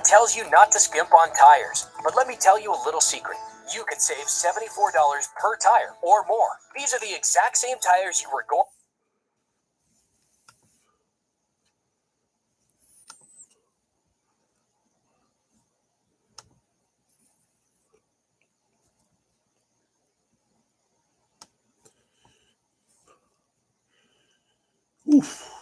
tells you not to skimp on tires, but let me tell you a little secret. You could save $74 per tire or more. These are the exact same tires you were going. Oof.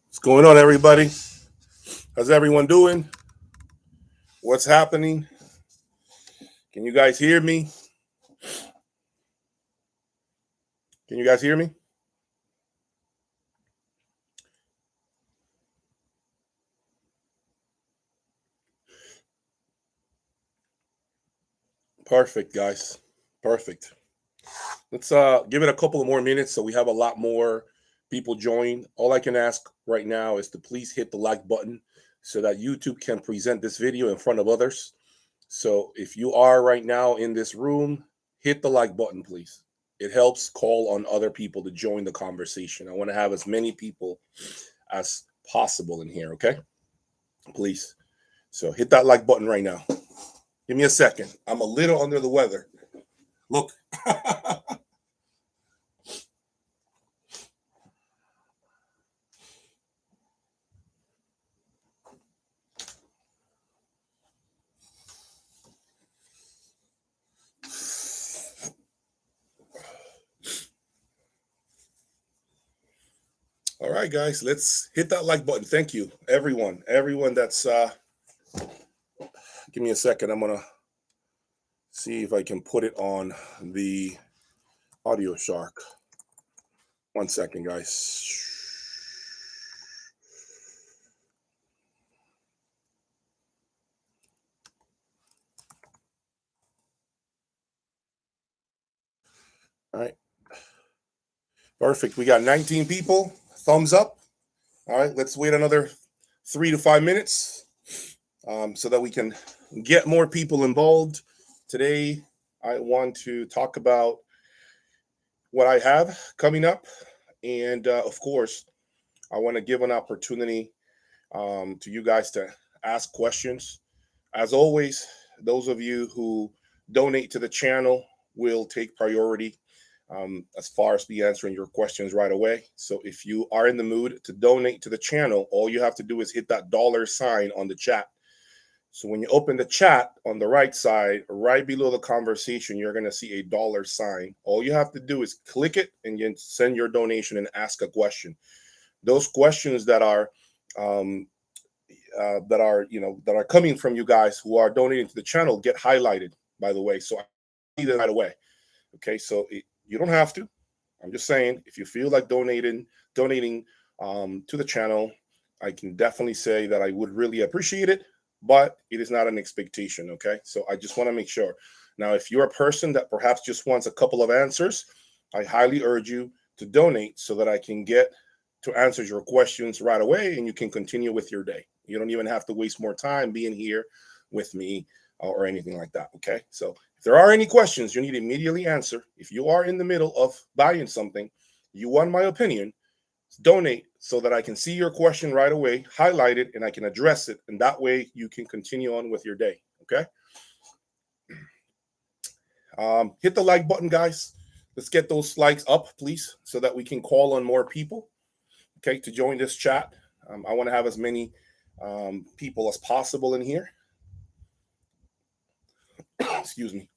What's going on, everybody? How's everyone doing? What's happening? Can you guys hear me? Can you guys hear me? Perfect, guys. Perfect. Let's give it a couple of more minutes so we have a lot more people join. All I can ask right now is to please hit the like button so that YouTube can present this video in front of others. So if you are right now in this room, hit the like button, please. It helps call on other people to join the conversation. I want to have as many people as possible in here, okay? Please. So hit that like button right now. Give me a second. I'm a little under the weather. Look. All right, guys, let's hit that like button. Thank you, everyone that's give me a second. I'm gonna see if I can put it on the Audio Shark. 1 second, guys. All right, perfect. We got 19 people. Thumbs up. All right, let's wait another 3 to 5 minutes so that we can get more people involved. Today, I want to talk about what I have coming up. And of course, I want to give an opportunity to you guys to ask questions. As always, those of you who donate to the channel will take priority as far as be answering your questions right away. So if you are in the mood to donate to the channel, all you have to do is hit that $sign on the chat. So when you open the chat on the right side, right below the conversation, you're going to see a $sign. All you have to do is click it and you send your donation and ask a question. Those questions that are coming from you guys who are donating to the channel get highlighted, by the way. So I see them right away. Okay, so you don't have to. I'm just saying, if you feel like donating to the channel, I can definitely say that I would really appreciate it, but it is not an expectation, okay? So I just want to make sure. Now, if you're a person that perhaps just wants a couple of answers, I highly urge you to donate so that I can get to answer your questions right away and you can continue with your day. You don't even have to waste more time being here with me or anything like that, okay? So if there are any questions you need immediately answer, if you are in the middle of buying something, you want my opinion, donate so that I can see your question right away, highlight it, and I can address it. And that way you can continue on with your day, okay? Hit the like button, guys. Let's get those likes up, please, so that we can call on more people, okay, to join this chat. I want to have as many people as possible in here. Excuse me.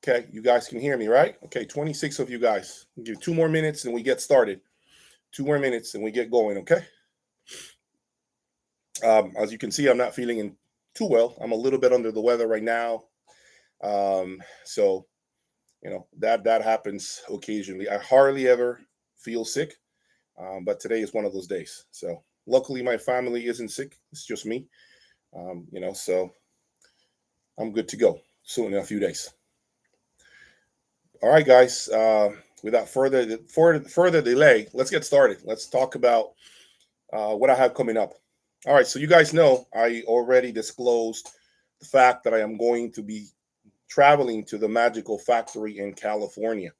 Okay, you guys can hear me, right? Okay, 26 of you guys. I'll give 2 more minutes and we get started. 2 more minutes and we get going, okay? As you can see, I'm not feeling too well. I'm a little bit under the weather right now. So, you know, that happens occasionally. I hardly ever feel sick, but today is one of those days. So luckily my family isn't sick. It's just me, you know, so I'm good to go soon in a few days. All right, guys. Without further delay, let's get started. Let's talk about what I have coming up. All right, so you guys know I already disclosed the fact that I am going to be traveling to the Magical Factory in California.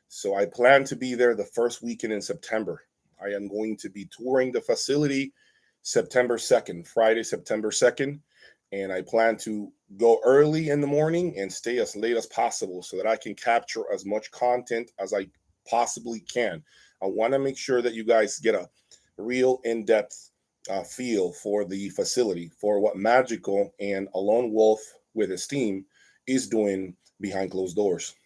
So I plan to be there the first weekend in September. I am going to be touring the facility September 2nd, Friday, September 2nd. And I plan to go early in the morning and stay as late as possible so that I can capture as much content as I possibly can. I want to make sure that you guys get a real in-depth feel for the facility, for what Magical and a lone wolf with his team is doing behind closed doors.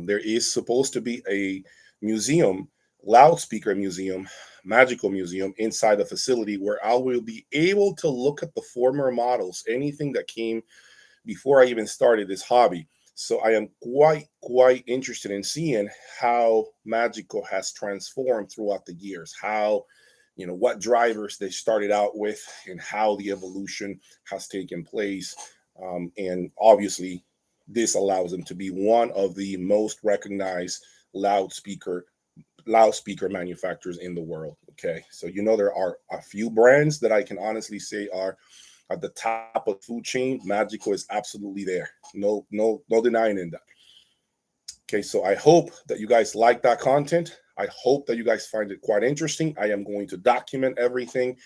There is supposed to be a museum, loudspeaker museum, magical museum inside the facility where I will be able to look at the former models, anything that came before I even started this hobby. So I am quite interested in seeing how Magical has transformed throughout the years, how what drivers they started out with and how the evolution has taken place. And obviously this allows them to be one of the most recognized loudspeaker manufacturers in the world. Okay, so there are a few brands that I can honestly say are at the top of the food chain. Magical is absolutely there. No denying in that. Okay, so I hope that you guys like that content. I hope that you guys find it quite interesting. I am going to document everything,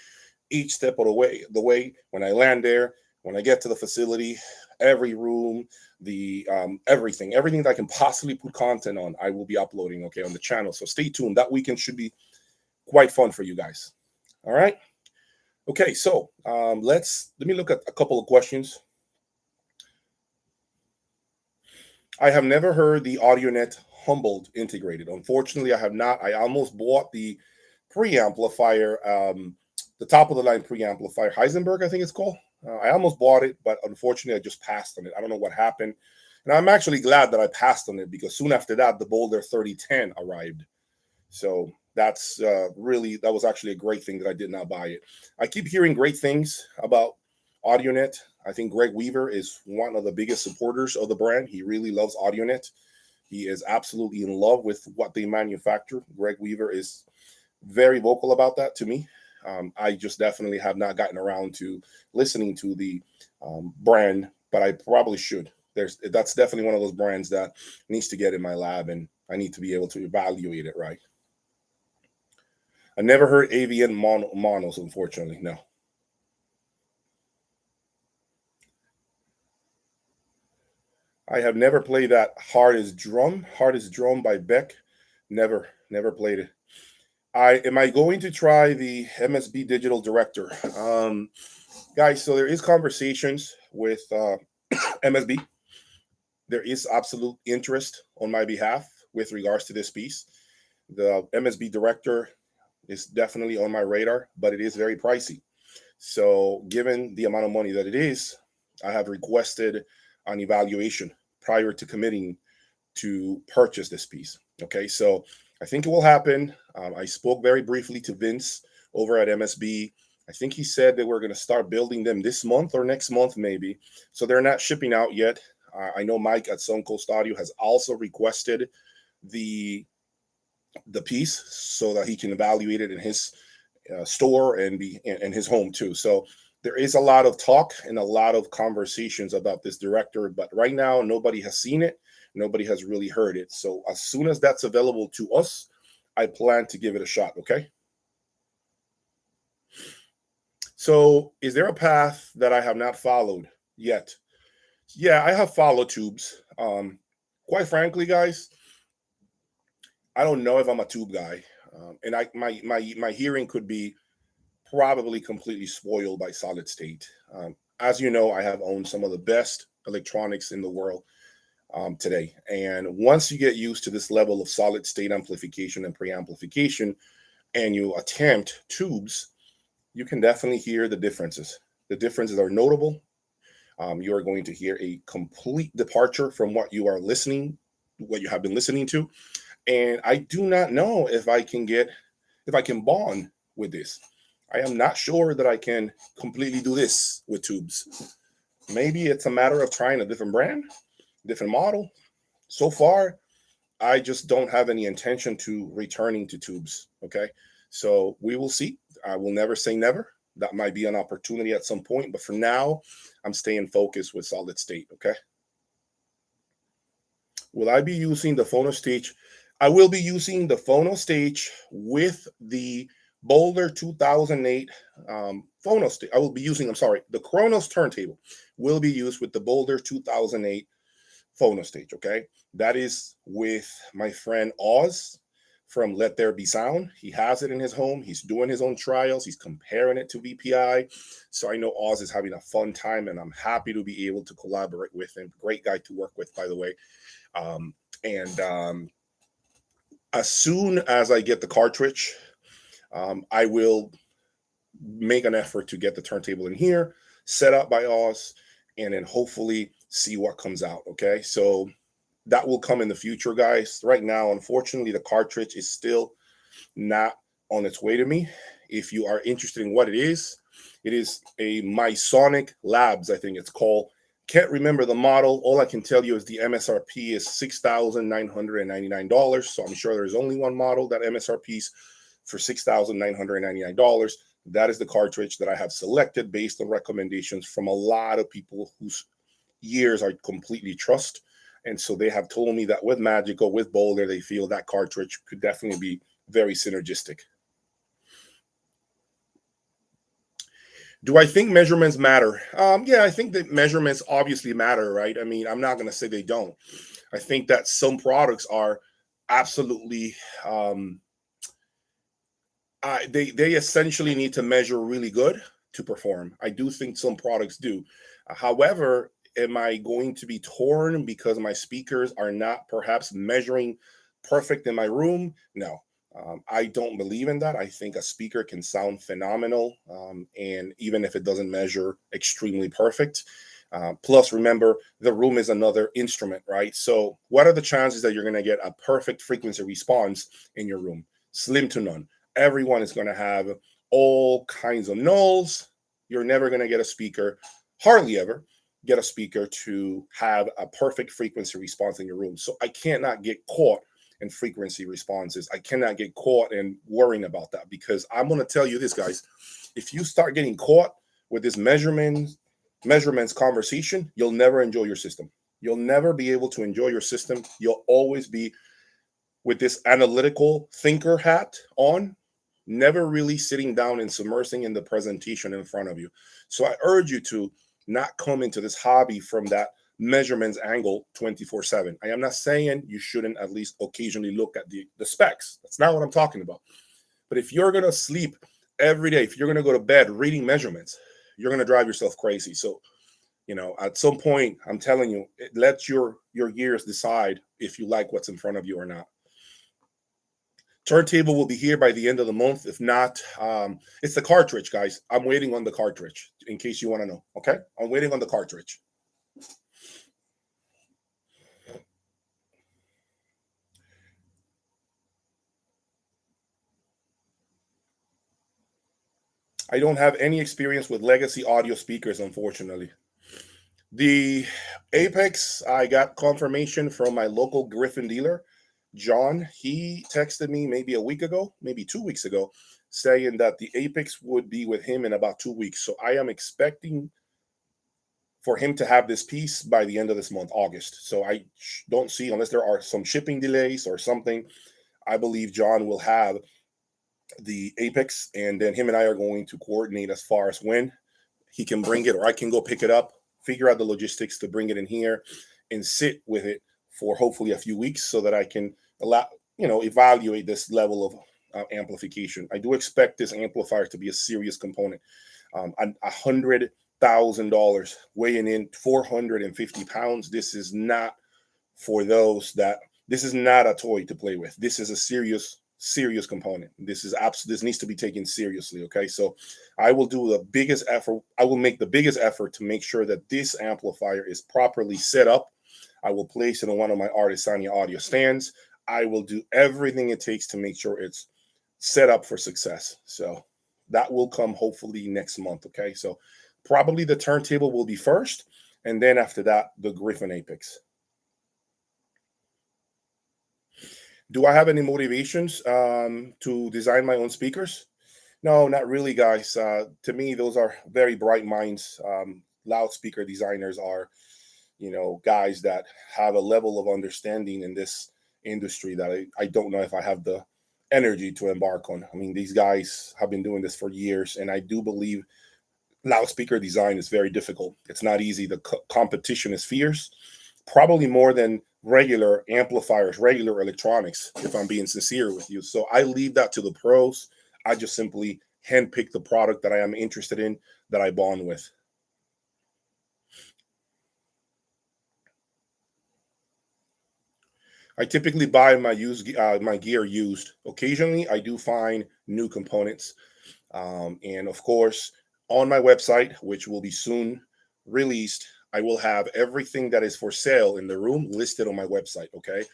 each step of the way. When I land there, when I get to the facility, every room, the everything that I can possibly put content on, I will be uploading, okay, on the channel. So stay tuned. That weekend should be quite fun for you guys. All right. Okay, so let me look at a couple of questions. I have never heard the AudioNet Humboldt integrated. Unfortunately, I have not. I almost bought the preamplifier, the top of the line preamplifier, Heisenberg, I think it's called. I almost bought it, but unfortunately, I just passed on it. I don't know what happened. And I'm actually glad that I passed on it because soon after that, the Boulder 3010 arrived. So that was actually a great thing that I did not buy it. I keep hearing great things about AudioNet. I think Greg Weaver is one of the biggest supporters of the brand. He really loves AudioNet. He is absolutely in love with what they manufacture. Greg Weaver is very vocal about that to me. I just definitely have not gotten around to listening to the brand, but I probably should. That's definitely one of those brands that needs to get in my lab, and I need to be able to evaluate it right. I never heard AVN monos, unfortunately. No. I have never played that Hardest Drum by Beck. Never played it. Am I going to try the MSB Digital Director? Guys, so there is conversations with MSB. There is absolute interest on my behalf with regards to this piece. The MSB Director is definitely on my radar, but it is very pricey. So given the amount of money that it is, I have requested an evaluation prior to committing to purchase this piece. Okay, so I think it will happen. I spoke very briefly to Vince over at MSB. I think he said that we're going to start building them this month or next month, maybe. So they're not shipping out yet. I know Mike at Suncoast Audio has also requested the piece so that he can evaluate it in his store and be in his home too. So there is a lot of talk and a lot of conversations about this director, but right now nobody has seen it. Nobody has really heard it. So as soon as that's available to us, I plan to give it a shot. Okay. So is there a path that I have not followed yet? Yeah, I have followed tubes. Quite frankly, guys, I don't know if I'm a tube guy, and my hearing could be probably completely spoiled by solid state. As you know, I have owned some of the best electronics in the world today, and once you get used to this level of solid state amplification and preamplification, and you attempt tubes, you can definitely hear the differences. The differences are notable. You are going to hear a complete departure from what you have been listening to. And I do not know if I can bond with this. I am not sure that I can completely do this with tubes. Maybe it's a matter of trying a different brand, different model. So far, I just don't have any intention to returning to tubes. Okay. So we will see. I will never say never. That might be an opportunity at some point, but for now, I'm staying focused with solid state. Okay. Will I be using the phono stage? I will be using the phono stage with the Boulder 2008 phono stage. I will be using, I'm sorry, the Kronos turntable will be used with the Boulder 2008 phono stage. Okay. That is with my friend Oz from Let There Be Sound. He has it in his home. He's doing his own trials. He's comparing it to VPI. So I know Oz is having a fun time, and I'm happy to be able to collaborate with him. Great guy to work with, by the way. As soon as I get the cartridge, I will make an effort to get the turntable in here, set up by Oz, and then hopefully see what comes out. Okay, so that will come in the future, guys. Right now, unfortunately, the cartridge is still not on its way to me. If you are interested in what it is a Mysonic Labs, I think it's called. Can't remember the model. All I can tell you is the MSRP is $6,999. So I'm sure there's only one model that MSRP's for $6,999. That is the cartridge that I have selected based on recommendations from a lot of people whose years I completely trust. And so they have told me that with Magical, with Boulder, they feel that cartridge could definitely be very synergistic. Do I think measurements matter? Yeah, I think that measurements obviously matter, right? I mean, I'm not going to say they don't. I think that some products are absolutely, they essentially need to measure really good to perform. I do think some products do. However, am I going to be torn because my speakers are not perhaps measuring perfect in my room? No. I don't believe in that. I think a speaker can sound phenomenal, and even if it doesn't measure extremely perfect. Plus, remember, the room is another instrument, right? So what are the chances that you're going to get a perfect frequency response in your room? Slim to none. Everyone is going to have all kinds of nulls. You're never going to get a speaker, hardly ever get a speaker to have a perfect frequency response in your room. So I cannot get caught in frequency responses. I cannot get caught in worrying about that, because I'm going to tell you this, guys. If you start getting caught with this measurements conversation, you'll never enjoy your system. You'll never be able to enjoy your system. You'll always be with this analytical thinker hat on, never really sitting down and submersing in the presentation in front of you. So I urge you to not come into this hobby from that measurements angle 24/7. I am not saying you shouldn't at least occasionally look at the specs. That's not what I'm talking about. But if you're going to sleep every day, if you're going to go to bed reading measurements, you're going to drive yourself crazy. So, at some point, I'm telling you, let your gears decide if you like what's in front of you or not. Turntable will be here by the end of the month. If not, it's the cartridge, guys. I'm waiting on the cartridge, in case you want to know. Okay? I'm waiting on the cartridge. I don't have any experience with legacy audio speakers, unfortunately. The Apex, I got confirmation from my local Griffin dealer, John. He texted me maybe a week ago, maybe 2 weeks ago, saying that the Apex would be with him in about 2 weeks. So I am expecting for him to have this piece by the end of this month, August. So I don't see, unless there are some shipping delays or something, I believe John will have the Apex, and then him and I are going to coordinate as far as when he can bring it, or I can go pick it up, figure out the logistics to bring it in here and sit with it for hopefully a few weeks, so that I can evaluate this level of amplification. I do expect this amplifier to be a serious component. $100,000 weighing in 450 pounds. This is not for those that, this is not a toy to play with. This is a serious component. This needs to be taken seriously. Okay, so I will do the biggest effort. I will make the biggest effort to make sure that this amplifier is properly set up. I will place it on one of my ARTESANIA audio stands. I will do everything it takes to make sure it's set up for success. So that will come hopefully next month. Okay, so probably the turntable will be first, and then after that, the Griffin Apex. Do I have any motivations to design my own speakers? No, not really, guys. To me, those are very bright minds. Loudspeaker designers are, guys that have a level of understanding in this industry that I don't know if I have the energy to embark on. I mean, these guys have been doing this for years, and I do believe loudspeaker design is very difficult. It's not easy. The competition is fierce, probably more than regular amplifiers, regular electronics, if I'm being sincere with you. So I leave that to the pros. I just simply handpick the product that I am interested in, that I bond with. I typically buy my gear used. Occasionally, I do find new components, and of course, on my website, which will be soon released, I will have everything that is for sale in the room listed on my website. Okay.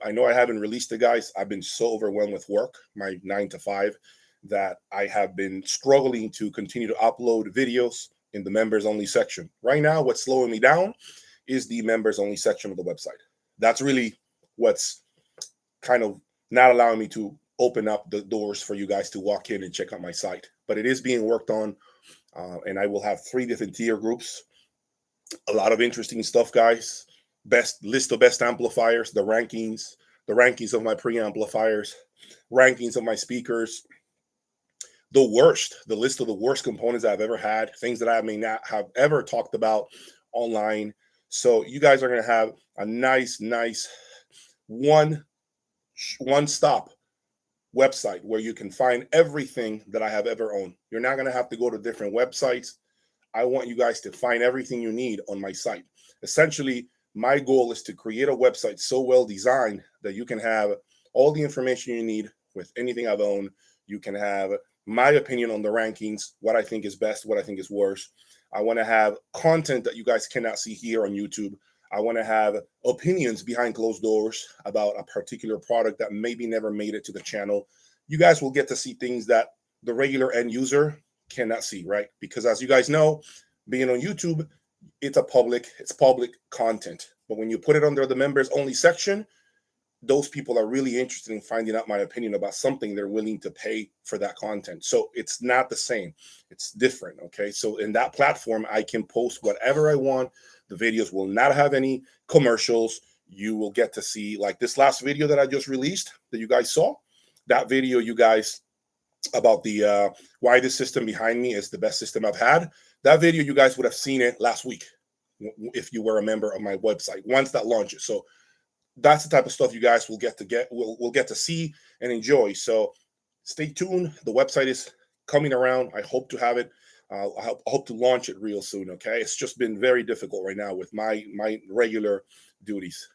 I know I haven't released it, guys. I've been so overwhelmed with work, my 9 to 5, that I have been struggling to continue to upload videos in the members only section. Right now, what's slowing me down is the members only section of the website. That's really what's kind of not allowing me to open up the doors for you guys to walk in and check out my site. But it is being worked on, and I will have 3 different tier groups. A lot of interesting stuff, guys. Best list of best amplifiers, the rankings of my preamplifiers, rankings of my speakers, the list of the worst components I've ever had, things that I may not have ever talked about online. So you guys are going to have a nice one-stop website where you can find everything that I have ever owned. You're not going to have to go to different websites. I want you guys to find everything you need on my site. Essentially, my goal is to create a website so well designed that you can have all the information you need with anything I've owned. You can have my opinion on the rankings, what I think is best, what I think is worst. I want to have content that you guys cannot see here on YouTube. I want to have opinions behind closed doors about a particular product that maybe never made it to the channel. You guys will get to see things that the regular end user cannot see, right? Because as you guys know, being on YouTube, it's public content. But when you put it under the members only section, those people are really interested in finding out my opinion about something. They're willing to pay for that content. So it's not the same. It's different. Okay. So in that platform, I can post whatever I want. The videos will not have any commercials. You will get to see, like this last video that I just released that you guys saw. That video, you guys, about the why this system behind me is the best system I've had. That video, you guys would have seen it last week if you were a member of my website once that launches. So that's the type of stuff you guys will get to see and enjoy. So stay tuned. The website is coming around. I hope to have it. I hope to launch it real soon. Okay, it's just been very difficult right now with my regular duties.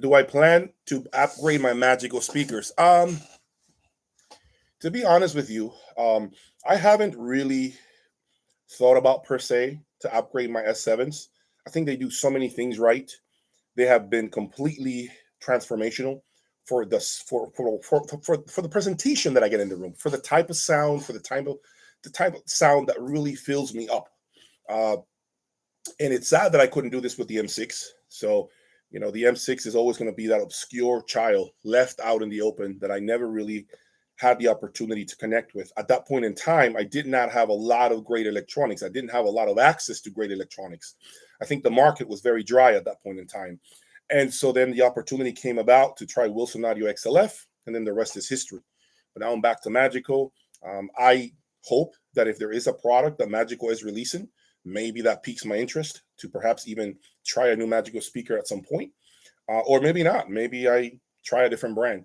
Do I plan to upgrade my Magical speakers? To be honest with you, I haven't really thought about per se to upgrade my S7s. I think they do so many things right. They have been completely transformational for the presentation that I get in the room, for the type of sound, for the type of sound that really fills me up. And it's sad that I couldn't do this with the M6. So, the M6 is always going to be that obscure child left out in the open that I never really had the opportunity to connect with. At that point in time, I did not have a lot of great electronics. I didn't have a lot of access to great electronics. I think the market was very dry at that point in time. And so then the opportunity came about to try Wilson Audio XLF, and then the rest is history. But now I'm back to Magical. I hope that if there is a product that Magical is releasing, maybe that piques my interest to perhaps even try a new Magical speaker at some point. Or maybe not. Maybe I try a different brand.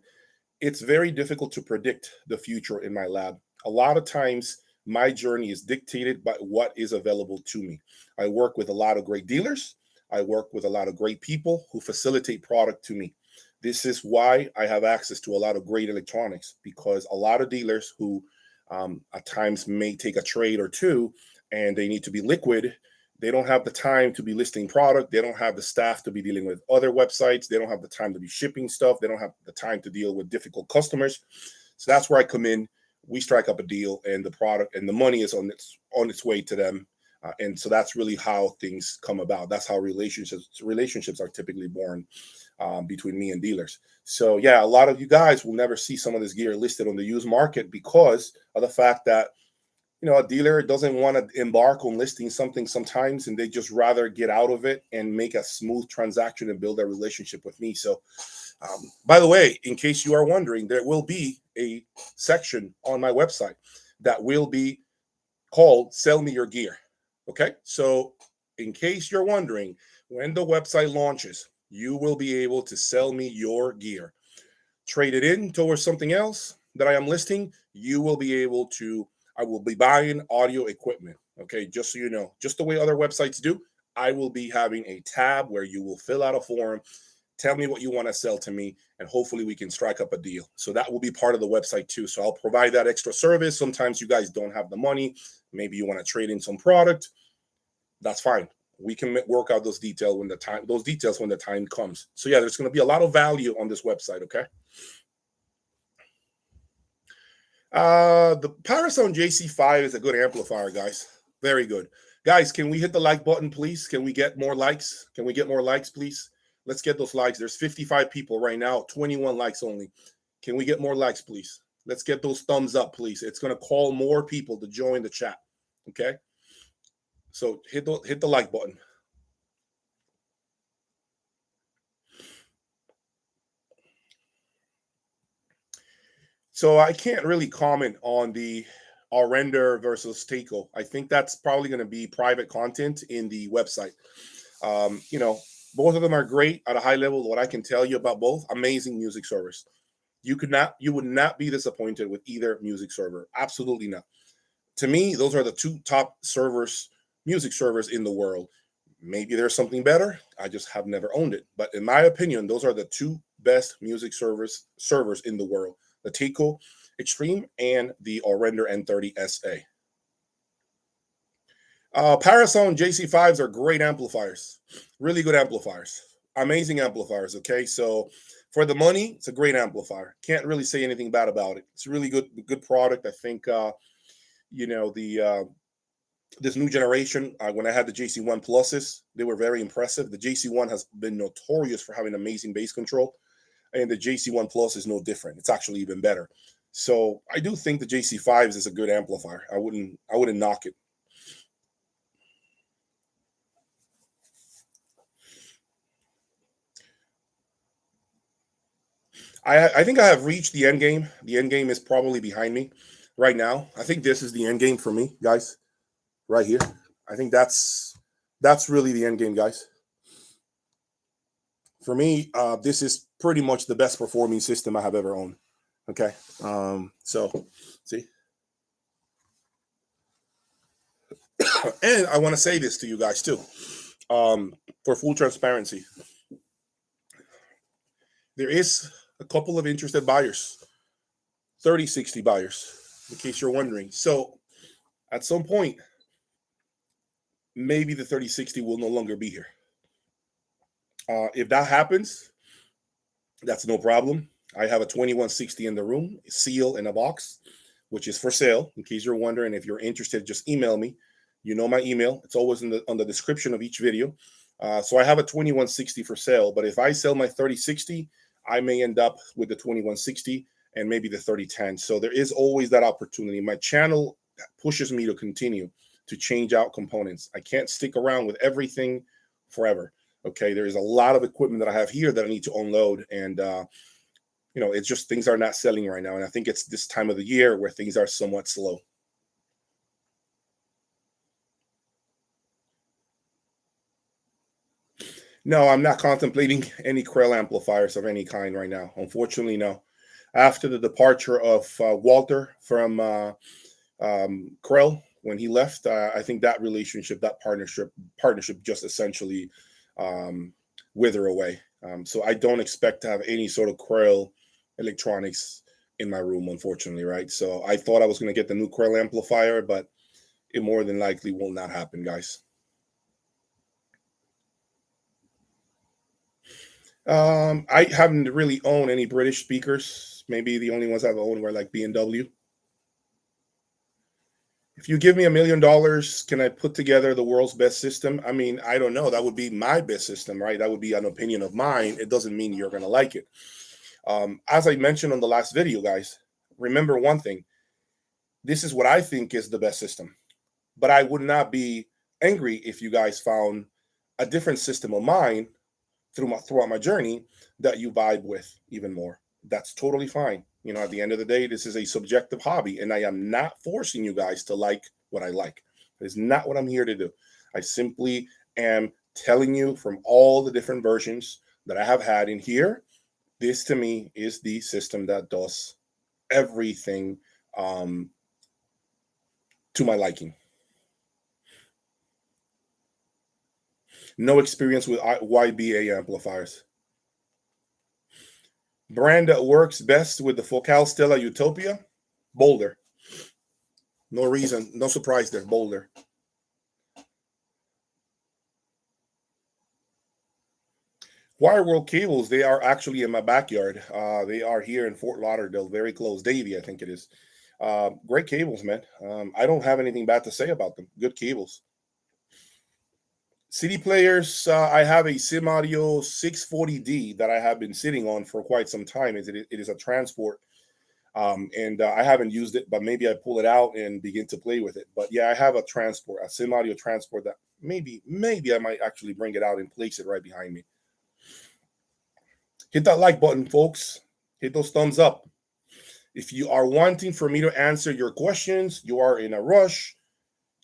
It's very difficult to predict the future in my lab. A lot of times, my journey is dictated by what is available to me. I work with a lot of great dealers. I work with a lot of great people who facilitate product to me. This is why I have access to a lot of great electronics, because a lot of dealers who at times may take a trade or two and they need to be liquid, they don't have the time to be listing product. They don't have the staff to be dealing with other websites. They don't have the time to be shipping stuff. They don't have the time to deal with difficult customers. So that's where I come in. We strike up a deal, and the product and the money is on its way to them. And so that's really how things come about. That's how relationships are typically born. between me and dealers. So yeah, a lot of you guys will never see some of this gear listed on the used market because of the fact that, you know, a dealer doesn't want to embark on listing something sometimes, and they just rather get out of it and make a smooth transaction and build a relationship with me. So by the way, in case you are wondering, there will be a section on my website that will be called Sell Me Your Gear. Okay, so in case you're wondering, when the website launches, you will be able to sell me your gear. Trade it in towards something else that I am listing. You will be able to, I will be buying audio equipment. Okay, just so you know, just the way other websites do, I will be having a tab where you will fill out a form, tell me what you want to sell to me, and hopefully we can strike up a deal. So that will be part of the website too. So I'll provide that extra service. Sometimes you guys don't have the money. Maybe you want to trade in some product. That's fine. We can work out those details when the time comes. So yeah, there's going to be a lot of value on this website. Okay. The Parasound JC5 is a good amplifier, guys. Very good. Guys, can we hit the like button, please? Can we get more likes? Can we get more likes, please? Let's get those likes. There's 55 people right now, 21 likes only. Can we get more likes, please? Let's get those thumbs up, please. It's going to call more people to join the chat. Okay. So hit the like button. So I can't really comment on the render versus Takeo. I think that's probably going to be private content in the website. You know, both of them are great at a high level. What I can tell you about both, amazing music servers. You would not be disappointed with either music server. Absolutely not. To me, those are the two top music servers in the world. Maybe there's something better. I just have never owned it. But in my opinion, those are the two best music servers in the world. The Takeo Extreme and the Render N30 SA. Parasound JC5s are great amplifiers. Really good amplifiers. Amazing amplifiers, okay? So for the money, it's a great amplifier. Can't really say anything bad about it. It's a really good product. I think, you know, this new generation, when I had the JC1 Pluses, they were very impressive. The JC1 has been notorious for having amazing bass control, and the JC1 Plus is no different. It's actually even better. So I do think the JC5s is a good amplifier. I wouldn't knock it. I think I have reached the end game. The end game is probably behind me right now. I think this is the end game for me, guys. Right here. I think that's really the end game, guys. For me, this is pretty much the best performing system I have ever owned. Okay. So see. And I want to say this to you guys too. For full transparency. There is a couple of interested buyers. 3060 buyers, in case you're wondering. So at some point, maybe the 3060 will no longer be here. If that happens, that's no problem. I have a 2160 in the room, seal in a box, which is for sale. In case you're wondering, if you're interested, just email me. You know my email. It's always on the description of each video. So I have a 2160 for sale, but if I sell my 3060, I may end up with the 2160 and maybe the 3010. So there is always that opportunity. My channel pushes me to continue to change out components. I can't stick around with everything forever. Okay, there is a lot of equipment that I have here that I need to unload, and you know, it's just things are not selling right now, and I think it's this time of the year where things are somewhat slow. No, I'm not contemplating any Krell amplifiers of any kind right now. Unfortunately, no. After the departure of Walter from Krell, when he left, I think that relationship, that partnership just essentially wither away. So I don't expect to have any sort of Krell electronics in my room, unfortunately, right? So I thought I was going to get the new Krell amplifier, but it more than likely will not happen, guys. I haven't really owned any British speakers. Maybe the only ones I've owned were like B&W. If you give me $1 million, can I put together the world's best system? I mean, I don't know. That would be my best system, right? That would be an opinion of mine. It doesn't mean you're going to like it. As I mentioned on the last video, guys, remember one thing. This is what I think is the best system. But I would not be angry if you guys found a different system of mine throughout my journey that you vibe with even more. That's totally fine. You know, at the end of the day, this is a subjective hobby, and I am not forcing you guys to like what I like. That is not what I'm here to do. I simply am telling you from all the different versions that I have had in here, this to me is the system that does everything to my liking. No experience with YBA amplifiers. Brand that works best with the Focal Stella Utopia, Boulder. No reason, no surprise there, Boulder. Wire World cables, they are actually in my backyard. They are here in Fort Lauderdale, very close. Davie, I think it is. Great cables, man. I don't have anything bad to say about them. Good cables. CD players, I have a Sim Audio 640D that I have been sitting on for quite some time. It is a transport, and I haven't used it, but maybe I pull it out and begin to play with it. But yeah, I have a Sim Audio transport that maybe I might actually bring it out and place it right behind me. Hit that like button, folks. Hit those thumbs up. If you are wanting for me to answer your questions, you are in a rush,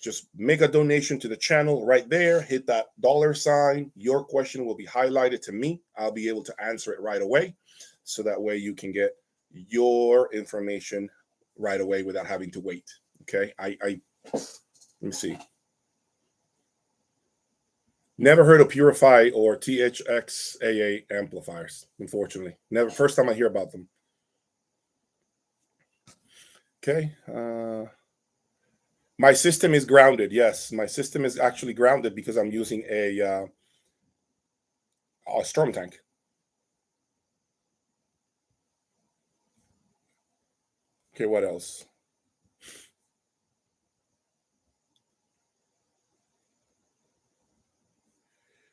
just make a donation to the channel right there. Hit that $sign. Your question will be highlighted to me. I'll be able to answer it right away. So that way you can get your information right away without having to wait. Okay. Let me see. Never heard of Purify or THX-AA amplifiers, unfortunately. Never. First time I hear about them. Okay. My system is grounded. Yes, my system is actually grounded because I'm using a STROMTANK. Okay, what else?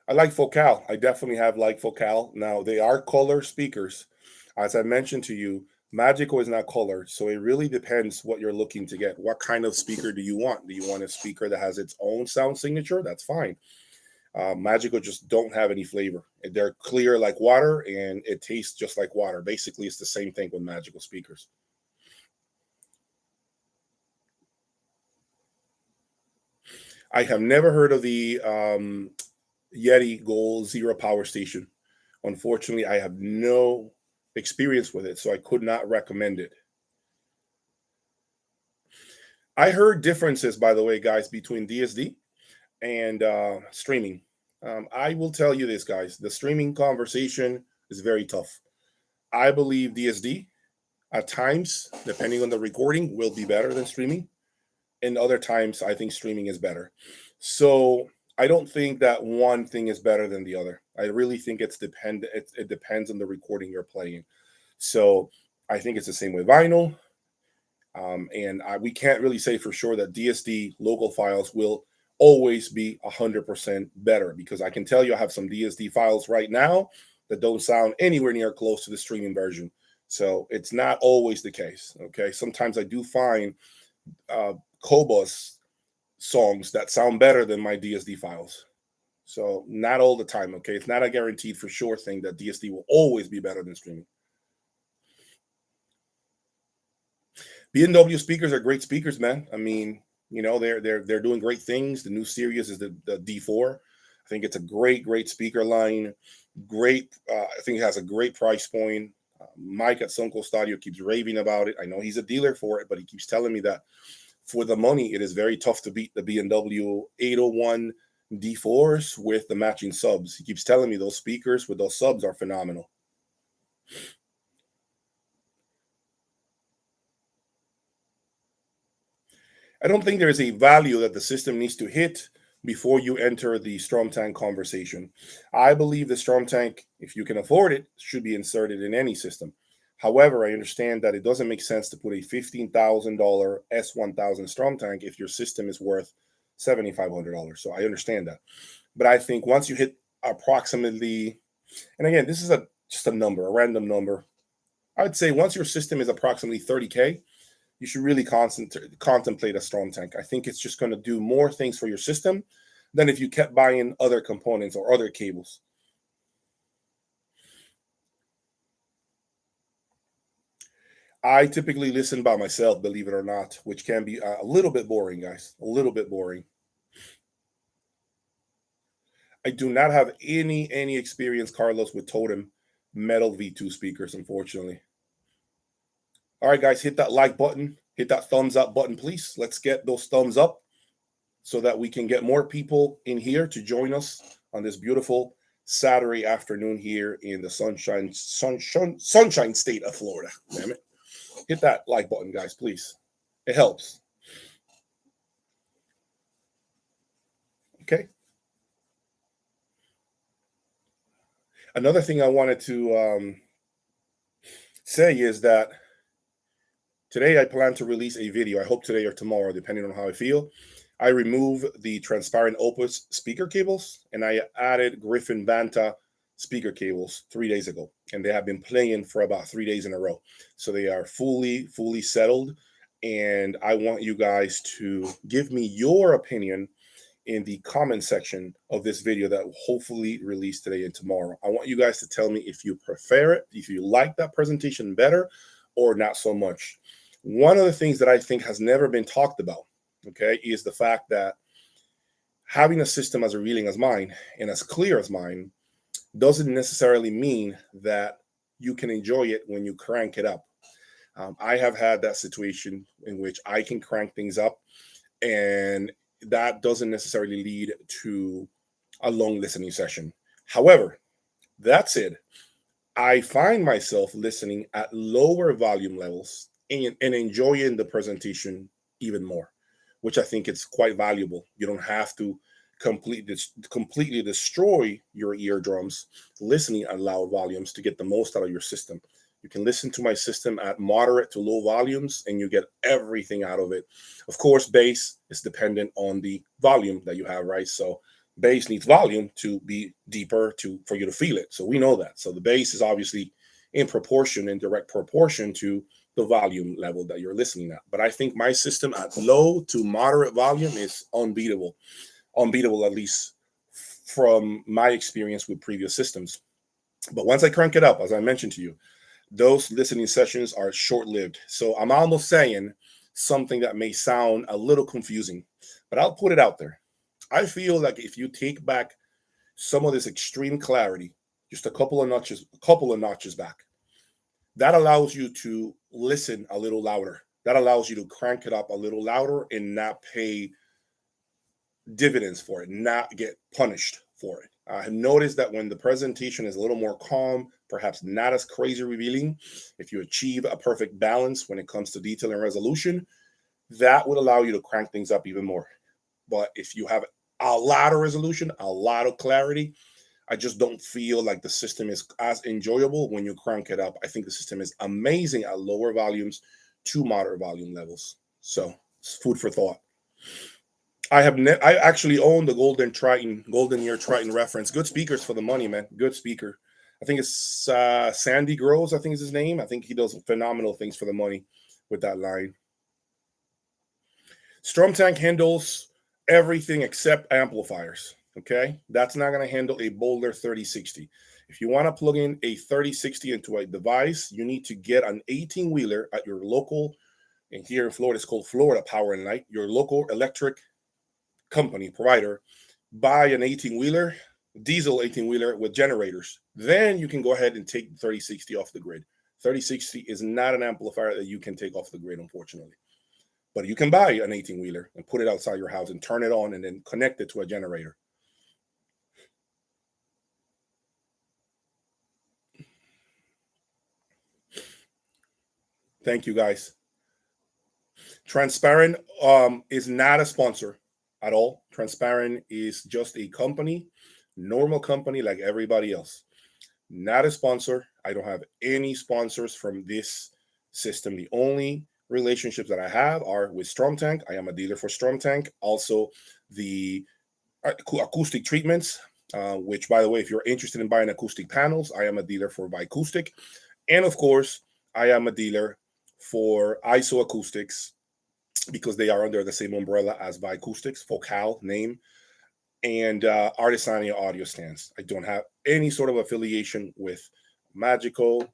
I like Focal. I definitely have like Focal. Now, they are color speakers. As I mentioned to you, Magico is not color, so it really depends what you're looking to get. What kind of speaker do you want? Do you want a speaker that has its own sound signature? That's fine. Magico just don't have any flavor. They're clear like water, and it tastes just like water. Basically, it's the same thing with Magico speakers. I have never heard of the Yeti Gold Zero Power Station. Unfortunately, I have no experience with it, so I could not recommend it. I heard differences, by the way, guys, between DSD and streaming. I will tell you this, guys. The streaming conversation is very tough. I believe DSD, at times, depending on the recording, will be better than streaming. And other times, I think streaming is better. So I don't think that one thing is better than the other. I really think it depends on the recording you're playing. So I think it's the same with vinyl. We can't really say for sure that DSD local files will always be 100% better, because I can tell you I have some DSD files right now that don't sound anywhere near close to the streaming version. So it's not always the case. Okay. Sometimes I do find Cobus songs that sound better than my DSD files. So not all the time. Okay. It's not a guaranteed for sure thing that DSD will always be better than streaming. B&W speakers are great speakers, man. I mean, you know, they're doing great things. The new series is the D4. I think it's a great speaker line. Great. I think it has a great price point. Mike at Sunco Stadio keeps raving about it. I know he's a dealer for it, but he keeps telling me that for the money, it is very tough to beat the B&W 801 D4s with the matching subs. He keeps telling me those speakers with those subs are phenomenal. I don't think there's a value that the system needs to hit before you enter the STROMTANK conversation. I believe the STROMTANK, if you can afford it, should be inserted in any system. However, I understand that it doesn't make sense to put a $15,000 S1000 STROMTANK if your system is worth $7,500. So I understand that. But I think once you hit approximately, and again, this is just a number, a random number. I would say once your system is approximately 30K, you should really contemplate a STROMTANK. I think it's just going to do more things for your system than if you kept buying other components or other cables. I typically listen by myself, believe it or not, which can be a little bit boring, guys. A little bit boring. I do not have any experience, Carlos, with Totem metal V2 speakers, unfortunately. All right, guys, hit that like button, hit that thumbs up button, please. Let's get those thumbs up so that we can get more people in here to join us on this beautiful Saturday afternoon here in the sunshine state of Florida. Damn it. Hit that like button, guys, please. It helps. Okay. Another thing I wanted to say is that today I plan to release a video. I hope today or tomorrow, depending on how I feel. I remove the transparent Opus speaker cables, and I added Griffin Vanta speaker cables 3 days ago, and they have been playing for about 3 days in a row. So they are fully settled, and I want you guys to give me your opinion in the comment section of this video that will hopefully release today and tomorrow. I want you guys to tell me if you prefer it, if you like that presentation better or not so much. One of the things that I think has never been talked about, okay, is the fact that having a system as revealing as mine and as clear as mine doesn't necessarily mean that you can enjoy it when you crank it up. I have had that situation in which I can crank things up, and that doesn't necessarily lead to a long listening session. However, that said, I find myself listening at lower volume levels and enjoying the presentation even more, which I think is quite valuable. You don't have to completely destroy your eardrums listening at loud volumes to get the most out of your system. You can listen to my system at moderate to low volumes and you get everything out of it. Of course, bass is dependent on the volume that you have, right? So bass needs volume to be deeper for you to feel it. So we know that. So the bass is obviously in direct proportion to the volume level that you're listening at. But I think my system at low to moderate volume is unbeatable at least from my experience with previous systems. But once I crank it up, as I mentioned to you, those listening sessions are short-lived. So I'm almost saying something that may sound a little confusing, but I'll put it out there. I feel like if you take back some of this extreme clarity, just a couple of notches back, that allows you to listen a little louder. That allows you to crank it up a little louder and not pay dividends for it, not get punished for it. I have noticed that when the presentation is a little more calm, perhaps not as crazy revealing, if you achieve a perfect balance when it comes to detail and resolution, that would allow you to crank things up even more. But if you have a lot of resolution, a lot of clarity, I just don't feel like the system is as enjoyable when you crank it up. I think the system is amazing at lower volumes to moderate volume levels. So it's food for thought. I actually own the Golden Ear Triton reference. Good speakers for the money, man. Good speaker. I think it's Sandy Groves, I think is his name. I think he does phenomenal things for the money with that line. STROMTANK handles everything except amplifiers, okay? That's not going to handle a Boulder 3060. If you want to plug in a 3060 into a device, you need to get an 18-wheeler at your local, and here in Florida, it's called Florida Power and Light, your local electric company provider. Buy an 18-wheeler, diesel 18-wheeler with generators. Then you can go ahead and take the 3060 off the grid. 3060 is not an amplifier that you can take off the grid, unfortunately. But you can buy an 18-wheeler and put it outside your house and turn it on and then connect it to a generator. Thank you, guys. Transparent is not a sponsor at all. Transparent is just a company, normal company like everybody else. Not a sponsor. I don't have any sponsors from this system. The only relationships that I have are with STROMTANK. I am a dealer for STROMTANK. Also, the acoustic treatments, which, by the way, if you're interested in buying acoustic panels, I am a dealer for Acoustic. And of course, I am a dealer for ISO Acoustics, because they are under the same umbrella as Acoustics, Focal name, and Artesania Audio Stands. I don't have any sort of affiliation with Magical,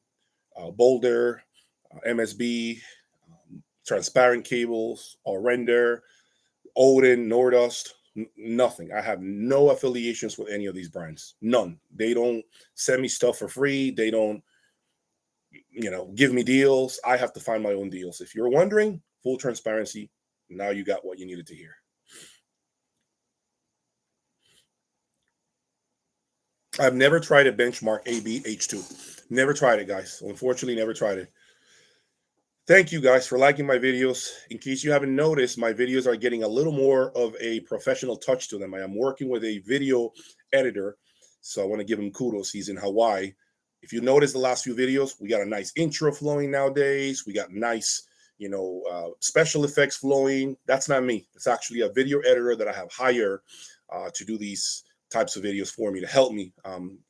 Boulder, MSB, Transparent Cables, or Render, Odin, Nordust, nothing. I have no affiliations with any of these brands. None. They don't send me stuff for free. They don't, give me deals. I have to find my own deals. If you're wondering, full transparency, now you got what you needed to hear. I've never tried a benchmark ABH2. Never tried it, guys. Unfortunately, never tried it. Thank you guys for liking my videos. In case you haven't noticed, my videos are getting a little more of a professional touch to them. I am working with a video editor, so I want to give him kudos. He's in Hawaii. If you notice the last few videos, we got a nice intro flowing nowadays. We got nice, special effects flowing. That's not me. It's actually a video editor that I have hired to do these types of videos for me, to help me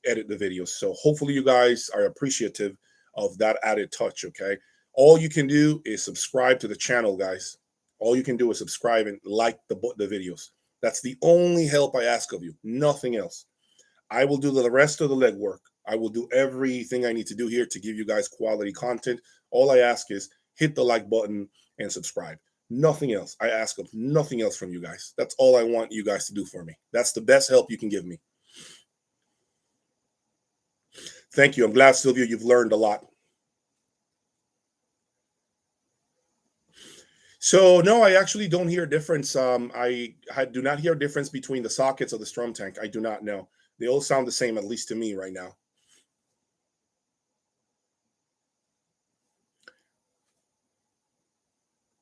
edit the videos. So hopefully you guys are appreciative of that added touch, okay? All you can do is subscribe to the channel, guys. All you can do is subscribe and like the videos. That's the only help I ask of you, nothing else. I will do the rest of the legwork. I will do everything I need to do here to give you guys quality content. All I ask is hit the like button and subscribe. Nothing else. I ask of nothing else from you guys. That's all I want you guys to do for me. That's the best help you can give me. Thank you. I'm glad, Sylvia, you've learned a lot. So no, I actually don't hear a difference. I do not hear a difference between the sockets of the STROMTANK. I do not know. They all sound the same, at least to me right now.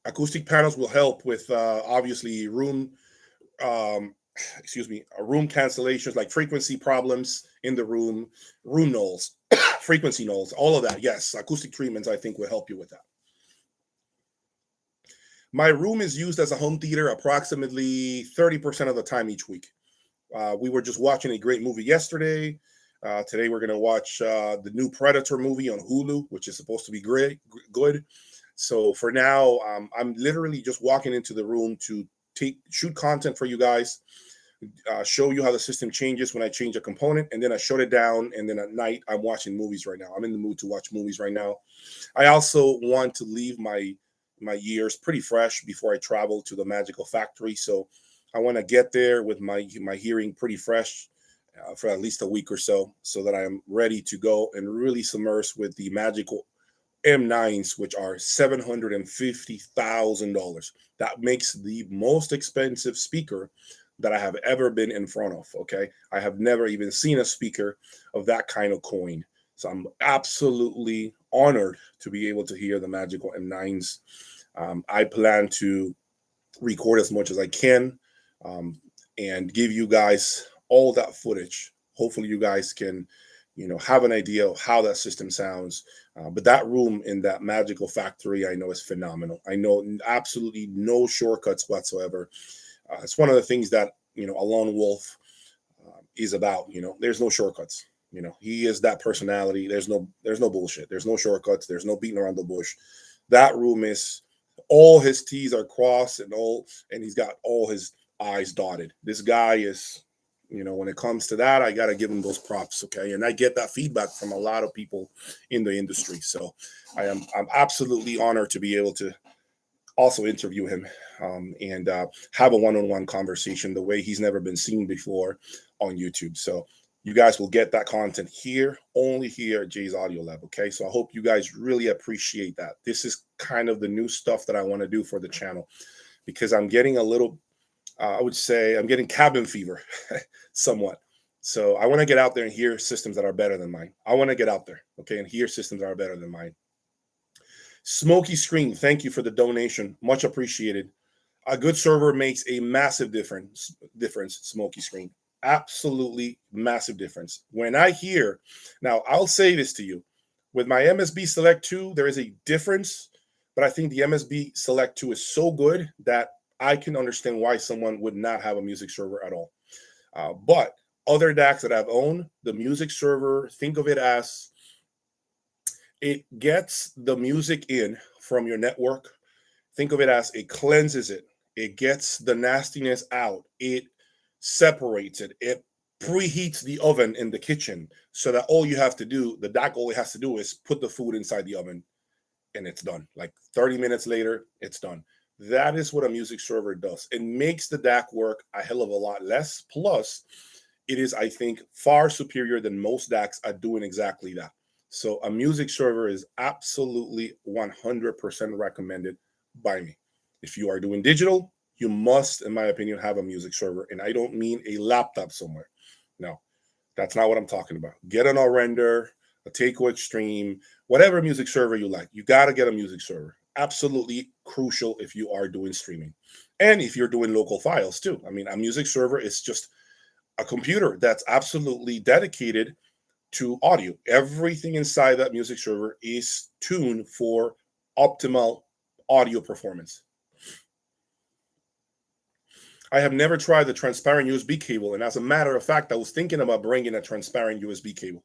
Acoustic panels will help with obviously room cancellations, like frequency problems in the room nulls, frequency nulls, all of that. Yes, acoustic treatments, I think, will help you with that. My room is used as a home theater approximately 30% of the time each week. We were just watching a great movie yesterday. Today we're going to watch the new Predator movie on Hulu, which is supposed to be good. So for now, I'm literally just walking into the room to shoot content for you guys, show you how the system changes when I change a component, and then I shut it down, and then at night I'm watching movies right now. I'm in the mood to watch movies right now. I also want to leave my years pretty fresh before I travel to the Magical Factory, so I want to get there with my hearing pretty fresh for at least a week or so that I am ready to go and really submerge with the Magical M9s, which are $750,000. That makes the most expensive speaker that I have ever been in front of, okay? I have never even seen a speaker of that kind of coin. So I'm absolutely honored to be able to hear the Magical M9s. I plan to record as much as I can and give you guys all that footage. Hopefully you guys can, have an idea of how that system sounds. But that room in that Magical Factory, I know, is phenomenal. I know absolutely no shortcuts whatsoever. It's one of the things that, a lone wolf is about. There's no shortcuts. He is that personality. There's no bullshit. There's no shortcuts. There's no beating around the bush. That room is, all his T's are crossed and he's got all his I's dotted. This guy is, when it comes to that, I got to give him those props. Okay. And I get that feedback from a lot of people in the industry. So I'm absolutely honored to be able to also interview him and have a one-on-one conversation the way he's never been seen before on YouTube. So you guys will get that content here, only here at Jay's Audio Lab. Okay. So I hope you guys really appreciate that. This is kind of the new stuff that I want to do for the channel, because I'm getting a little, I would say I'm getting cabin fever somewhat. So I want to get out there and hear systems that are better than mine. I want to get out there, okay, and hear systems that are better than mine. Smoky Screen, thank you for the donation. Much appreciated. A good server makes a massive difference, Smoky Screen. Absolutely massive difference. When I hear, now I'll say this to you, With my MSB Select 2, there is a difference, but I think the MSB Select 2 is so good that I can understand why someone would not have a music server at all. But other DACs that I've owned, the music server, think of it as it gets the music in from your network. Think of it as it cleanses it. It gets the nastiness out. It separates it. It preheats the oven in the kitchen so that all you have to do, the DAC all it has to do is put the food inside the oven and it's done. Like 30 minutes later, it's done. That is what a music server does. It makes the DAC work a hell of a lot less. Plus, it is, I think, far superior than most DACs at doing exactly that. So a music server is absolutely 100% recommended by me. If you are doing digital, you must, in my opinion, have a music server. And I don't mean a laptop somewhere. No, that's not what I'm talking about. Get an All-Render, a Takeo Extreme, whatever music server you like. You got to get a music server. Absolutely crucial if you are doing streaming. And if you're doing local files too. I mean, a music server is just a computer that's absolutely dedicated to audio. Everything inside that music server is tuned for optimal audio performance. I have never tried the transparent USB cable, and as a matter of fact, I was thinking about bringing a transparent USB cable.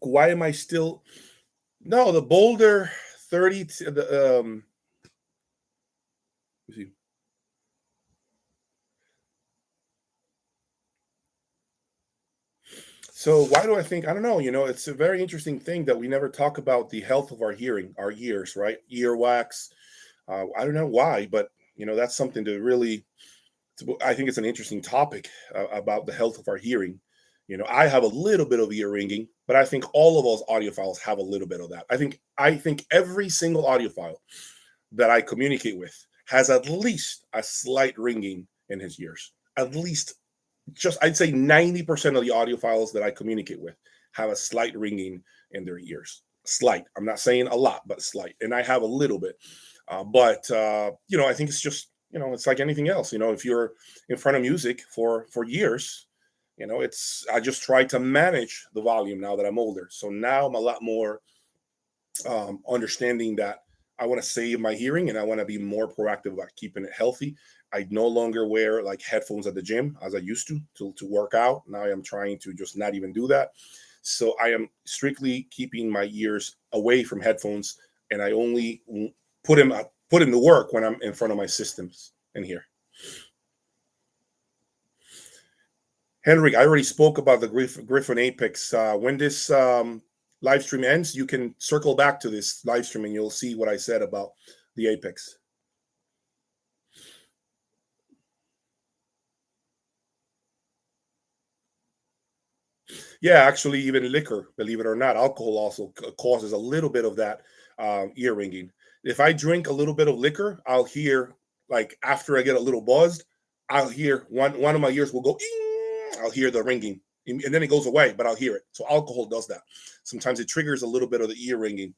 Why am I still? No, the Boulder 30. The let's see. So why do I think, I don't know, it's a very interesting thing that we never talk about the health of our hearing, our ears, right? Earwax. I don't know why, but, that's something to really, I think it's an interesting topic about the health of our hearing. I have a little bit of ear ringing, but I think all of us audiophiles have a little bit of that. I think every single audiophile that I communicate with has at least a slight ringing in his ears. At least I'd say 90% of the audiophiles that I communicate with have a slight ringing in their ears. Slight. I'm not saying a lot, but slight. And I have a little bit. But I think it's just, it's like anything else. If you're in front of music for years, I just try to manage the volume now that I'm older. So now I'm a lot more understanding that I want to save my hearing and I want to be more proactive about keeping it healthy. I no longer wear like headphones at the gym as I used to work out. Now I am trying to just not even do that. So I am strictly keeping my ears away from headphones, and I only put him to work when I'm in front of my systems in here. Henrik, I already spoke about the Griffin Apex. When this live stream ends, you can circle back to this live stream and you'll see what I said about the Apex. Yeah, actually, even liquor, believe it or not, alcohol also causes a little bit of that ear ringing. If I drink a little bit of liquor, I'll hear, like after I get a little buzzed, I'll hear one of my ears will go, "Eing!" I'll hear the ringing, and then it goes away, but I'll hear it. So alcohol does that. Sometimes it triggers a little bit of the ear ringing.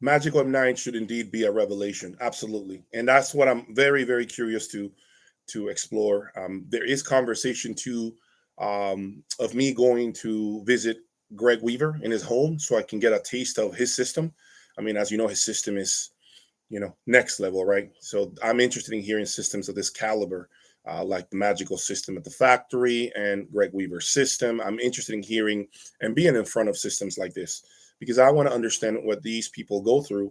Magic M9 should indeed be a revelation, absolutely, and that's what I'm very, very curious to explore. There is conversation too of me going to visit Greg Weaver in his home so I can get a taste of his system. I mean, as you know, his system is, next level, right? So I'm interested in hearing systems of this caliber, like the magical system at the factory and Greg Weaver's system. I'm interested in hearing and being in front of systems like this because I want to understand what these people go through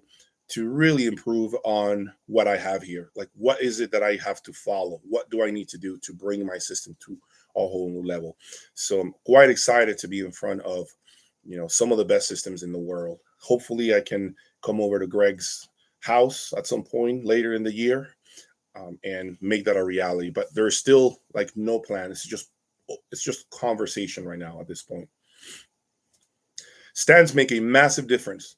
to really improve on what I have here. Like, what is it that I have to follow? What do I need to do to bring my system to a whole new level? So I'm quite excited to be in front of, some of the best systems in the world. Hopefully I can come over to Greg's house at some point later in the year and make that a reality. But there's still like no plan. It's just conversation right now at this point. Stands make a massive difference.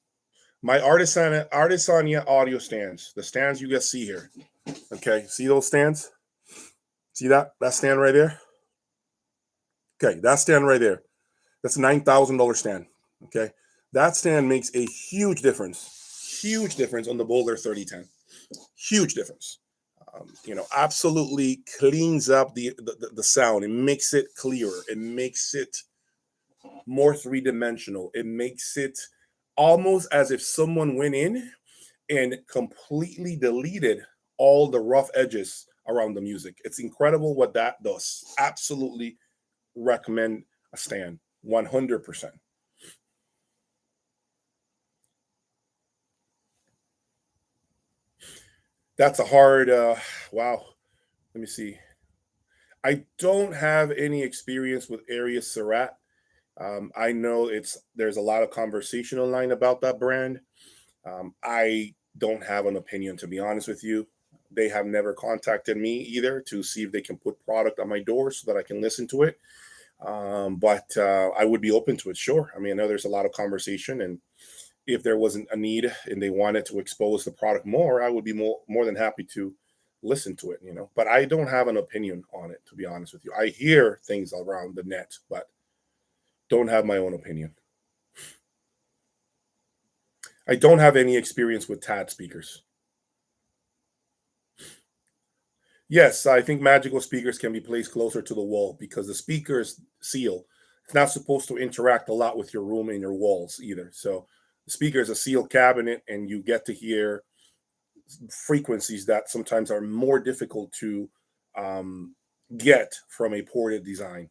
My ARTESANIA audio stands, the stands you guys see here. Okay, see those stands? See that stand right there? Okay, that stand right there. That's a $9,000 stand. Okay, that stand makes a huge difference on the Boulder 3010. Huge difference. Absolutely cleans up the sound. It makes it clearer. It makes it more three-dimensional. It makes it almost as if someone went in and completely deleted all the rough edges around the music. It's incredible what that does. Absolutely recommend a stand 100%. That's a hard wow. Let me see. I don't have any experience with Area Surat. I know there's a lot of conversation online about that brand. I don't have an opinion, to be honest with you. They have never contacted me either to see if they can put product on my door so that I can listen to it. But I would be open to it, sure. I mean, I know there's a lot of conversation, and if there wasn't a need and they wanted to expose the product more, I would be more than happy to listen to it, But I don't have an opinion on it, to be honest with you. I hear things around the net, but don't have my own opinion. I don't have any experience with TAD speakers. Yes, I think magical speakers can be placed closer to the wall because the speakers seal. It's not supposed to interact a lot with your room and your walls either. So the speaker is a sealed cabinet, and you get to hear frequencies that sometimes are more difficult to get from a ported design.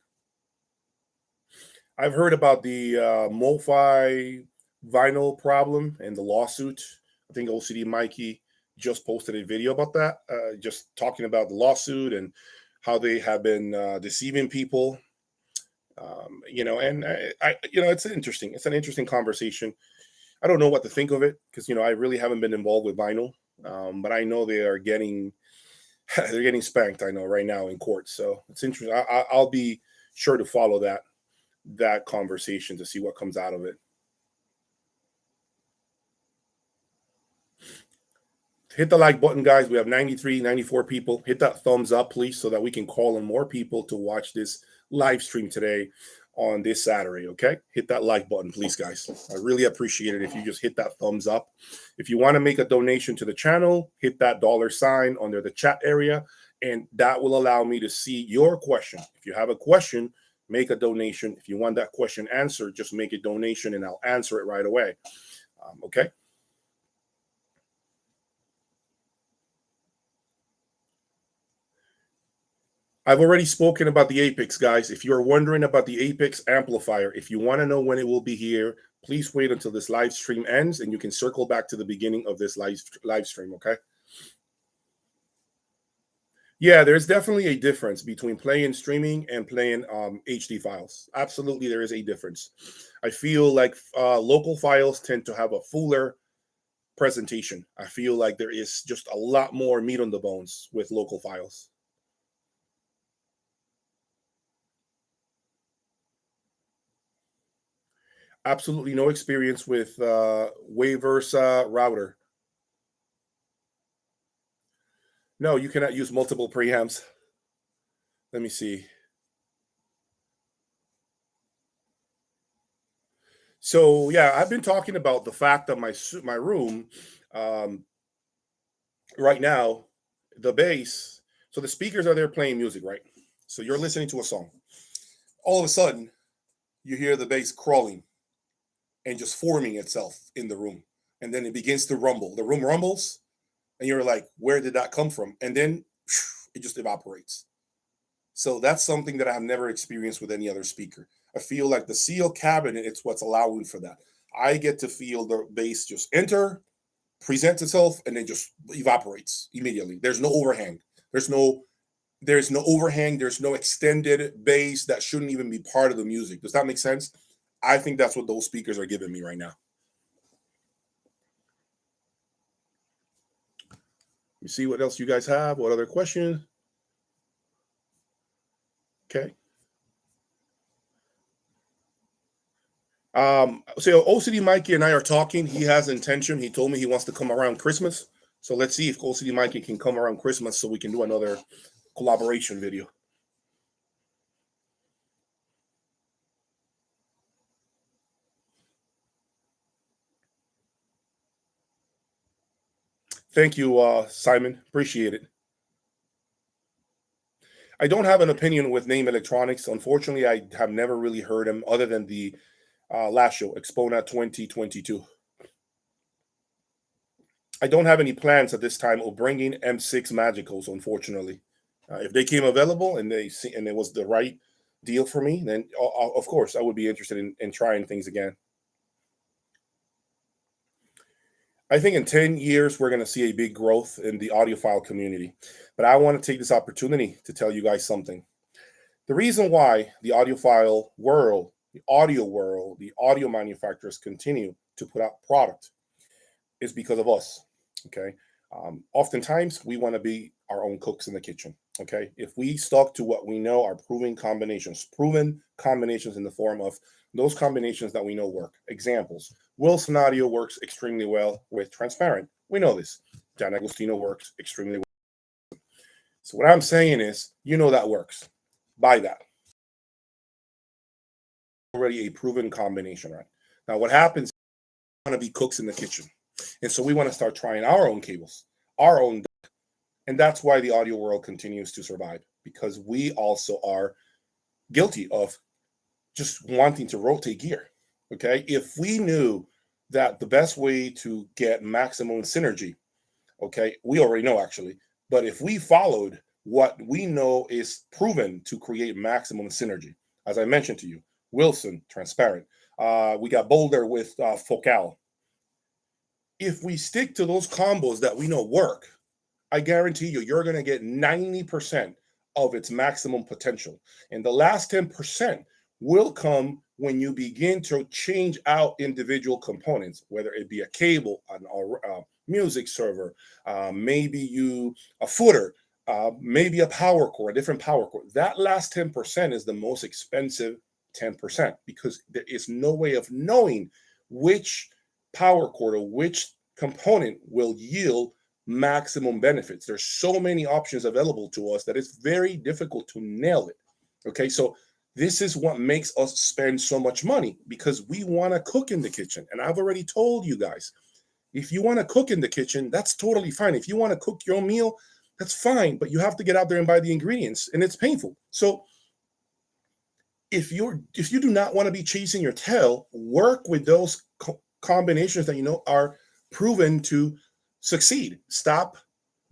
I've heard about the MoFi vinyl problem and the lawsuit. I think OCD Mikey just posted a video about that, just talking about the lawsuit and how they have been deceiving people. And it's an interesting conversation. I don't know what to think of it because I really haven't been involved with vinyl, but I know they are getting they're getting spanked. I know right now in court, so it's interesting. I'll be sure to follow that conversation to see what comes out of it. Hit the like button, guys. We have 93, 94 people. Hit that thumbs up, please, so that we can call on more people to watch this live stream today on this Saturday, okay? Hit that like button, please, guys. I really appreciate it if you just hit that thumbs up. If you want to make a donation to the channel, hit that $sign under the chat area, and that will allow me to see your question. If you have a question, make a donation. If you want that question answered, just make a donation, and I'll answer it right away, okay? I've already spoken about the Apex, guys. If you're wondering about the Apex amplifier, if you want to know when it will be here, please wait until this live stream ends, and you can circle back to the beginning of this live stream, okay? Yeah, there's definitely a difference between playing streaming and playing HD files. Absolutely, there is a difference. I feel like local files tend to have a fuller presentation. I feel like there is just a lot more meat on the bones with local files. Absolutely no experience with Waveversa router. No, you cannot use multiple preamps. Let me see. So yeah, I've been talking about the fact that my room right now, the bass. So the speakers are there playing music, right? So you're listening to a song. All of a sudden, you hear the bass crawling and just forming itself in the room, and then it begins to rumble. The room rumbles, and you're like, "Where did that come from?" And then it just evaporates. So that's something that I have never experienced with any other speaker. I feel like the seal cabinet, it's what's allowing for that. I get to feel the bass just enter, present itself, and then just evaporates immediately. There's no overhang. There's no overhang. There's no extended bass that shouldn't even be part of the music. Does that make sense? I think that's what those speakers are giving me right now. You see what else you guys have? What other questions? Okay. So OCD Mikey and I are talking. He has intention. He told me he wants to come around Christmas. So let's see if OCD Mikey can come around Christmas so we can do another collaboration video. Thank you, Simon. Appreciate it. I don't have an opinion with Name Electronics. Unfortunately, I have never really heard him other than the last show, Expona 2022. I don't have any plans at this time of bringing M6 Magicals, unfortunately. If they came available and it was the right deal for me, then of course I would be interested in trying things again. I think in 10 years, we're going to see a big growth in the audiophile community. But I want to take this opportunity to tell you guys something. The reason why the audiophile world, the audio manufacturers continue to put out product is because of us. Okay. Oftentimes, we want to be our own cooks in the kitchen. Okay. If we stuck to what we know are proven combinations in the form of those combinations that we know work. Examples: Wilson Audio works extremely well with transparent. We know this. Gian Agostino works extremely well. So what I'm saying is, that works. Buy that. Already a proven combination, right? Now, what happens? We want to be cooks in the kitchen, and so we want to start trying our own cables, our own, and that's why the audio world continues to survive, because we also are guilty of just wanting to rotate gear. Okay, if we knew that the best way to get maximum synergy, okay, we already know actually, but if we followed what we know is proven to create maximum synergy, as I mentioned to you, Wilson, transparent, we got Boulder with Focal. If we stick to those combos that we know work, I guarantee you're going to get 90% of its maximum potential. And the last 10% will come when you begin to change out individual components, whether it be a cable, a music server, maybe a footer, maybe a power cord, a different power cord. That last 10% is the most expensive 10% because there is no way of knowing which power cord or which component will yield maximum benefits. There's so many options available to us that it's very difficult to nail it. Okay, so this is what makes us spend so much money, because we want to cook in the kitchen. And I've already told you guys, if you want to cook in the kitchen, that's totally fine. If you want to cook your own meal, that's fine, but you have to get out there and buy the ingredients, and it's painful. So if you do not want to be chasing your tail, work with those combinations that you know are proven to succeed. Stop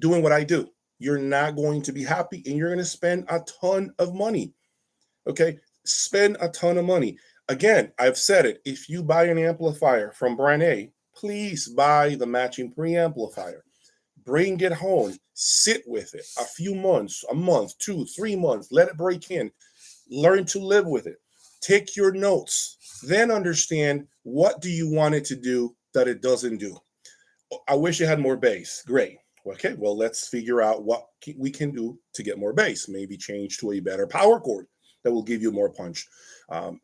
doing what I do. You're not going to be happy, and you're going to spend a ton of money. Okay, spend a ton of money. Again, I've said it. If you buy an amplifier from brand A, please buy the matching preamplifier. Bring it home. Sit with it a few months, a month, 2, 3 months. Let it break in. Learn to live with it. Take your notes. Then understand, what do you want it to do that it doesn't do? I wish it had more bass. Great. Okay, well, let's figure out what we can do to get more bass. Maybe change to a better power cord that will give you more punch.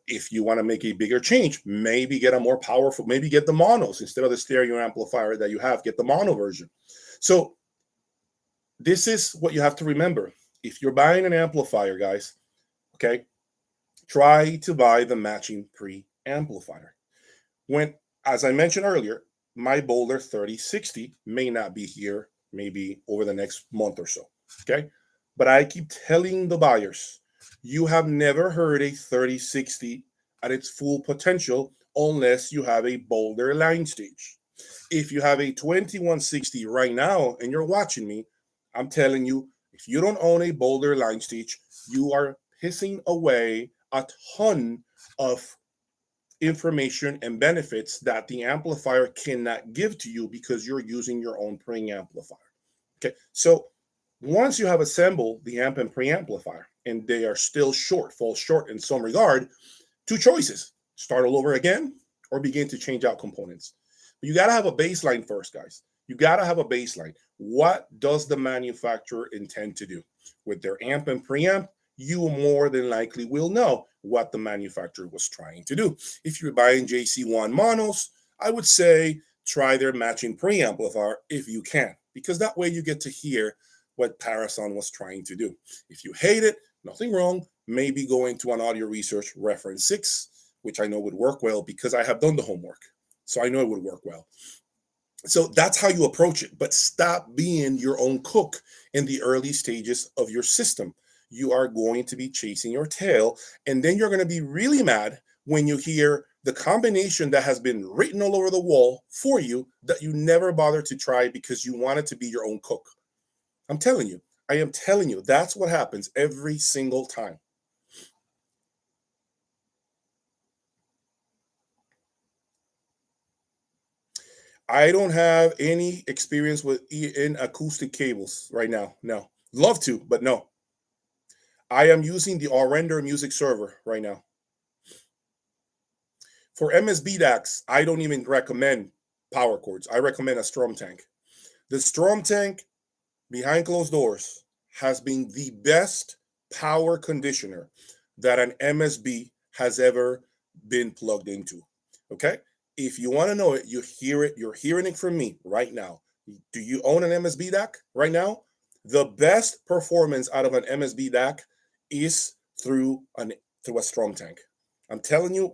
If you want to make a bigger change, maybe get a more powerful, maybe get the monos instead of the stereo amplifier that you have, get the mono version. So this is what you have to remember. If you're buying an amplifier, guys, okay, try to buy the matching pre-amplifier. When, as I mentioned earlier, my Boulder 3060 may not be here, maybe over the next month or so, okay? But I keep telling the buyers, you have never heard a 3060 at its full potential unless you have a Boulder line stage. If you have a 2160 right now and you're watching me, I'm telling you, if you don't own a Boulder line stage, you are pissing away a ton of information and benefits that the amplifier cannot give to you because you're using your own preamplifier. Okay, so once you have assembled the amp and preamplifier and they are still fall short in some regard, 2 choices: start all over again or begin to change out components. But you got to have a baseline first, guys. You got to have a baseline. What does the manufacturer intend to do with their amp and preamp? You more than likely will know what the manufacturer was trying to do. If you're buying JC1 monos, I would say try their matching preamplifier if you can, because that way you get to hear what Parason was trying to do. If you hate it, nothing wrong. Maybe go into an audio research reference 6, which I know would work well because I have done the homework. So I know it would work well. So that's how you approach it. But stop being your own cook in the early stages of your system. You are going to be chasing your tail, and then you're going to be really mad when you hear the combination that has been written all over the wall for you that you never bothered to try because you wanted to be your own cook. I'm telling you, I am telling you, that's what happens every single time. I don't have any experience with in acoustic cables right now. No, love to, but no. I am using the Render music server right now. For MSB DACs, I don't even recommend power cords. I recommend a STROMTANK. The STROMTANK, behind closed doors, has been the best power conditioner that an MSB has ever been plugged into. Okay? If you want to know it, you hear it. You're hearing it from me right now. Do you own an MSB DAC right now? The best performance out of an MSB DAC is through a STROMTANK. I'm telling you,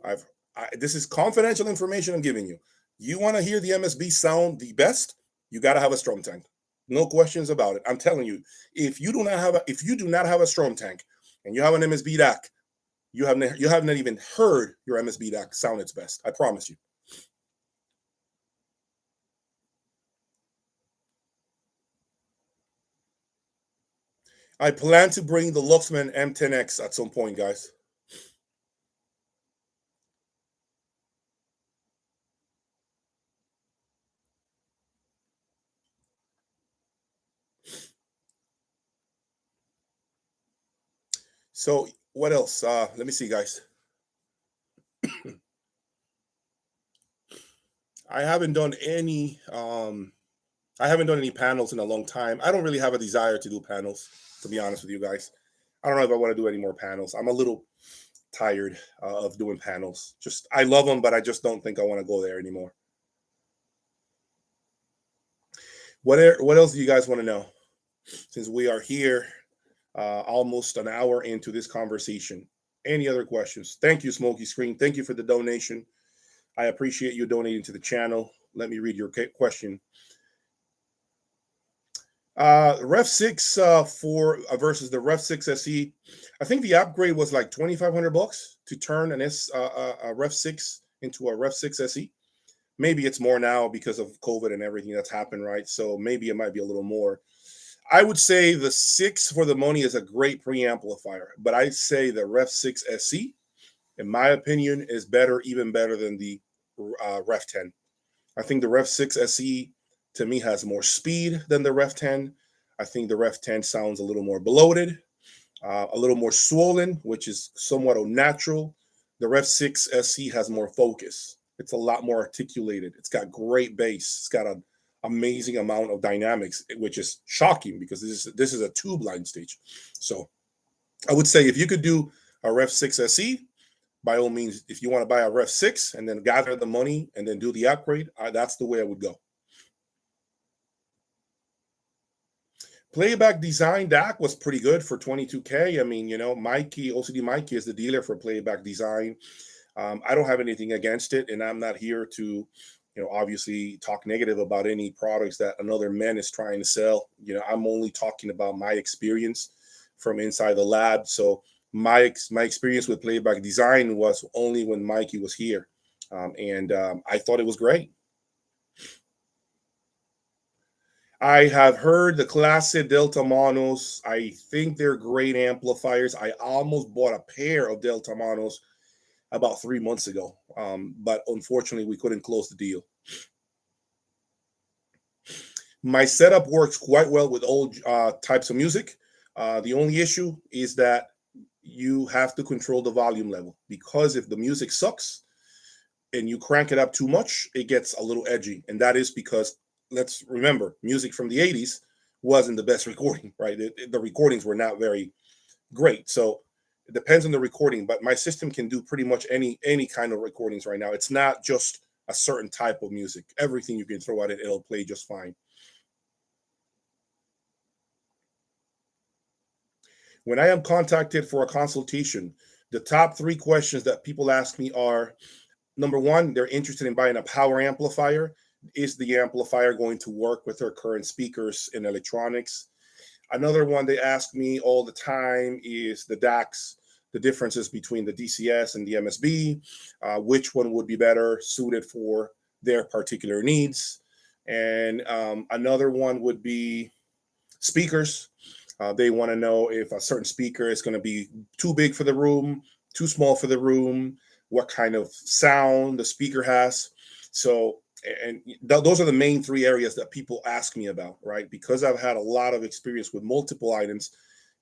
this is confidential information I'm giving you. You want to hear the MSB sound the best? You got to have a STROMTANK. No questions about it. I'm telling you, if you do not have a STROMTANK and you have an MSB DAC, you haven't even heard your MSB DAC sound its best. I promise you. I plan to bring the Luxman M10X at some point, guys. So what else? Let me see, guys. I haven't done any panels in a long time. I don't really have a desire to do panels, to be honest with you guys. I don't know if I want to do any more panels. I'm a little tired of doing panels. Just I love them, but I just don't think I want to go there anymore. What else do you guys want to know? Since we are here almost an hour into this conversation. Any other questions? Thank you, Smoky Screen. Thank you for the donation. I appreciate you donating to the channel. Let me read your question. Ref 6 for versus the Ref 6 SE. I think the upgrade was like $2,500 to turn a Ref 6 into a Ref 6 SE. Maybe it's more now because of COVID and everything that's happened, right? So maybe it might be a little more. I would say the 6 for the money is a great preamplifier, but I'd say the Ref 6 SE, in my opinion, is better, even better than the Ref 10. I think the Ref 6 SE to me has more speed than the Ref 10. I think the Ref 10 sounds a little more bloated, a little more swollen, which is somewhat unnatural. The Ref 6 SE has more focus. It's a lot more articulated. It's got great bass. It's got an amazing amount of dynamics, which is shocking because this is a tube line stage. So I would say if you could do a Ref 6 SE, by all means, if you want to buy a Ref 6 and then gather the money and then do the upgrade, that's the way I would go. Playback Design DAC was pretty good for $22K. I mean, Mikey, OCD Mikey is the dealer for Playback Design. I don't have anything against it, and I'm not here to, obviously talk negative about any products that another man is trying to sell. I'm only talking about my experience from inside the lab. So my experience with Playback Design was only when Mikey was here, and I thought it was great. I have heard the classic Delta Monos. I think they're great amplifiers. I almost bought a pair of Delta Monos about 3 months ago, but unfortunately we couldn't close the deal. My setup works quite well with all types of music. The only issue is that you have to control the volume level, because if the music sucks and you crank it up too much, it gets a little edgy. And that is because, let's remember, music from the 80s wasn't the best recording, right? The recordings were not very great. So it depends on the recording, but my system can do pretty much any kind of recordings right now. It's not just a certain type of music. Everything you can throw at it, it'll play just fine. When I am contacted for a consultation, the top 3 questions that people ask me are, number 1, they're interested in buying a power amplifier. Is the amplifier going to work with our current speakers and electronics? Another one they ask me all the time is the DACs, the differences between the DCS and the MSB, which one would be better suited for their particular needs. And another one would be speakers. They want to know if a certain speaker is going to be too big for the room, too small for the room, what kind of sound the speaker has. So, and those are the main three areas that people ask me about, right? Because I've had a lot of experience with multiple items,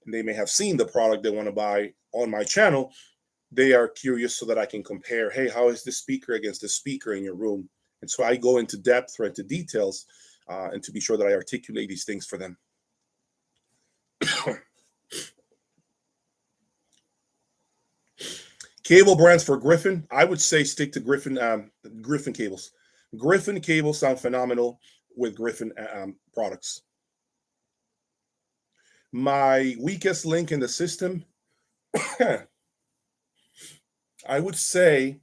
and they may have seen the product they want to buy on my channel. They are curious so that I can compare, hey, how is this speaker against the speaker in your room? And so I go into depth or into details and to be sure that I articulate these things for them. Cable brands for Griffin, I would say stick to Griffin cables. Griffin cables sound phenomenal with Griffin products. My weakest link in the system, I would say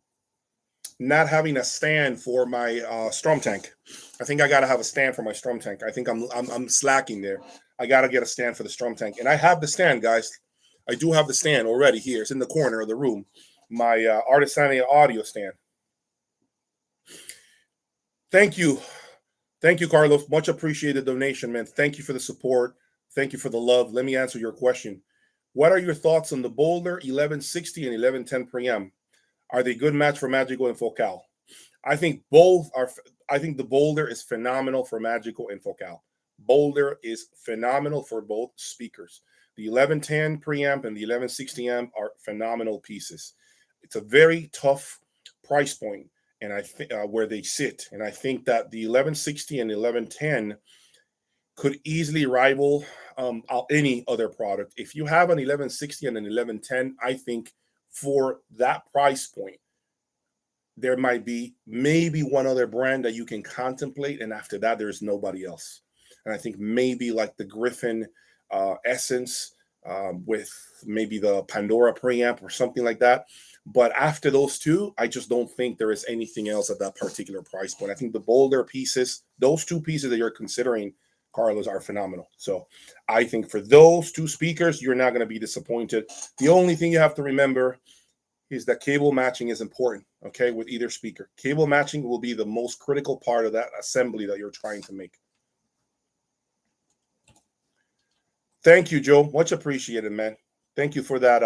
not having a stand for my STROMTANK. I think I got to have a stand for my STROMTANK. I think I'm slacking there. I got to get a stand for the STROMTANK. And I have the stand, guys. I do have the stand already here. It's in the corner of the room. My ARTESANIA audio stand. Thank you. Thank you, Carlos. Much appreciated donation, man. Thank you for the support. Thank you for the love. Let me answer your question. What are your thoughts on the Boulder 1160 and 1110 Preamp? Are they good match for Magical and Focal? I think both are. I think the Boulder is phenomenal for Magical and Focal. Boulder is phenomenal for both speakers. The 1110 Preamp and the 1160 amp are phenomenal pieces. It's a very tough price point, and I think where they sit, and I think that the 1160 and 1110 could easily rival any other product. If you have an 1160 and an 1110, I think for that price point, there might be maybe one other brand that you can contemplate, and after that, there's nobody else. And I think maybe like the Griffin Essence with maybe the Pandora Preamp or something like that. But after those two, I just don't think there is anything else at that particular price point. I think the Boulder pieces, those two pieces that you're considering, Carlos, are phenomenal. So I think for those two speakers, you're not going to be disappointed. The only thing you have to remember is that cable matching is important, okay, with either speaker. Cable matching will be the most critical part of that assembly that you're trying to make. Thank you, Joe. Much appreciated, man. Thank you for that,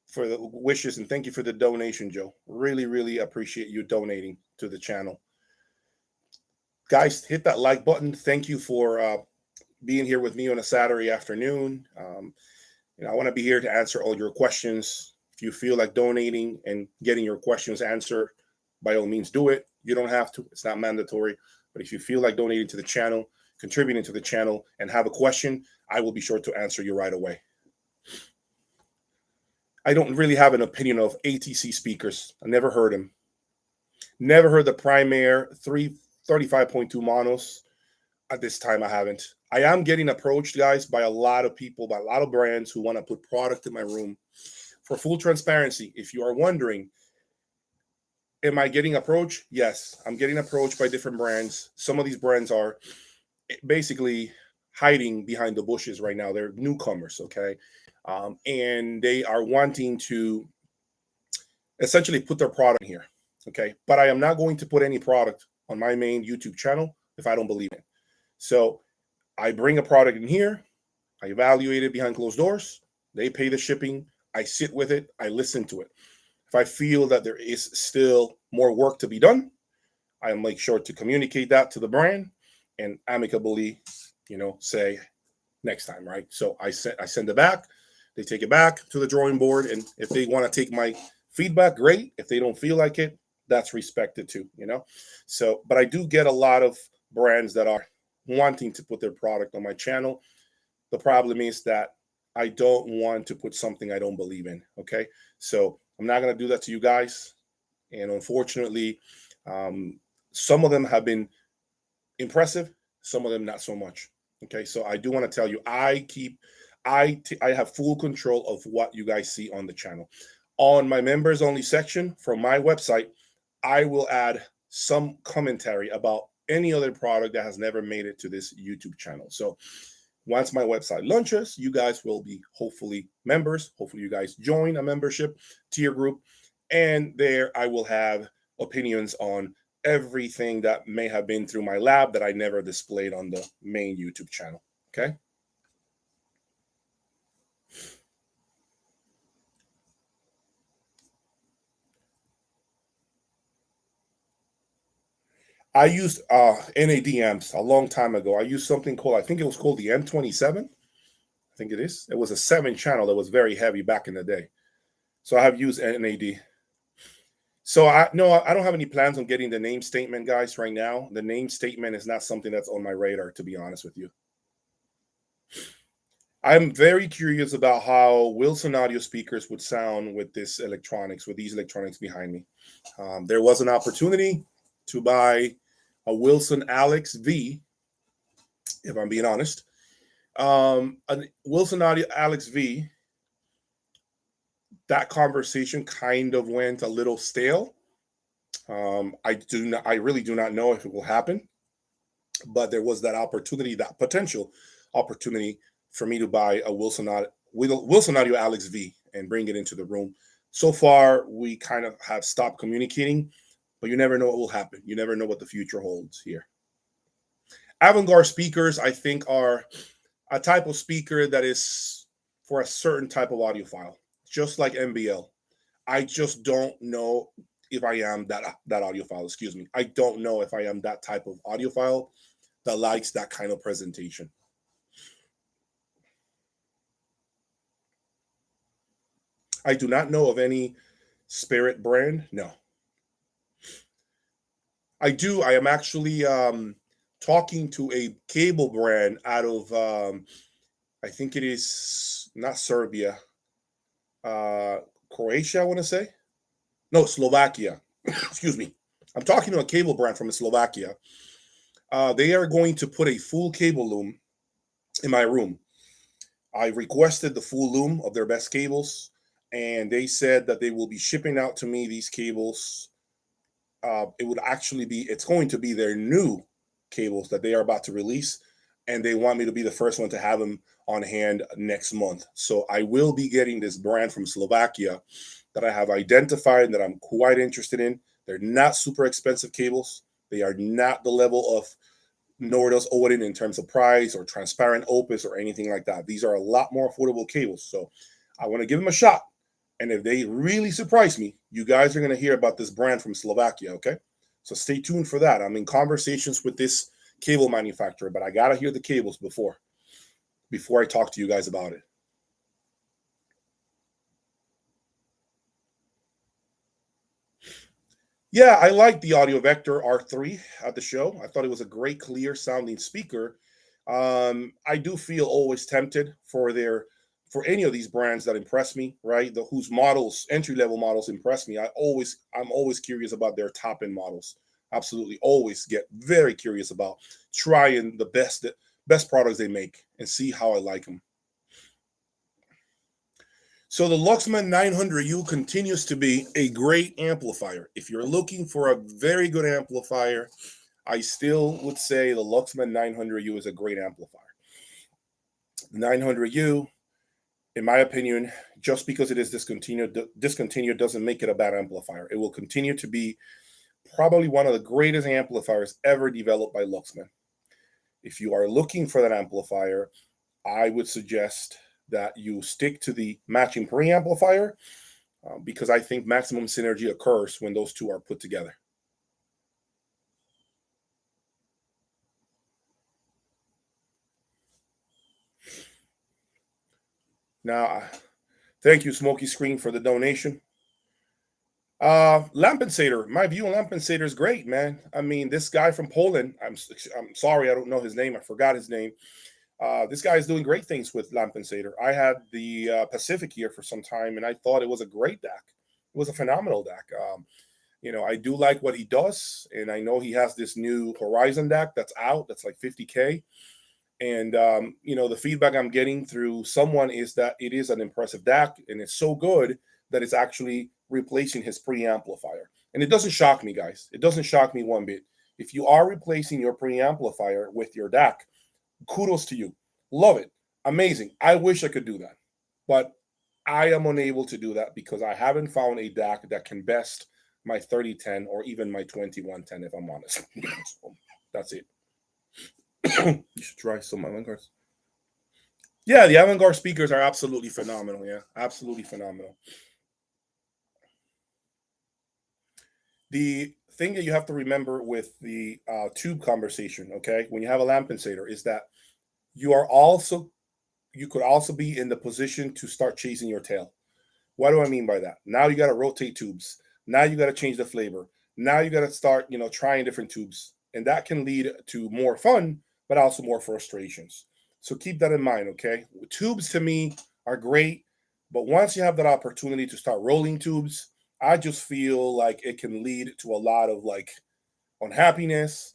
for the wishes, and thank you for the donation, Joe. Really, really appreciate you donating to the channel. Guys, hit that like button. Thank you for being here with me on a Saturday afternoon. I want to be here to answer all your questions. If you feel like donating and getting your questions answered, by all means, do it. You don't have to. It's not mandatory. But if you feel like donating to the channel, contributing to the channel, and have a question, I will be sure to answer you right away. I don't really have an opinion of ATC speakers. I never heard them. Never heard the Primaire 35.2 monos. At this time, I haven't. I am getting approached, guys, by a lot of people, by a lot of brands who want to put product in my room. For full transparency, if you are wondering, am I getting approached? Yes, I'm getting approached by different brands. Some of these brands are basically hiding behind the bushes right now. They're newcomers, okay? And they are wanting to essentially put their product here, okay? But I am not going to put any product on my main YouTube channel if I don't believe it. So I bring a product in here, I evaluate it behind closed doors, they pay the shipping, I sit with it, I listen to it. If I feel that there is still more work to be done, I'll make sure to communicate that to the brand and amicably, say next time, right? So I send it back, they take it back to the drawing board, and if they want to take my feedback, great. If they don't feel like it, that's respected too, So, but I do get a lot of brands that are wanting to put their product on my channel. The problem is that I don't want to put something I don't believe in, okay? So I'm not going to do that to you guys. And unfortunately, some of them have been impressive, some of them not so much, okay? So I do want to tell you, I have full control of what you guys see on the channel. On my members only section from my website, I will add some commentary about any other product that has never made it to this YouTube channel. So once my website launches, you guys will be hopefully members. Hopefully you guys join a membership tier group. And there I will have opinions on everything that may have been through my lab that I never displayed on the main YouTube channel. Okay. I used NAD amps a long time ago. I used something called, I think it was called the M27. I think it is. It was a 7-channel that was very heavy back in the day. So I have used NAD. So I don't have any plans on getting the name statement, guys, right now. The name statement is not something that's on my radar, to be honest with you. I'm very curious about how Wilson audio speakers would sound with this electronics, with these electronics behind me. There was an opportunity to buy a Wilson Alex V, if I'm being honest. A Wilson Audio Alex V, that conversation kind of went a little stale. I really do not know if it will happen, but there was that opportunity, that potential opportunity for me to buy a Wilson Audio Alex V and bring it into the room. So far, we kind of have stopped communicating, but you never know what will happen. You never know what the future holds here. Avant-garde speakers, I think, are a type of speaker that is for a certain type of audiophile, just like MBL. I just don't know if I am that audiophile, excuse me. I don't know if I am that type of audiophile that likes that kind of presentation. I do not know of any Spirit brand, no. I am actually talking to a cable brand out of, I think it is not Serbia, Croatia, I want to say. No, Slovakia. Excuse me. I'm talking to a cable brand from Slovakia. They are going to put a full cable loom in my room. I requested the full loom of their best cables, and they said that they will be shipping out to me these cables. It's going to be their new cables that they are about to release, and they want me to be the first one to have them on hand next month. So I will be getting this brand from Slovakia that I have identified and that I'm quite interested in. They're not super expensive cables. They are not the level of Nordos Odin in terms of price or transparent Opus or anything like that. These are a lot more affordable cables. So I want to give them a shot. And if they really surprise me, you guys are going to hear about this brand from Slovakia, okay? So stay tuned for that. I'm in conversations with this cable manufacturer, but I got to hear the cables before I talk to you guys about it. Yeah, I like the Audio Vector R3 at the show. I thought it was a great, clear sounding speaker. I do feel always tempted for any of these brands that impress me, right? Whose models, entry-level models, impress me. I'm always curious about their top-end models. Absolutely, always get very curious about trying the best products they make and see how I like them. So the Luxman 900U continues to be a great amplifier. If you're looking for a very good amplifier, I still would say the Luxman 900U is a great amplifier. The 900U, in my opinion, just because it is discontinued doesn't make it a bad amplifier. It will continue to be probably one of the greatest amplifiers ever developed by Luxman. If you are looking for that amplifier, I would suggest that you stick to the matching preamplifier because I think maximum synergy occurs when those two are put together. Now, thank you, Smoky Screen, for the donation. Lampensator, my view on Lampensator is great, man. I mean, this guy from Poland, I'm sorry, I don't know his name. I forgot his name. This guy is doing great things with Lampensator. I had the Pacific here for some time, and I thought it was a great DAC. It was a phenomenal DAC. I do like what he does, and I know he has this new Horizon DAC that's out. That's like $50K. And, the feedback I'm getting through someone is that it is an impressive DAC, and it's so good that it's actually replacing his preamplifier. And it doesn't shock me, guys. It doesn't shock me one bit. if you are replacing your preamplifier with your DAC, kudos to you. Love it. Amazing. I wish I could do that. But I am unable to do that because I haven't found a DAC that can best my 3010 or even my 2110, if I'm honest. So that's it. You should try some avant-garde. Yeah, the avant-garde speakers are absolutely phenomenal. Yeah, absolutely phenomenal. The thing that you have to remember with the tube conversation, okay, when you have a lampensator, is that you could also be in the position to start chasing your tail. What do I mean by that? Now you got to rotate tubes. Now you got to change the flavor. Now you got to start, trying different tubes, and that can lead to more fun, but also more frustrations. So keep that in mind, okay? Tubes to me are great, but once you have that opportunity to start rolling tubes, I just feel like it can lead to a lot of like unhappiness,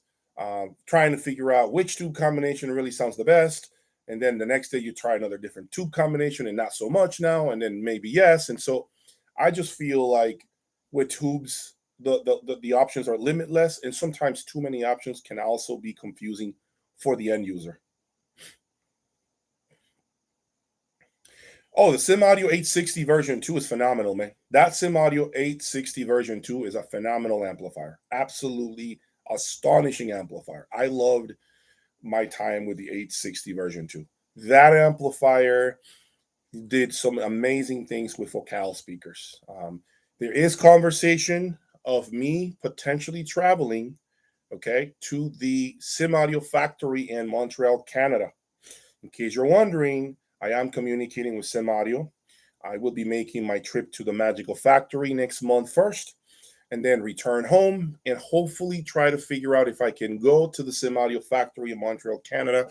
trying to figure out which tube combination really sounds the best. And then the next day you try another different tube combination and not so much now, and then maybe yes. And so I just feel like with tubes, the options are limitless, and sometimes too many options can also be confusing for the end user. Oh, the Sim Audio 860 version 2 is phenomenal, man. That Sim Audio 860 version 2 is a phenomenal amplifier. Absolutely astonishing amplifier. I loved my time with the 860 version 2. That amplifier did some amazing things with vocal speakers. There is conversation of me potentially traveling, okay, to the Sim Audio factory in Montreal, Canada. In case you're wondering, I am communicating with Sim Audio. I will be making my trip to the Magical Factory next month first, and then return home and hopefully try to figure out if I can go to the Sim Audio Factory in Montreal, Canada,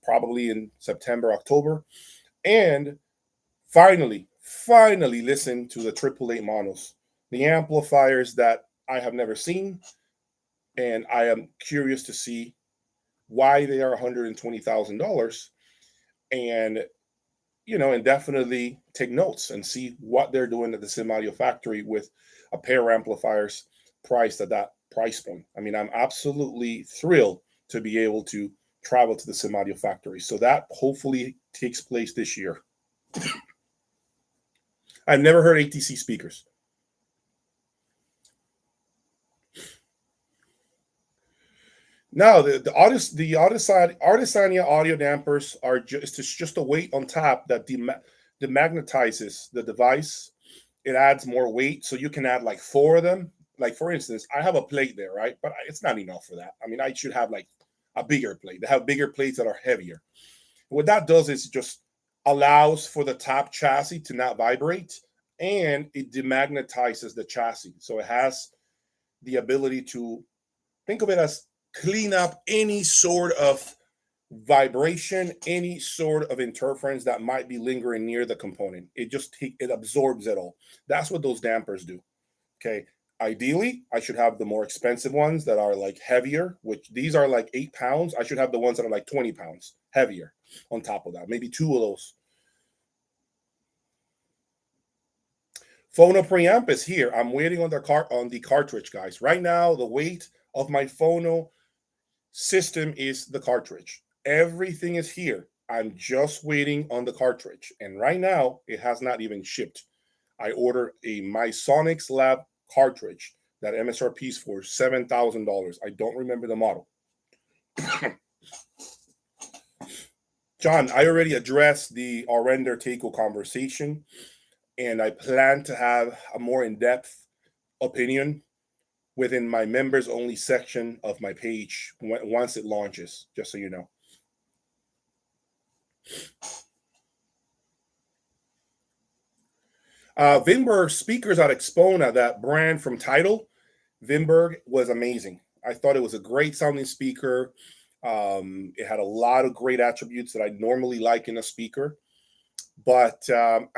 probably in September, October, and finally listen to the 888 monos, the amplifiers that I have never seen, and I am curious to see why they are $120,000, and and definitely take notes and see what they're doing at the Sim Audio Factory with a pair of amplifiers priced at that price point. I mean, I'm absolutely thrilled to be able to travel to the Sim Audio Factory. So that hopefully takes place this year. I've never heard ATC speakers. No, the Artesania audio dampers are just a weight on top that demagnetizes the device. It adds more weight, so you can add like 4 of them. Like for instance, I have a plate there, right? But it's not enough for that. I mean, I should have like a bigger plate. They have bigger plates that are heavier. What that does is just allows for the top chassis to not vibrate, and it demagnetizes the chassis, so it has the ability to think of it as clean up any sort of vibration, any sort of interference that might be lingering near the component. It absorbs it all. That's what those dampers do. Okay. Ideally, I should have the more expensive ones that are like heavier, which these are like 8 pounds. I should have the ones that are like 20 pounds heavier on top of that. Maybe 2 of those. Phono preamp is here. I'm waiting on the cartridge, guys. Right now, the weight of my phono system is the cartridge. Everything is here. I'm just waiting on the cartridge. And right now, it has not even shipped. I ordered a MySonics Lab cartridge that MSRP is for $7,000. I don't remember the model. John, I already addressed the Arender Takeo conversation, and I plan to have a more in-depth opinion within my members only section of my page once it launches, just so you know. Vinberg speakers at Expona, that brand from Tidal, Vinberg was amazing. I thought it was a great sounding speaker. It had a lot of great attributes that I normally like in a speaker. But to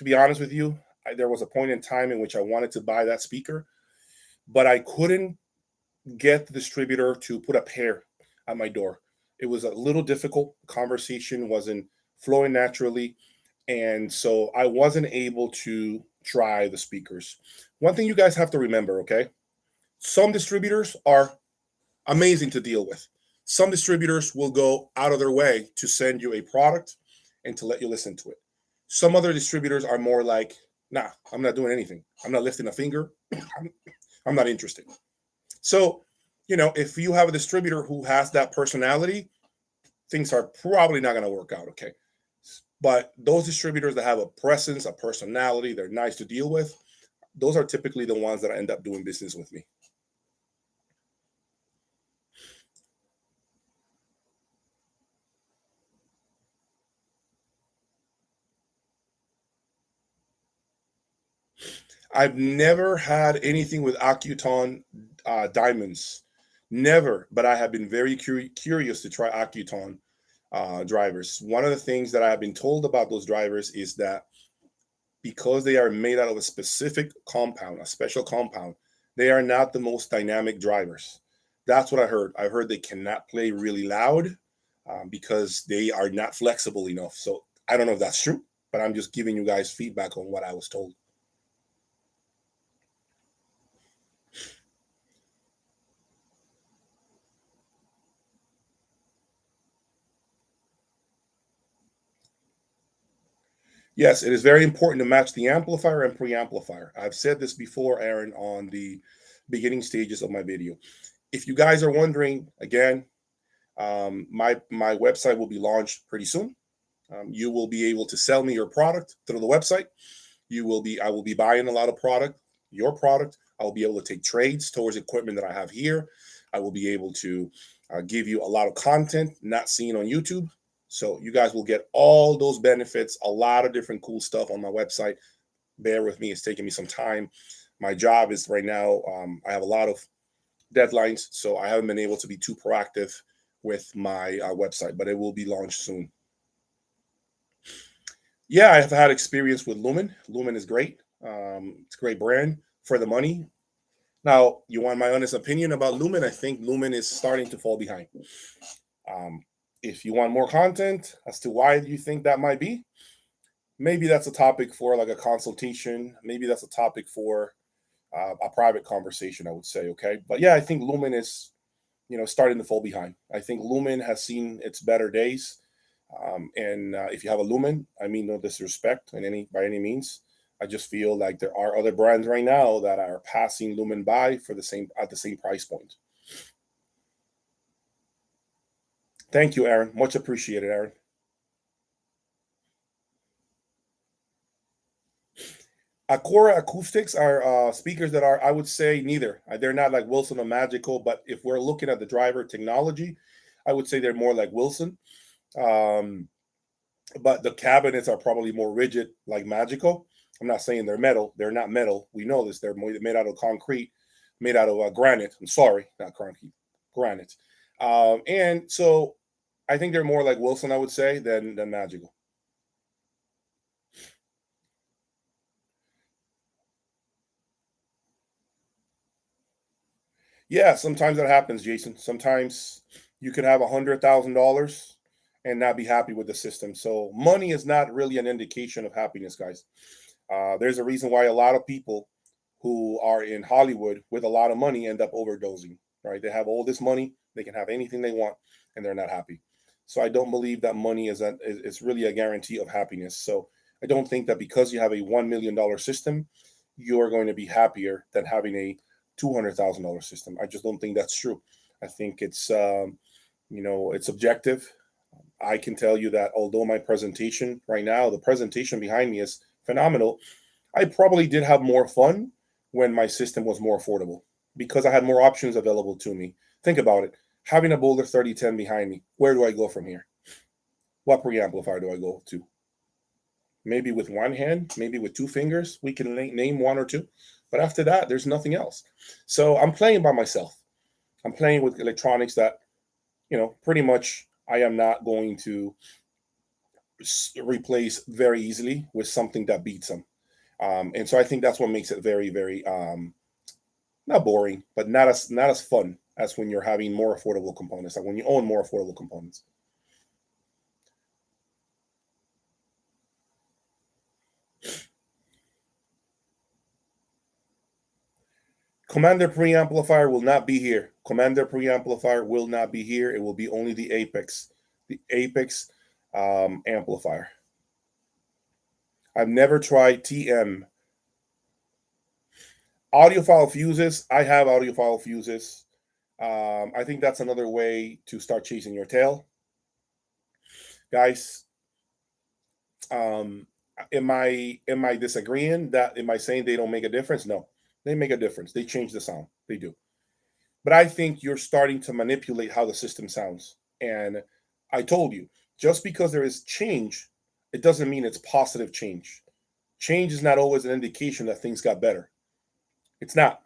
be honest with you, there was a point in time in which I wanted to buy that speaker, but I couldn't get the distributor to put a pair at my door. It was a little difficult. The conversation wasn't flowing naturally. And so I wasn't able to try the speakers. One thing you guys have to remember, okay? Some distributors are amazing to deal with. Some distributors will go out of their way to send you a product and to let you listen to it. Some other distributors are more like, nah, I'm not doing anything. I'm not lifting a finger. I'm not interested. So, if you have a distributor who has that personality, things are probably not going to work out okay. But those distributors that have a presence, a personality, they're nice to deal with, those are typically the ones that end up doing business with me. I've never had anything with Accuton diamonds. Never, but I have been very curious to try Accuton drivers. One of the things that I have been told about those drivers is that because they are made out of a specific compound, a special compound, they are not the most dynamic drivers. That's what I heard. I heard they cannot play really loud because they are not flexible enough. So I don't know if that's true, but I'm just giving you guys feedback on what I was told. Yes, it is very important to match the amplifier and preamplifier. I've said this before, Aaron, on the beginning stages of my video. If you guys are wondering, again, my website will be launched pretty soon. You will be able to sell me your product through the website. I will be buying a lot of your product. I will be able to take trades towards equipment that I have here. I will be able to give you a lot of content not seen on YouTube. So you guys will get all those benefits, a lot of different cool stuff on my website. Bear with me, it's taking me some time. My job is right now, I have a lot of deadlines, so I haven't been able to be too proactive with my website, but it will be launched soon. Yeah, I've had experience with Lumen. Lumen is great. It's a great brand for the money. Now, you want my honest opinion about Lumen? I think Lumen is starting to fall behind. Um, if you want more content as to why you think that might be, maybe that's a topic for like a consultation. Maybe that's a topic for a private conversation, I would say. Okay. But yeah, I think Lumen is, starting to fall behind. I think Lumen has seen its better days. And if you have a Lumen, I mean no disrespect by any means. I just feel like there are other brands right now that are passing Lumen by for at the same price point. Thank you, Aaron. Much appreciated, Aaron. Acora acoustics are speakers that are, I would say, neither. They're not like Wilson or Magical, but if we're looking at the driver technology, I would say they're more like Wilson. Um, but the cabinets are probably more rigid, like Magical. I'm not saying they're metal. They're not metal. We know this. They're made out of concrete, made out of granite. I'm sorry, not concrete, granite. And so I think they're more like Wilson, I would say, than Magical. Yeah, sometimes that happens, Jason. Sometimes you could have $100,000 and not be happy with the system. So money is not really an indication of happiness, guys. There's a reason why a lot of people who are in Hollywood with a lot of money end up overdosing. Right? They have all this money, they can have anything they want, and they're not happy. So I don't believe that money is really a guarantee of happiness. So I don't think that because you have a $1 million system, you're going to be happier than having a $200,000 system. I just don't think that's true. I think it's objective. I can tell you that although my presentation right now, the presentation behind me is phenomenal, I probably did have more fun when my system was more affordable because I had more options available to me. Think about it. Having a Boulder 3010 behind me, where do I go from here? What preamplifier do I go to? Maybe with one hand, maybe with two fingers, we can name one or two. But after that, there's nothing else. So I'm playing by myself. I'm playing with electronics that, pretty much I am not going to replace very easily with something that beats them. And so I think that's what makes it very, very not boring, but not as fun as when you're having more affordable components, like when you own more affordable components. Commander preamplifier will not be here. Commander preamplifier will not be here. It will be only the Apex amplifier. I've never tried TM. Audiophile fuses. I have audiophile fuses. I think that's another way to start chasing your tail. Guys, am I disagreeing? Am I saying they don't make a difference? No, they make a difference. They change the sound. They do. But I think you're starting to manipulate how the system sounds. And I told you, just because there is change, it doesn't mean it's positive change. Change is not always an indication that things got better. It's not.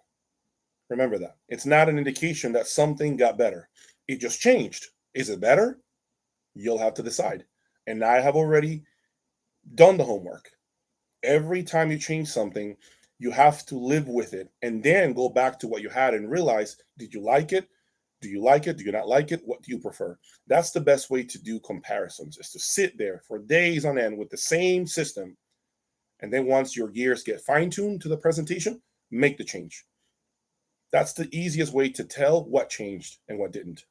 Remember that. It's not an indication that something got better. It just changed. Is it better? You'll have to decide. And I have already done the homework. Every time you change something, you have to live with it and then go back to what you had and realize, did you like it? Do you like it? Do you not like it? What do you prefer? That's the best way to do comparisons, is to sit there for days on end with the same system. And then once your gears get fine-tuned to the presentation, make the change. That's the easiest way to tell what changed and what didn't.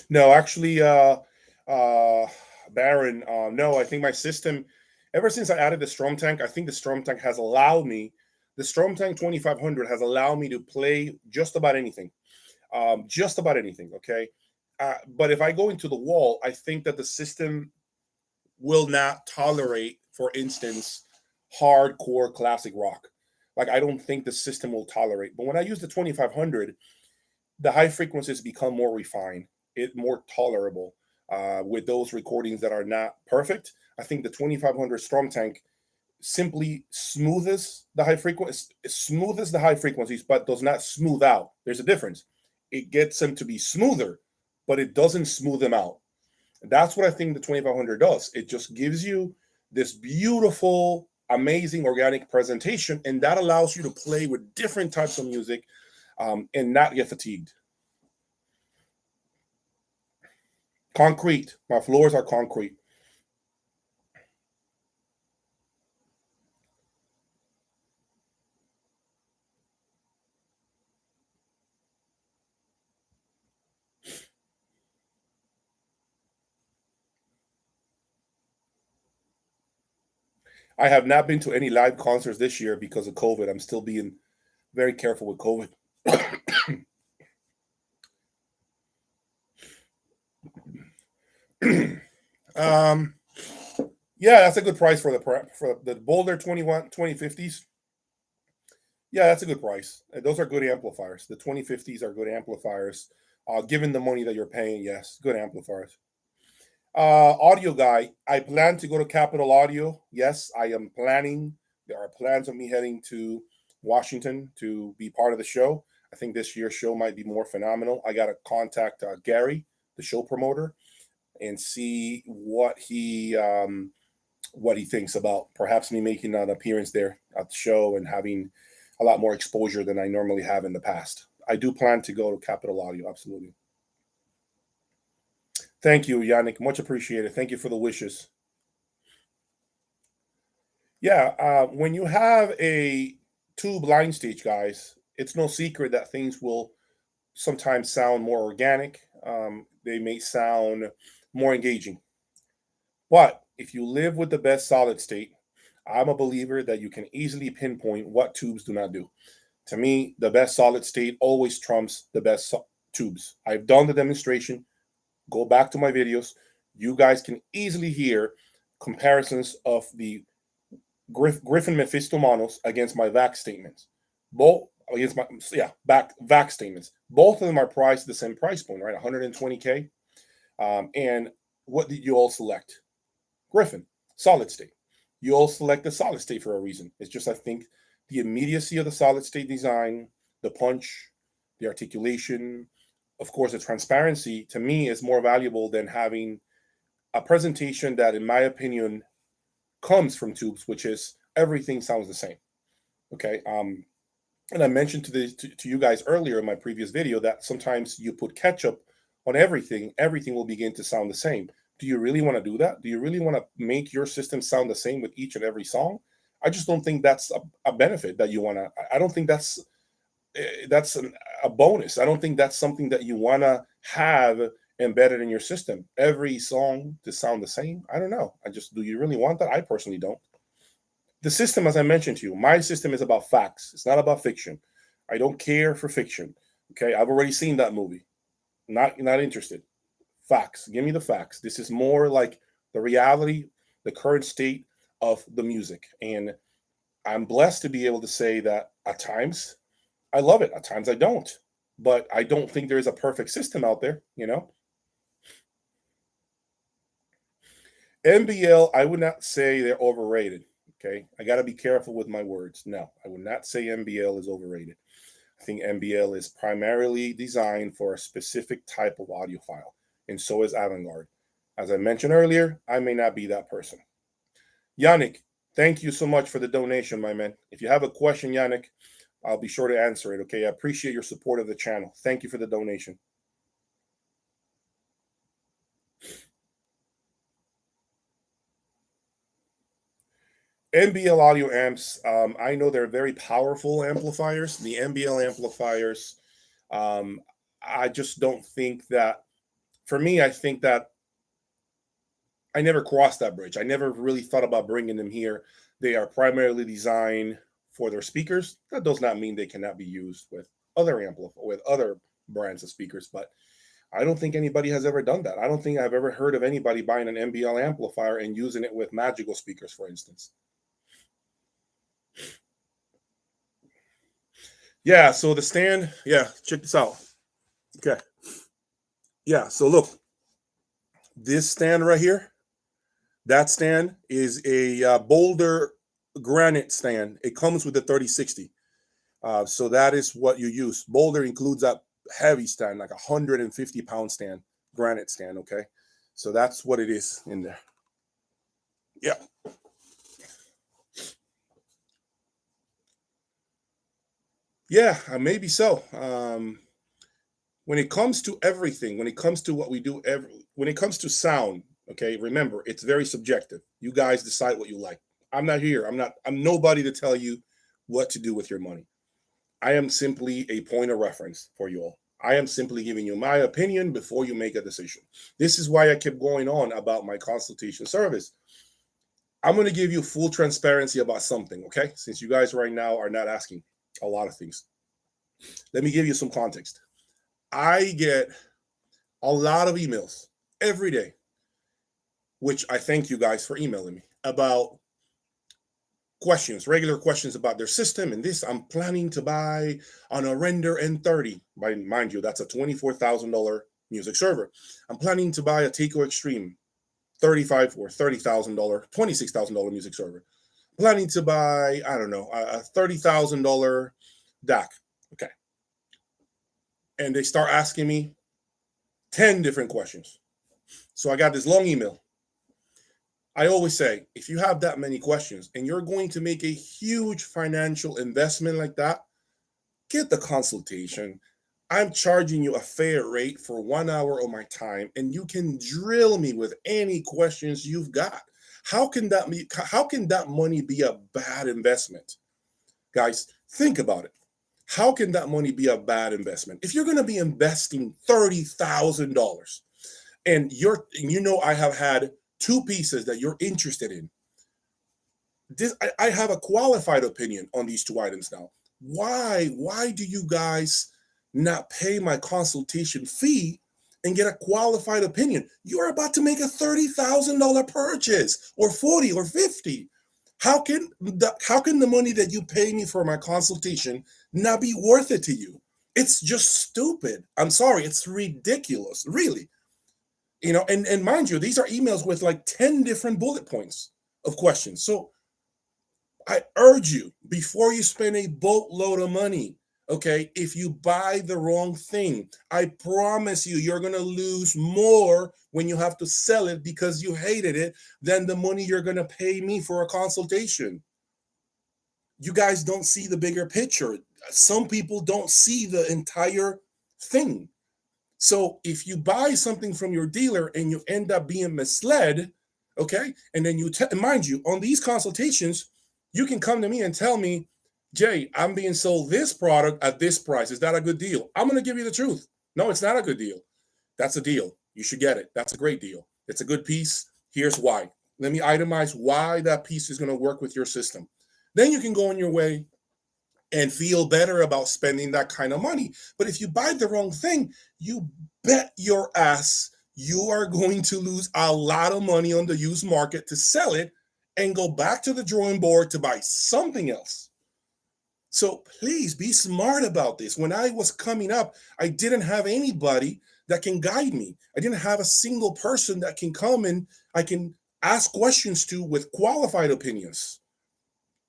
No, actually, Baron, no, I think my system, ever since I added the STROMTANK, I think the STROMTANK has allowed me, the STROMTANK 2500 has allowed me to play just about anything. Okay? But if I go into the wall, I think that the system will not tolerate, for instance, hardcore classic rock. Like, I don't think the system will tolerate. But when I use the 2500, the high frequencies become more refined, more tolerable with those recordings that are not perfect. I think the 2500 STROMTANK simply smooths the high frequencies, but does not smooth out. There's a difference. It gets them to be smoother, but it doesn't smooth them out. That's what I think the 2500 does. It just gives you this beautiful, amazing organic presentation, and that allows you to play with different types of music and not get fatigued. Concrete. My floors are concrete. I have not been to any live concerts this year because of COVID. I'm still being very careful with COVID. Yeah, that's a good price for the Boulder 2050s. Yeah, that's a good price. Those are good amplifiers. The 2050s are good amplifiers. Given the money that you're paying, yes, good amplifiers. Audio guy, I plan to go to Capitol Audio. Yes, I am planning. There are plans of me heading to Washington to be part of the show. I think this year's show might be more phenomenal. I got to contact Gary, the show promoter, and see what he thinks about perhaps me making an appearance there at the show and having a lot more exposure than I normally have in the past. I do plan to go to Capitol Audio, absolutely. Thank you, Yannick. Much appreciated. Thank you for the wishes. Yeah, when you have a tube line stage, guys, it's no secret that things will sometimes sound more organic. They may sound more engaging. But if you live with the best solid state, I'm a believer that you can easily pinpoint what tubes do not do. To me, the best solid state always trumps the best tubes. I've done the demonstration. Go back to my videos. You guys can easily hear comparisons of the Griffin Mephisto monos against my VAC statements. Both against my VAC statements. Both of them are priced at the same price point, right? 120K. And what did you all select? Griffin, solid state. You all select the solid state for a reason. It's just, I think, the immediacy of the solid state design, the punch, the articulation, of course, the transparency, to me, is more valuable than having a presentation that, in my opinion, comes from tubes, which is everything sounds the same. Okay. And I mentioned to you guys earlier in my previous video that sometimes you put ketchup on everything will begin to sound the same. Do you really want to do that? Do you really want to make your system sound the same with each and every song? I just don't think that's a benefit that you want to. I don't think that's a bonus. I don't think that's something that you want to have embedded in your system. Every song to sound the same. I don't know. Do you really want that? I personally don't. The system, as I mentioned to you, my system is about facts. It's not about fiction. I don't care for fiction. Okay, I've already seen that movie. Not interested. Facts. Give me the facts. This is more like the reality, the current state of the music. And I'm blessed to be able to say that at times I love it. At times I don't. But I don't think there's a perfect system out there, you know? NBL, I would not say they're overrated. Okay. I got to be careful with my words. No, I would not say NBL is overrated. I think NBL is primarily designed for a specific type of audiophile, and so is Avantgarde. As I mentioned earlier, I may not be that person. Yannick, thank you so much for the donation, my man. If you have a question, Yannick, I'll be sure to answer it, okay? I appreciate your support of the channel. Thank you for the donation. NBL audio amps, I know they're very powerful amplifiers. The NBL amplifiers, I just don't think that, for me, I think that I never crossed that bridge. I never really thought about bringing them here. They are primarily designed for their speakers. That does not mean they cannot be used with other brands of speakers, but I don't think anybody has ever done that. I don't think I've ever heard of anybody buying an NBL amplifier and using it with Magical speakers, for instance. Yeah, so the stand, check this out. Okay. Yeah, so look, this stand right here, that stand is a Boulder granite stand. It comes with the 3060. So that is what you use. Boulder includes that heavy stand, like 150-pound stand, granite stand, okay? So that's what it is in there. Yeah. Yeah, maybe so. When it comes to everything, when it comes to what we do, when it comes to sound, okay, remember, it's very subjective. You guys decide what you like. I'm not here. I'm nobody to tell you what to do with your money. I am simply a point of reference for you all. I am simply giving you my opinion before you make a decision. This is why I kept going on about my consultation service. I'm going to give you full transparency about something, okay? Since you guys right now are not asking a lot of things. Let me give you some context. I get a lot of emails every day, which I thank you guys for emailing me, about questions, regular questions about their system and this. I'm planning to buy on a Render N30. Mind you, that's a $24,000 music server. I'm planning to buy a Takeo Extreme, $35,000 or $30,000, $26,000 music server. Planning to buy, I don't know, a $30,000 DAC. Okay. And they start asking me 10 different questions. So I got this long email. I always say, if you have that many questions and you're going to make a huge financial investment like that, get the consultation. I'm charging you a fair rate for 1 hour of my time, and you can drill me with any questions you've got. How can that money be a bad investment? Guys, think about it. How can that money be a bad investment? If you're going to be investing $30,000 and I have had 2 pieces that you're interested in. I have a qualified opinion on these 2 items now. Why do you guys not pay my consultation fee and get a qualified opinion? You're about to make a $30,000 purchase, or 40 or 50. How can the money that you pay me for my consultation not be worth it to you? It's just stupid. I'm sorry, it's ridiculous, really. And mind you, these are emails with like 10 different bullet points of questions. So I urge you, before you spend a boatload of money, okay, if you buy the wrong thing, I promise you're going to lose more when you have to sell it because you hated it than the money you're going to pay me for a consultation. You guys don't see the bigger picture. Some people don't see the entire thing. So if you buy something from your dealer and you end up being misled, okay, and then mind you, on these consultations, you can come to me and tell me, Jay, I'm being sold this product at this price. Is that a good deal? I'm going to give you the truth. No, it's not a good deal. That's a deal. You should get it. That's a great deal. It's a good piece. Here's why. Let me itemize why that piece is going to work with your system. Then you can go on your way and feel better about spending that kind of money. But if you buy the wrong thing, you bet your ass you are going to lose a lot of money on the used market to sell it and go back to the drawing board to buy something else. So please be smart about this. When I was coming up, I didn't have anybody that can guide me. I didn't have a single person that can come and I can ask questions to with qualified opinions.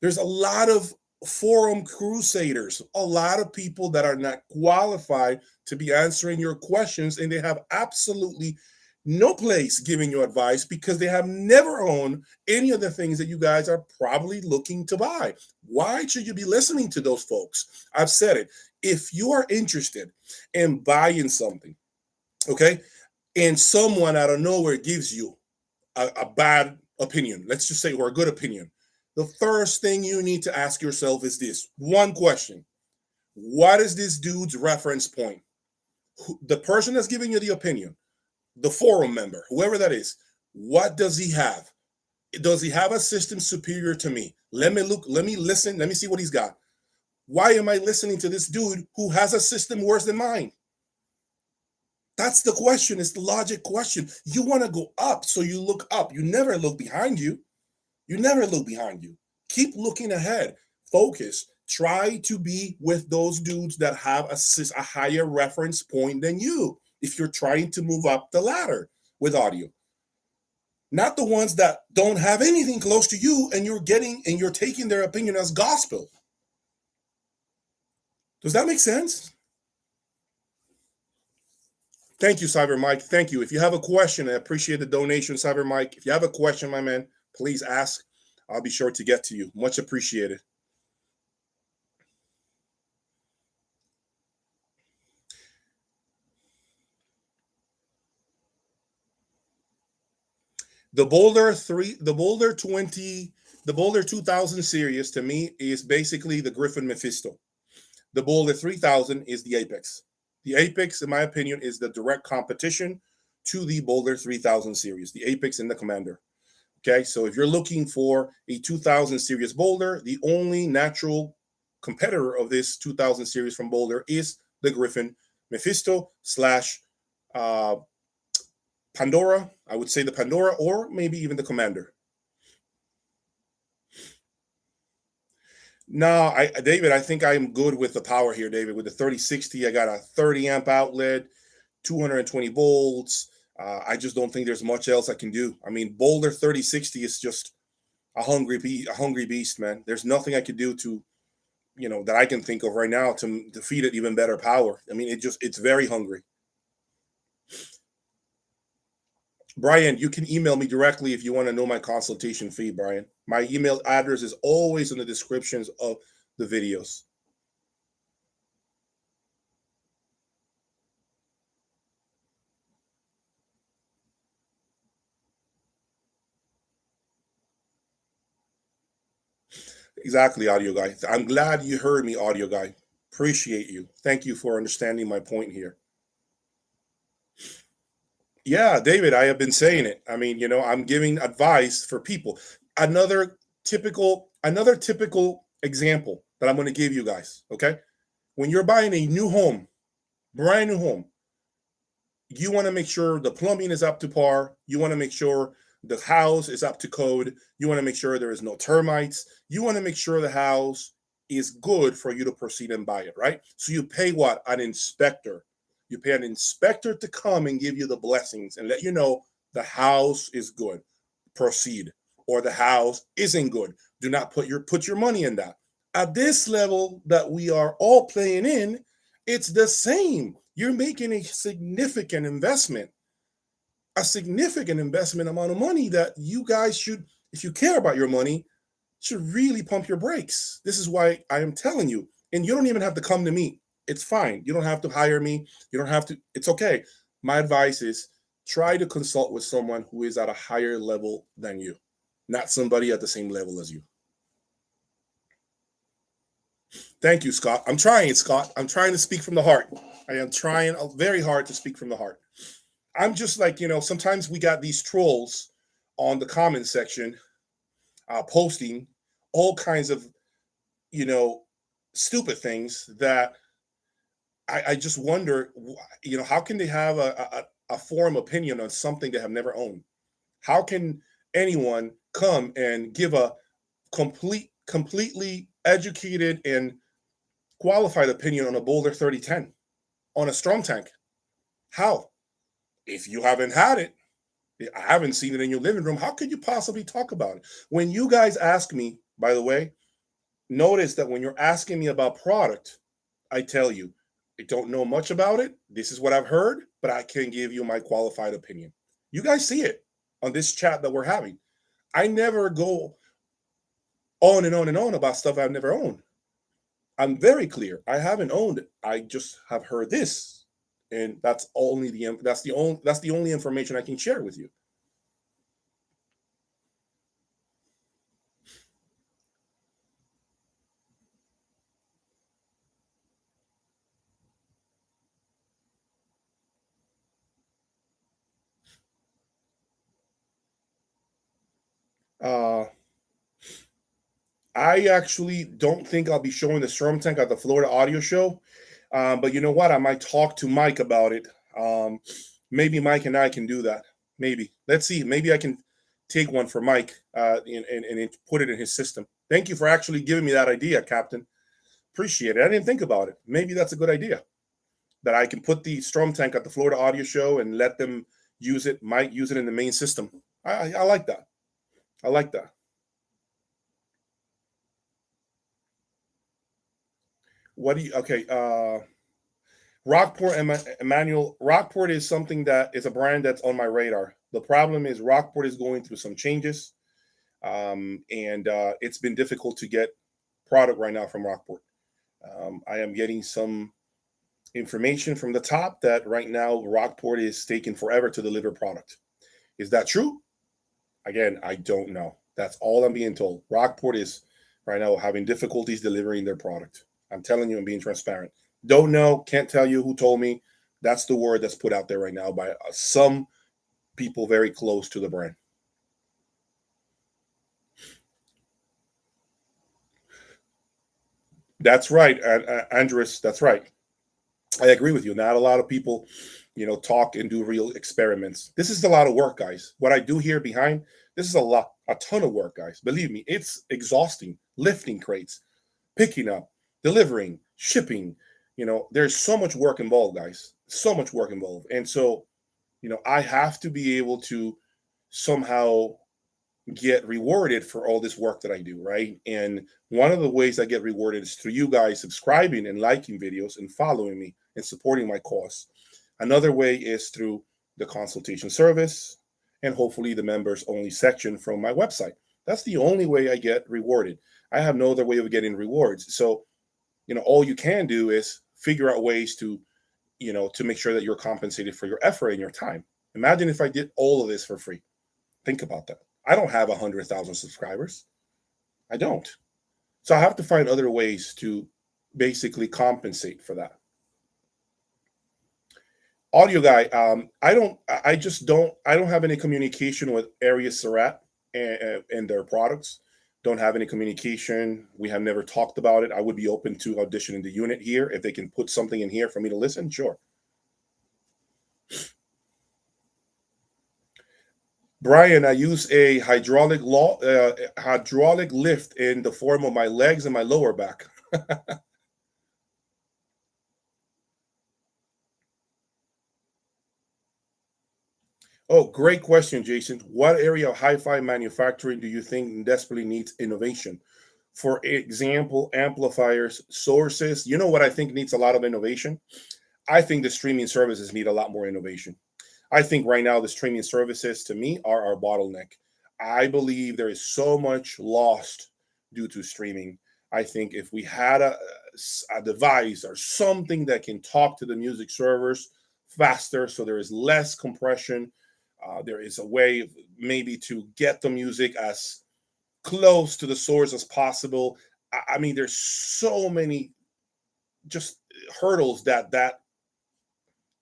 There's a lot of forum crusaders, a lot of people that are not qualified to be answering your questions, and they have absolutely no place giving you advice because they have never owned any of the things that you guys are probably looking to buy. Why should you be listening to those folks? I've said it. If you are interested in buying something, okay, and someone out of nowhere gives you a bad opinion, let's just say, or a good opinion, the first thing you need to ask yourself is this one question: what is this dude's reference point? The person that's giving you the opinion, the forum member, whoever that is, what does he have? Does he have a system superior to me? Let me look, let me listen, let me see what he's got. Why am I listening to this dude who has a system worse than mine? That's the question. It's the logic question. You want to go up, so you look up. You never look behind you. You never look behind you. Keep looking ahead. Focus. Try to be with those dudes that have a higher reference point than you if you're trying to move up the ladder with audio. Not the ones that don't have anything close to you and you're taking their opinion as gospel. Does that make sense? Thank you, Cyber Mike. Thank you. If you have a question, I appreciate the donation, Cyber Mike. If you have a question, my man, please ask. I'll be sure to get to you. Much appreciated. The Boulder 2000 series to me is basically the Griffin Mephisto. The Boulder 3000 is the Apex. The Apex, in my opinion, is the direct competition to the Boulder 3000 series, the Apex and the Commander. Okay, so if you're looking for a 2000 series Boulder, the only natural competitor of this 2000 series from Boulder is the Griffin Mephisto slash Pandora. I would say the Pandora, or maybe even the Commander. No, David, I think I'm good with the power here, David. With the 3060, I got a 30 amp outlet, 220 volts. I just don't think there's much else I can do. I mean, Boulder 3060 is just a hungry beast, man. There's nothing I could do to, that I can think of right now to feed it even better power. I mean, it's very hungry. Brian, you can email me directly if you want to know my consultation fee, Brian. My email address is always in the descriptions of the videos. Exactly, audio guy. I'm glad you heard me, audio guy. Appreciate you. Thank you for understanding my point here. Yeah, David, I have been saying it. I mean, I'm giving advice for people. Another typical example that I'm going to give you guys, okay? When you're buying a new home, brand new home, you want to make sure the plumbing is up to par. You want to make sure the house is up to code. You want to make sure there is no termites. You want to make sure the house is good for you to proceed and buy it, right? So you pay what? An inspector. You pay an inspector to come and give you the blessings and let you know the house is good. Proceed. Or the house isn't good. Do not put your money in that. At this level that we are all playing in, it's the same. You're making a significant investment amount of money that you guys should, if you care about your money, should really pump your brakes. This is why I am telling you, and you don't even have to come to me. It's fine. You don't have to hire me. You don't have to. It's okay. My advice is try to consult with someone who is at a higher level than you, not somebody at the same level as you. Thank you, Scott. I'm trying, Scott. I'm trying to speak from the heart. I am trying very hard to speak from the heart. I'm just like, sometimes we got these trolls on the comment section posting all kinds of, stupid things that I just wonder, how can they have a form opinion on something they have never owned? How can anyone come and give a completely educated and qualified opinion on a Boulder 3010, on a STROMTANK? How? If you haven't had it, I haven't seen it in your living room, how could you possibly talk about it? When you guys ask me, by the way, notice that when you're asking me about product, I tell you, I don't know much about it. This is what I've heard, but I can give you my qualified opinion. You guys see it on this chat that we're having. I never go on and on and on about stuff I've never owned. I'm very clear. I haven't owned it. I just have heard this, and that's the only information I can share with you. I actually don't think I'll be showing the STROMTANK at the Florida Audio Show, but you know what? I might talk to Mike about it. Maybe Mike and I can do that. Maybe. Let's see. Maybe I can take one for Mike and put it in his system. Thank you for actually giving me that idea, Captain. Appreciate it. I didn't think about it. Maybe that's a good idea. That I can put the STROMTANK at the Florida Audio Show and let them use it. Might use it in the main system. I like that. I like that. What do you? Okay. Rockport, Emmanuel. Rockport is something that is a brand that's on my radar. The problem is Rockport is going through some changes, and it's been difficult to get product right now from Rockport. I am getting some information from the top that right now Rockport is taking forever to deliver product. Is that true? Again, I don't know. That's all I'm being told. Rockport is right now having difficulties delivering their product. I'm telling you, I'm being transparent. Don't know, can't tell you who told me. That's the word that's put out there right now by some people very close to the brand. That's right, Andres. That's right. I agree with you. Not a lot of people, talk and do real experiments. This is a lot of work, guys. What I do here behind, this is a ton of work, guys. Believe me, it's exhausting. Lifting crates, picking up, delivering, shipping. There's so much work involved, guys. So much work involved. And so, I have to be able to somehow get rewarded for all this work that I do, right? And one of the ways I get rewarded is through you guys subscribing and liking videos and following me and supporting my cause. Another way is through the consultation service and hopefully the members only section from my website. That's the only way I get rewarded. I have no other way of getting rewards. So, all you can do is figure out ways to, to make sure that you're compensated for your effort and your time. Imagine if I did all of this for free. Think about that. I don't have 100,000 subscribers. I don't. So I have to find other ways to basically compensate for that. Audio guy, I don't have any communication with Arias Surratt and their products. Don't have any communication. We have never talked about it. I would be open to auditioning the unit here. If they can put something in here for me to listen, sure. Brian, I use a hydraulic lift in the form of my legs and my lower back. Oh, great question, Jason. What area of hi-fi manufacturing do you think desperately needs innovation? For example, amplifiers, sources. You know what I think needs a lot of innovation? I think the streaming services need a lot more innovation. I think right now the streaming services to me are our bottleneck. I believe there is so much lost due to streaming. I think if we had a device or something that can talk to the music servers faster, so there is less compression, there is a way maybe to get the music as close to the source as possible. I mean, there's so many just hurdles that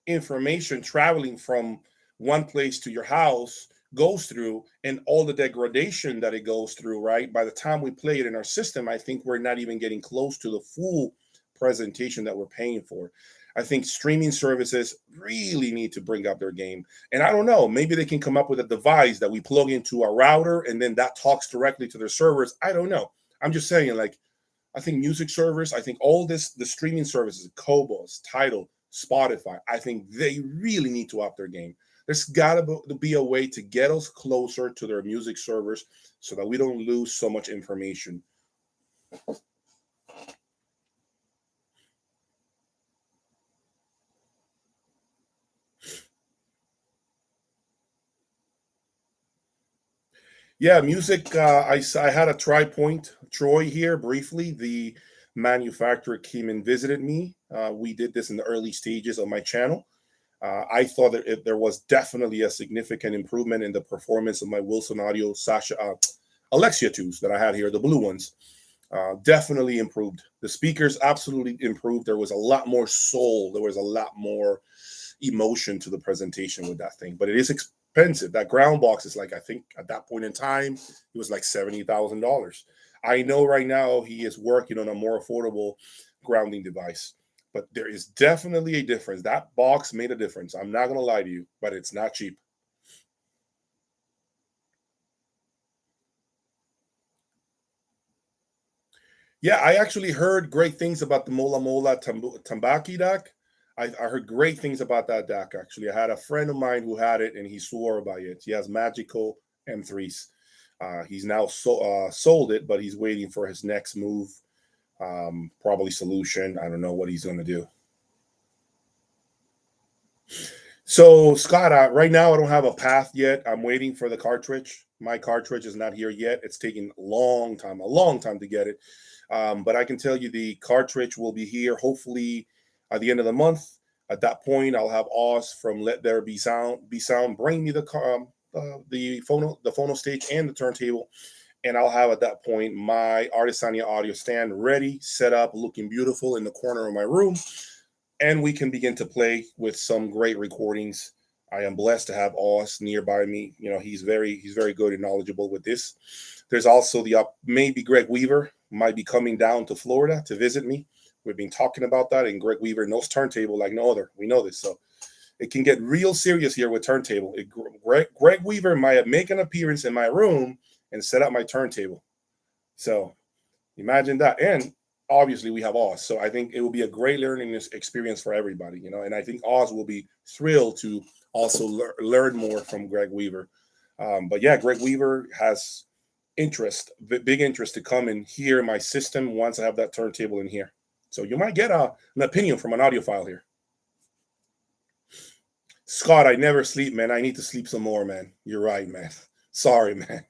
information traveling from one place to your house goes through, and all the degradation that it goes through, right? By the time we play it in our system, I think we're not even getting close to the full presentation that we're paying for. I think streaming services really need to bring up their game. And I don't know, maybe they can come up with a device that we plug into a router and then that talks directly to their servers. I don't know. I'm just saying, like, I think music servers, I think all this, the streaming services, Kobos, Tidal, Spotify, I think they really need to up their game. There's got to be a way to get us closer to their music servers so that we don't lose so much information. Yeah, music. I had a TriPoint Troy here briefly. The manufacturer came and visited me. We did this in the early stages of my channel. I thought that there was definitely a significant improvement in the performance of my Wilson Audio Alexia 2s that I had here, the blue ones. Definitely improved. The speakers absolutely improved. There was a lot more soul. There was a lot more emotion to the presentation with that thing. But it is expensive. That ground box is like, I think at that point in time, it was like $70,000. I know right now he is working on a more affordable grounding device. But there is definitely a difference. That box made a difference. I'm not going to lie to you, but it's not cheap. Yeah, I actually heard great things about the Mola Mola Tambaki DAC. I heard great things about that DAC, actually. I had a friend of mine who had it, and he swore by it. He has magical M3s. He's now sold it, but he's waiting for his next move, probably solution. I don't know what he's going to do. So, Scott, right now I don't have a path yet. I'm waiting for the cartridge. My cartridge is not here yet. It's taking a long time to get it. But I can tell you the cartridge will be here hopefully at the end of the month. At that point, I'll have Oz from Let There Be Sound bring me the phono stage and the turntable, and I'll have at that point my ARTESANIA audio stand ready, set up, looking beautiful in the corner of my room. And we can begin to play with some great recordings. I am blessed to have Oz nearby me. You know, he's very good and knowledgeable with this. There's also the maybe Greg Weaver might be coming down to Florida to visit me. We've been talking about that, and Greg Weaver knows turntable like no other. We know this, so it can get real serious here with turntable. Greg Weaver might make an appearance in my room and set up my turntable. So imagine that. And obviously we have Oz. So I think it will be a great learning experience for everybody, you know, and I think Oz will be thrilled to also learn more from Greg Weaver. But yeah, Greg Weaver has big interest to come and hear my system once I have that turntable in here. So you might get an opinion from an audiophile here. Scott, I never sleep, man. I need to sleep some more, man. You're right, man. Sorry, man.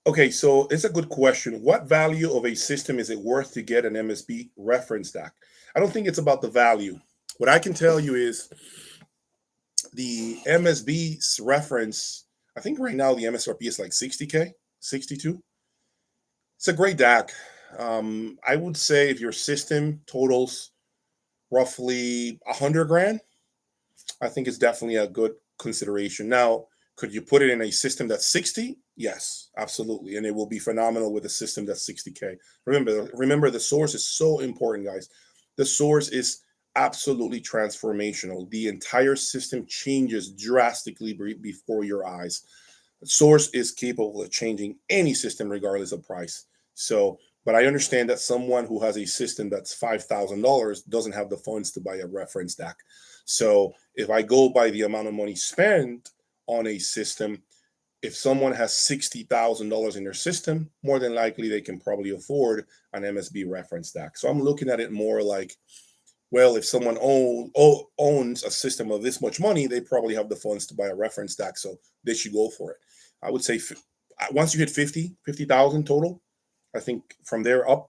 Okay, so it's a good question. What value of a system is it worth to get an MSB reference DAC? I don't think it's about the value. What I can tell you is the MSB's reference, I think right now the MSRP is like 60K, 62. It's a great DAC. I would say if your system totals roughly 100 grand, I think it's definitely a good consideration. Now, could you put it in a system that's 60? Yes, absolutely. And it will be phenomenal with a system that's 60K. Remember the source is so important, guys. The source is absolutely transformational. The entire system changes drastically before your eyes. The source is capable of changing any system regardless of price. So, but I understand that someone who has a system that's $5,000 doesn't have the funds to buy a reference DAC. So if I go by the amount of money spent on a system, if someone has $60,000 in their system, more than likely they can probably afford an MSB reference DAC. So I'm looking at it more like Well, if someone owns a system of this much money, they probably have the funds to buy a reference DAC, so they should go for it. I would say once you hit 50,000 total, I think from there up,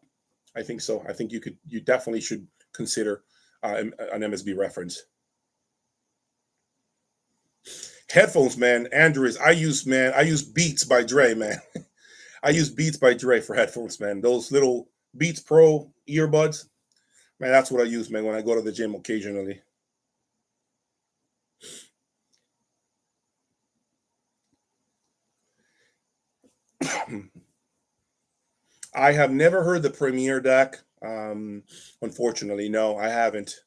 I think so. I think you definitely should consider an MSB reference. Headphones, man. Andrews, I use Beats by Dre, man. I use Beats by Dre for headphones, man. Those little Beats Pro earbuds, man, that's what I use, man, when I go to the gym occasionally. I have never heard the Premiere DAC. Unfortunately, no, I haven't.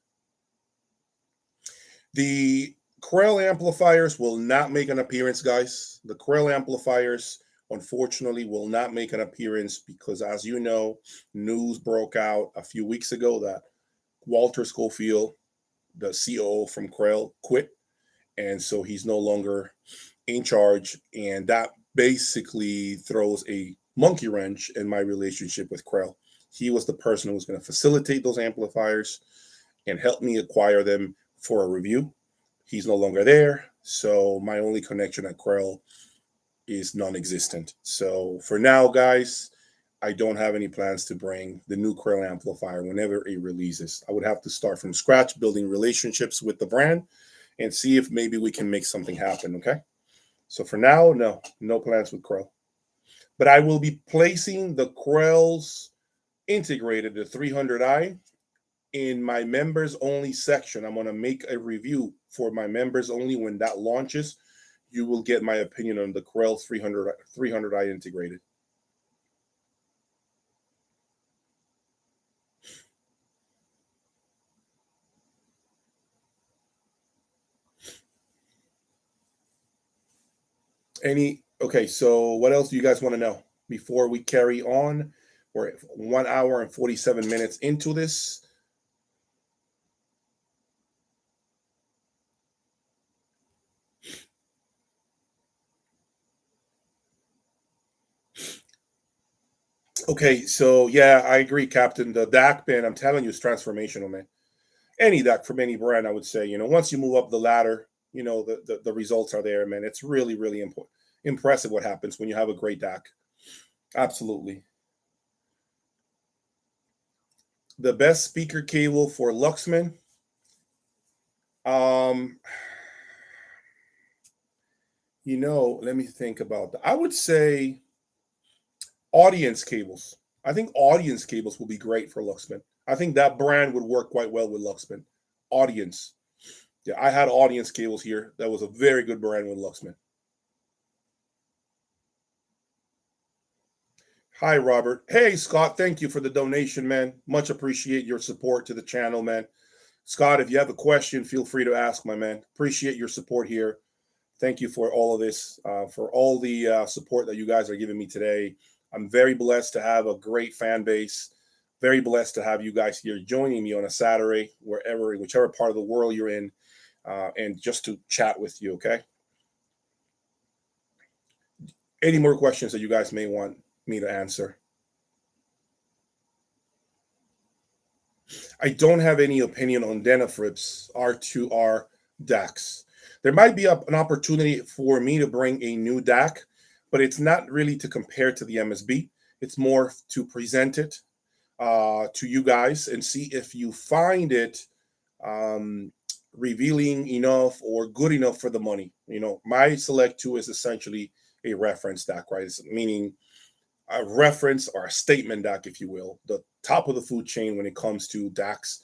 The Krell amplifiers will not make an appearance, guys. The Krell amplifiers, unfortunately, will not make an appearance because, as you know, news broke out a few weeks ago that Walter Schofield, the COO from Krell, quit. And so he's no longer in charge. And that basically throws a monkey wrench in my relationship with Krell. He was the person who was going to facilitate those amplifiers and help me acquire them for a review. He's no longer there. So my only connection at Krell is non-existent. So for now, guys, I don't have any plans to bring the new Krell amplifier whenever it releases. I would have to start from scratch, building relationships with the brand and see if maybe we can make something happen, okay? So for now, no plans with Krell. But I will be placing the Krell's integrated, the 300i, in my members only section. I'm going to make a review for my members only. When that launches, you will get my opinion on the Krell 300i integrated. Okay, so what else do you guys want to know before we carry on? We're 1 hour and 47 minutes into this. Okay, so yeah, I agree, Captain. The DAC pin, I'm telling you, is transformational, man. Any DAC from any brand, I would say, once you move up the ladder, the results are there, man. It's really, really impressive what happens when you have a great DAC. Absolutely. The best speaker cable for Luxman. Let me think about that. I would say audience cables. I think audience cables will be great for Luxman. I think that brand would work quite well with Luxman. Audience. Yeah, I had audience cables here. That was a very good brand with Luxman. Hi, Robert. Hey, Scott. Thank you for the donation, man. Much appreciate your support to the channel, man. Scott, if you have a question, feel free to ask, my man. Appreciate your support here. Thank you for all of this, for all the support that you guys are giving me today. I'm very blessed to have a great fan base. Very blessed to have you guys here joining me on a Saturday, whichever part of the world you're in, and just to chat with you, okay? Any more questions that you guys may want me to answer? I don't have any opinion on Denafrip's R2R DACs. There might be an opportunity for me to bring a new DAC, but it's not really to compare to the MSB. It's more to present it to you guys and see if you find it revealing enough or good enough for the money. My Select 2 is essentially a reference DAC, right? It's meaning a reference or a statement DAC, if you will, the top of the food chain when it comes to DACs.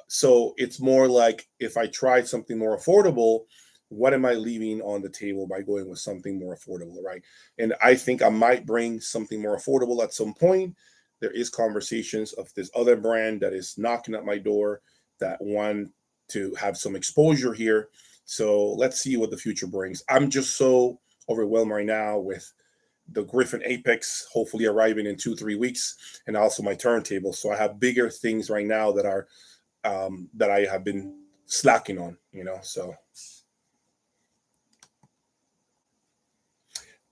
So it's more like if I tried something more affordable, what am I leaving on the table by going with something more affordable, right? And I think I might bring something more affordable at some point. There is conversations of this other brand that is knocking at my door that want to have some exposure here. So let's see what the future brings. I'm just so overwhelmed right now with the Griffin Apex hopefully arriving in 2-3 weeks, and also my turntable. So I have bigger things right now that are that I have been slacking on, so.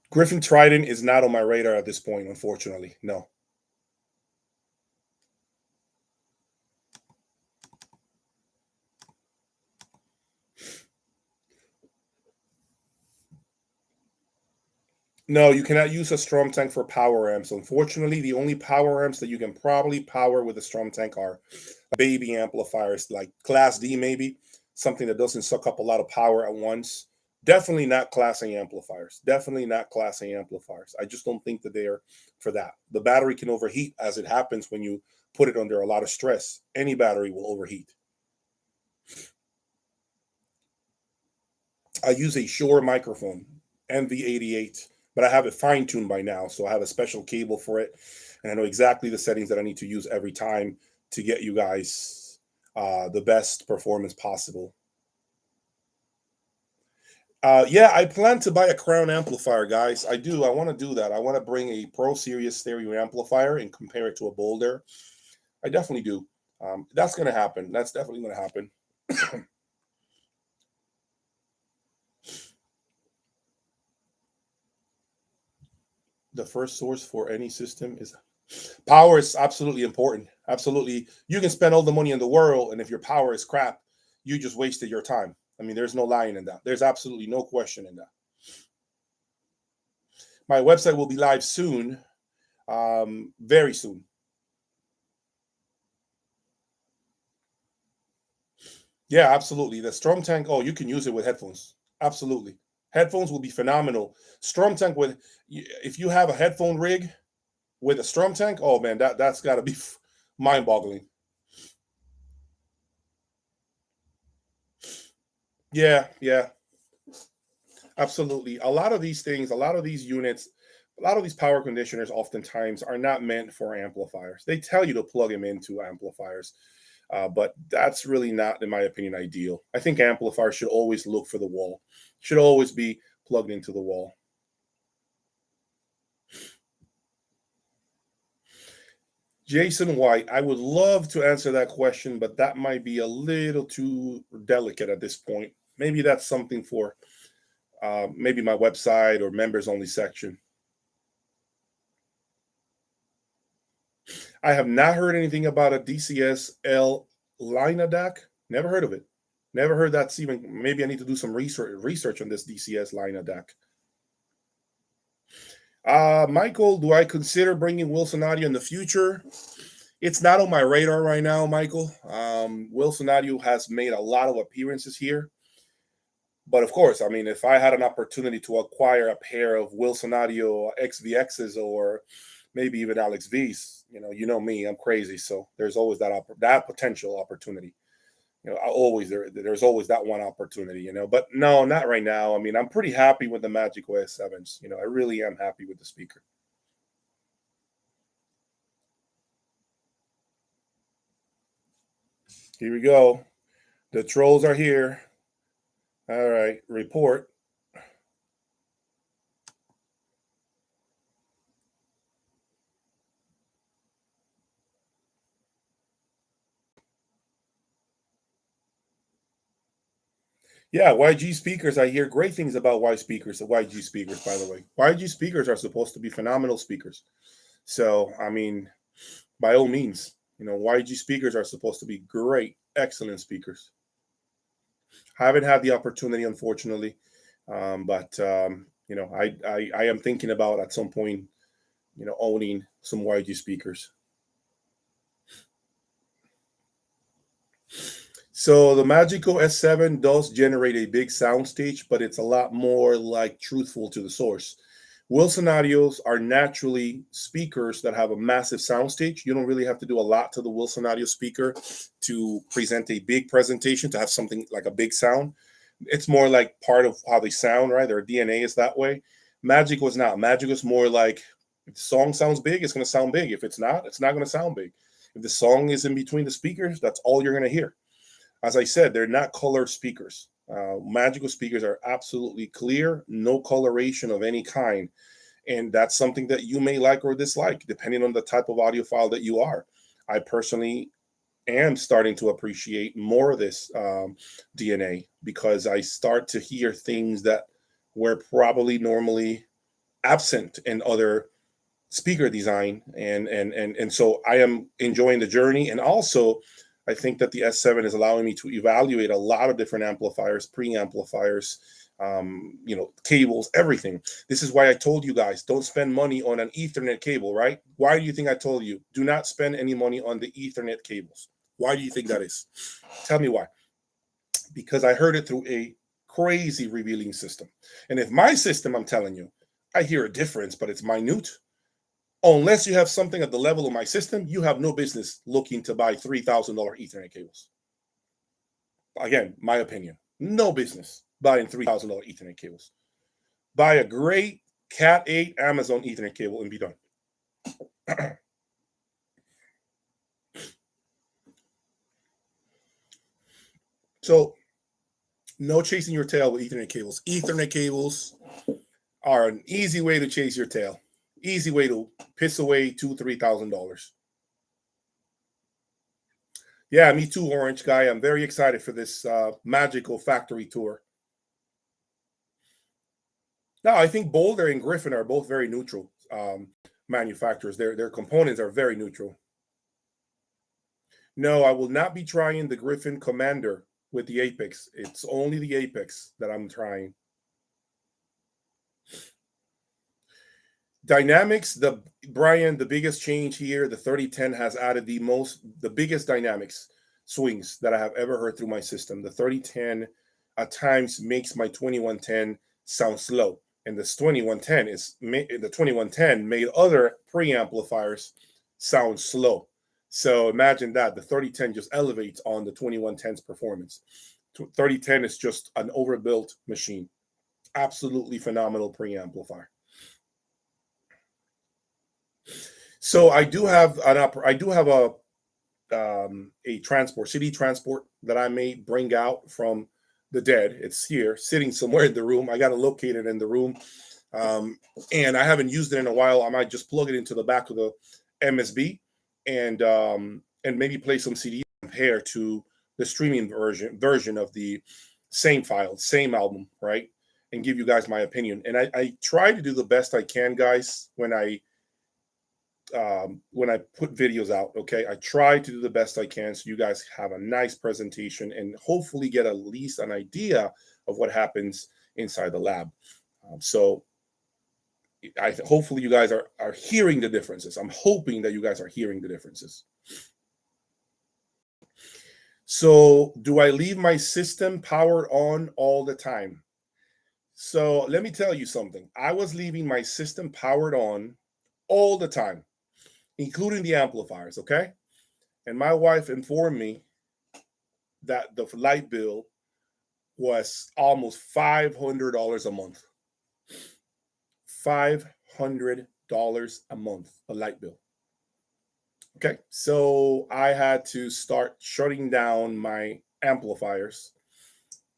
Griffin Trident is not on my radar at this point, unfortunately. No. No, you cannot use a STROMTANK for power amps. Unfortunately, the only power amps that you can probably power with a STROMTANK are baby amplifiers, like Class D, maybe something that doesn't suck up a lot of power at once. Definitely not Class A amplifiers. Definitely not Class A amplifiers. I just don't think that they are for that. The battery can overheat, as it happens when you put it under a lot of stress. Any battery will overheat. I use a Shure microphone, MV88, but I have it fine tuned by now. So I have a special cable for it. And I know exactly the settings that I need to use every time to get you guys the best performance possible. Yeah, I plan to buy a Crown amplifier, guys. I do. I want to do that. I want to bring a Pro Series stereo amplifier and compare it to a Boulder. I definitely do. That's going to happen. That's definitely going to happen. The first source for any system is power is absolutely important. Absolutely. You can spend all the money in the world, and if your power is crap, you just wasted your time. I mean, there's no lying in that. There's absolutely no question in that. My website will be live soon, very soon. Yeah, absolutely. The STROMTANK, oh, you can use it with headphones. Absolutely. Headphones will be phenomenal. STROMTANK with, if you have a headphone rig with a STROMTANK, oh man, that's got to be mind-boggling. Yeah, yeah, absolutely. A lot of these things, a lot of these units, a lot of these power conditioners oftentimes are not meant for amplifiers. They tell you to plug them into amplifiers, but that's really not, in my opinion, ideal. I think amplifiers should always look for the wall, should always be plugged into the wall. Jason White, I would love to answer that question, but that might be a little too delicate at this point. Maybe that's something for maybe my website or members only section. I have not heard anything about a DCS-L Lina DAC. Never heard of it. Never heard that's even. Maybe I need to do some research on this DCS Lina DAC. Michael, do I consider bringing Wilson Audio in the future? It's not on my radar right now, Michael. Wilson Audio has made a lot of appearances here. But of course, I mean, if I had an opportunity to acquire a pair of Wilson Audio XVXs or maybe even Alex V's, you know me, I'm crazy. So there's always that potential opportunity. There's always that one opportunity. But no, not right now. I mean, I'm pretty happy with the Magic OS 7s. I really am happy with the speaker. Here we go. The trolls are here. All right, report. Yeah, YG speakers. I hear great things about YG speakers, by the way. YG speakers are supposed to be phenomenal speakers. So, I mean, by all means, YG speakers are supposed to be great, excellent speakers. I haven't had the opportunity, unfortunately, but I am thinking about at some point, owning some YG speakers. So the Magico S7 does generate a big soundstage, but it's a lot more like truthful to the source. Wilson Audios are naturally speakers that have a massive soundstage. You don't really have to do a lot to the Wilson Audio speaker to present a big presentation, to have something like a big sound. It's more like part of how they sound, right? Their DNA is that way. Magic was not. Magic was more like, if the song sounds big, it's going to sound big. If it's not going to sound big. If the song is in between the speakers, that's all you're going to hear. As I said, they're not colored speakers. Magical speakers are absolutely clear, no coloration of any kind. And that's something that you may like or dislike, depending on the type of audiophile that you are. I personally am starting to appreciate more of this DNA, because I start to hear things that were probably normally absent in other speaker design. And so I am enjoying the journey. And also, I think that the S7 is allowing me to evaluate a lot of different amplifiers, preamplifiers, cables, everything. This is why I told you guys, don't spend money on an Ethernet cable, right? Why do you think I told you? Do not spend any money on the Ethernet cables. Why do you think that is? Tell me why. Because I heard it through a crazy revealing system. And if my system, I'm telling you, I hear a difference, but it's minute. Unless you have something at the level of my system, you have no business looking to buy $3,000 Ethernet cables. Again, my opinion. No business buying $3,000 Ethernet cables. Buy a great Cat 8 Amazon Ethernet cable and be done. So, no chasing your tail with Ethernet cables. Ethernet cables are an easy way to chase your tail. Easy way to piss away $2,000-$3,000. Yeah, me too, Orange Guy. I'm very excited for this magical factory tour. Now, I think Boulder and Griffin are both very neutral manufacturers. Their components are very neutral. No, I will not be trying the Griffin Commander with the Apex. It's only the Apex that I'm trying. Dynamics, Brian, the biggest change here, the 3010 has added the biggest dynamics swings that I have ever heard through my system. The 3010 at times makes my 2110 sound slow. And this 2110 made other preamplifiers sound slow. So imagine that the 3010 just elevates on the 2110's performance. 3010 is just an overbuilt machine. Absolutely phenomenal preamplifier. So I do have a transport, CD transport that I may bring out from the dead. It's here, sitting somewhere in the room. I got to locate it in the room, and I haven't used it in a while. I might just plug it into the back of the MSB and maybe play some CD, compare to the streaming version of the same file, same album, right? And give you guys my opinion. And I try to do the best I can, guys, when I put videos out. Okay, I try to do the best I can so you guys have a nice presentation and hopefully get at least an idea of what happens inside the lab. So hopefully you guys are hearing the differences. I'm hoping that you guys are hearing the differences. So do I leave my system powered on all the time? So let me tell you something. I was leaving my system powered on all the time, including the amplifiers, okay? And my wife informed me that the light bill was almost $500 a month. $500 a month, a light bill. Okay, so I had to start shutting down my amplifiers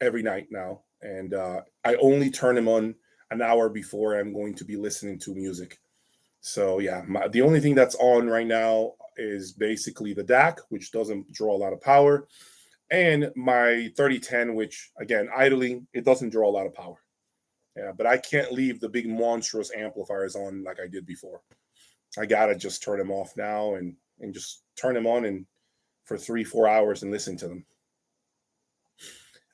every night now. And I only turn them on an hour before I'm going to be listening to music. So yeah, the only thing that's on right now is basically the DAC, which doesn't draw a lot of power, and my 3010, which again, idling, it doesn't draw a lot of power. Yeah, but I can't leave the big monstrous amplifiers on like I did before. I gotta just turn them off now and just turn them on and for 3-4 hours and listen to them.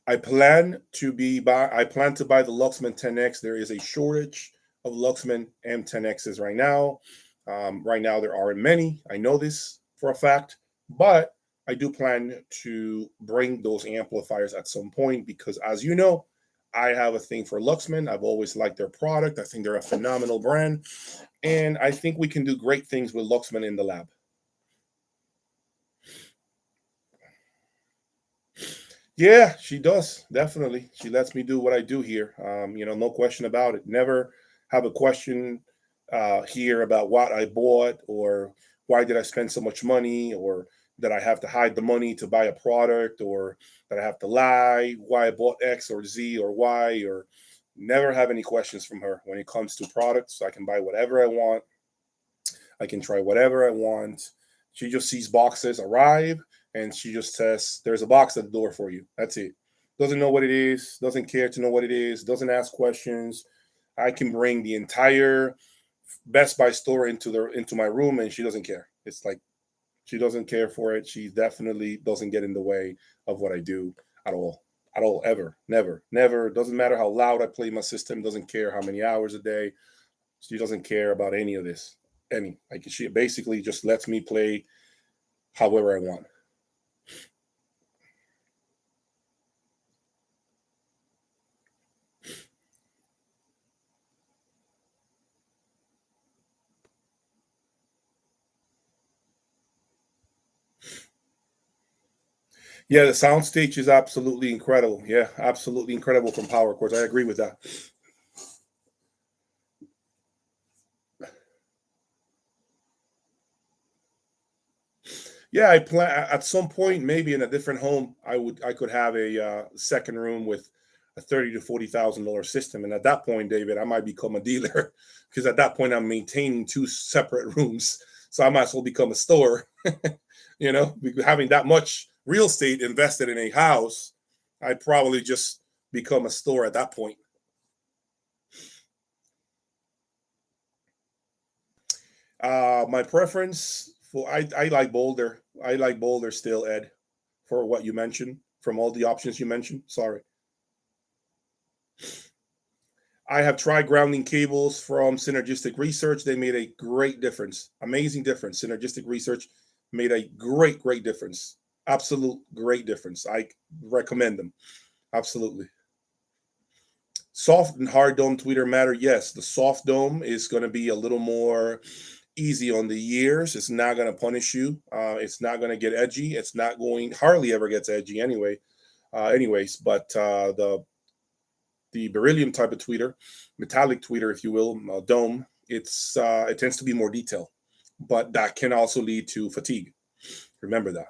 I plan to buy the Luxman 10X. There is a shortage of Luxman M10Xs right now. Right now, there aren't many. I know this for a fact, but I do plan to bring those amplifiers at some point because, as you know, I have a thing for Luxman. I've always liked their product. I think they're a phenomenal brand, and I think we can do great things with Luxman in the lab. Yeah, she does. Definitely. She lets me do what I do here. No question about it. Never have a question here about what I bought or why did I spend so much money or that I have to hide the money to buy a product or that I have to lie why I bought X or Z or Y or never have any questions from her when it comes to products. I can buy whatever I want. I can try whatever I want. She just sees boxes arrive and she just says, there's a box at the door for you. That's it. Doesn't know what it is, doesn't care to know what it is, doesn't ask questions. I can bring the entire Best Buy store into my room and she doesn't care. It's like She doesn't care for it. She definitely doesn't get in the way of what I do at all. At all, ever, never, never. Doesn't matter how loud I play my system. Doesn't care how many hours a day. She doesn't care about any of this. Like she basically just lets me play however I want. Yeah, the soundstage is absolutely incredible. Yeah, absolutely incredible from Power Chords. I agree with that. Yeah, I plan at some point, maybe in a different home, I could have a second room with a $30,000 to $40,000 system, and at that point, David, I might become a dealer because at that point I'm maintaining two separate rooms, so I might as well become a store. Having that much real estate invested in a house, I'd probably just become a store at that point. My preference for I like Boulder. I like Boulder still, Ed, for what you mentioned, from all the options you mentioned. Sorry. I have tried grounding cables from Synergistic Research. They made a great difference. Amazing difference. Synergistic Research made a great difference. Absolute great difference. I recommend them. Absolutely. Soft and hard dome tweeter matter. Yes, the soft dome is going to be a little more easy on the ears. It's not going to punish you. It's not going to get edgy. It's not going, hardly ever gets edgy anyway. But the beryllium type of tweeter, metallic tweeter, if you will, dome, it tends to be more detailed, but that can also lead to fatigue. Remember that.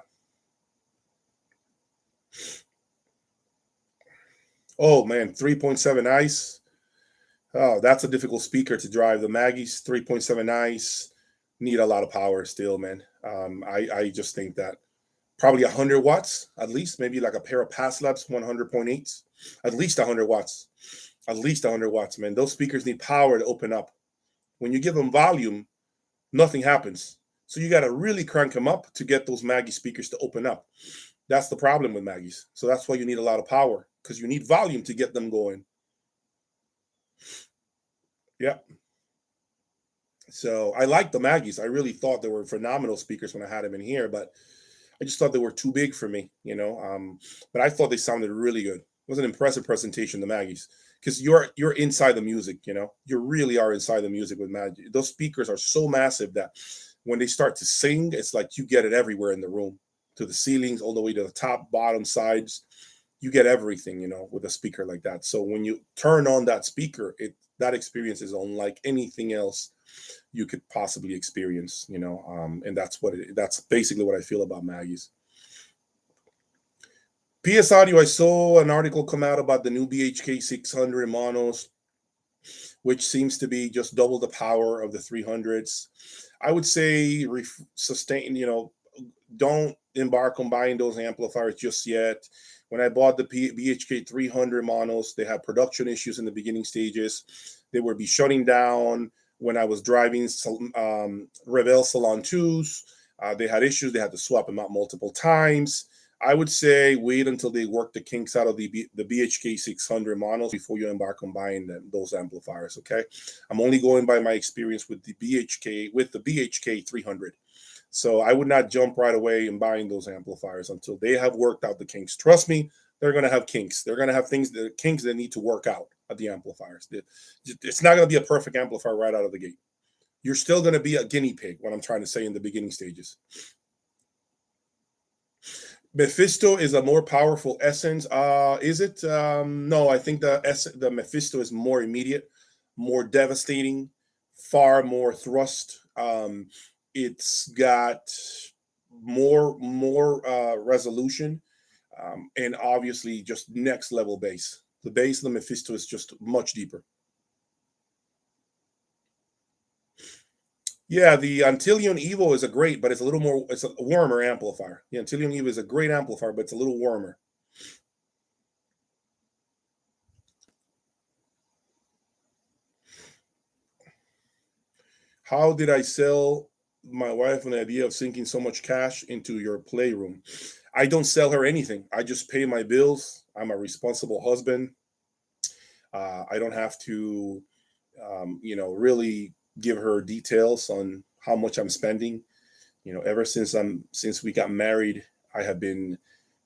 Oh man, 3.7 ice. Oh, that's a difficult speaker to drive. The Maggie's 3.7 ice need a lot of power still, man. I just think that probably 100 watts at least, maybe like a pair of Pass Labs 100.8s, at least 100 watts. At least 100 watts, man. Those speakers need power to open up. When you give them volume, nothing happens. So you got to really crank them up to get those Maggie speakers to open up. That's the problem with Maggies. So that's why you need a lot of power, because you need volume to get them going. Yeah. So I like the Maggies. I really thought they were phenomenal speakers when I had them in here, but I just thought they were too big for me, But I thought they sounded really good. It was an impressive presentation, the Maggies, because you're inside the music, You really are inside the music with Maggie. Those speakers are so massive that when they start to sing, it's like you get it everywhere in the room, to the ceilings, all the way to the top, bottom, sides. You get everything, with a speaker like that. So when you turn on that speaker, that experience is unlike anything else you could possibly experience, and that's basically what I feel about Maggie's. PS Audio, I saw an article come out about the new BHK 600 monos, which seems to be just double the power of the 300s. I would say sustain, don't embark on buying those amplifiers just yet. When I bought the BHK 300 monos, they had production issues in the beginning stages. They would be shutting down. When I was driving Revel Salon 2s, they had issues. They had to swap them out multiple times. I would say wait until they work the kinks out of the BHK 600 monos before you embark on buying those amplifiers, okay? I'm only going by my experience with the BHK 300. So I would not jump right away and buying those amplifiers until they have worked out the kinks. Trust me, they're going to have kinks. They're going to have kinks that need to work out at the amplifiers. It's not going to be a perfect amplifier right out of the gate. You're still going to be a guinea pig, what I'm trying to say in the beginning stages. Mephisto is a more powerful essence. Is it? No, I think the Mephisto is more immediate, more devastating, far more thrust. It's got more resolution, and obviously just next level bass. The bass of the Mephisto is just much deeper. Yeah, the Antillean Evo is but it's a little more, it's a warmer amplifier. The Antillean Evo is a great amplifier, but it's a little warmer. How did I sell my wife an idea of sinking so much cash into your playroom. I don't sell her anything. I just pay my bills. I'm a responsible husband. I don't have to, really give her details on how much I'm spending. Ever since we got married, I have been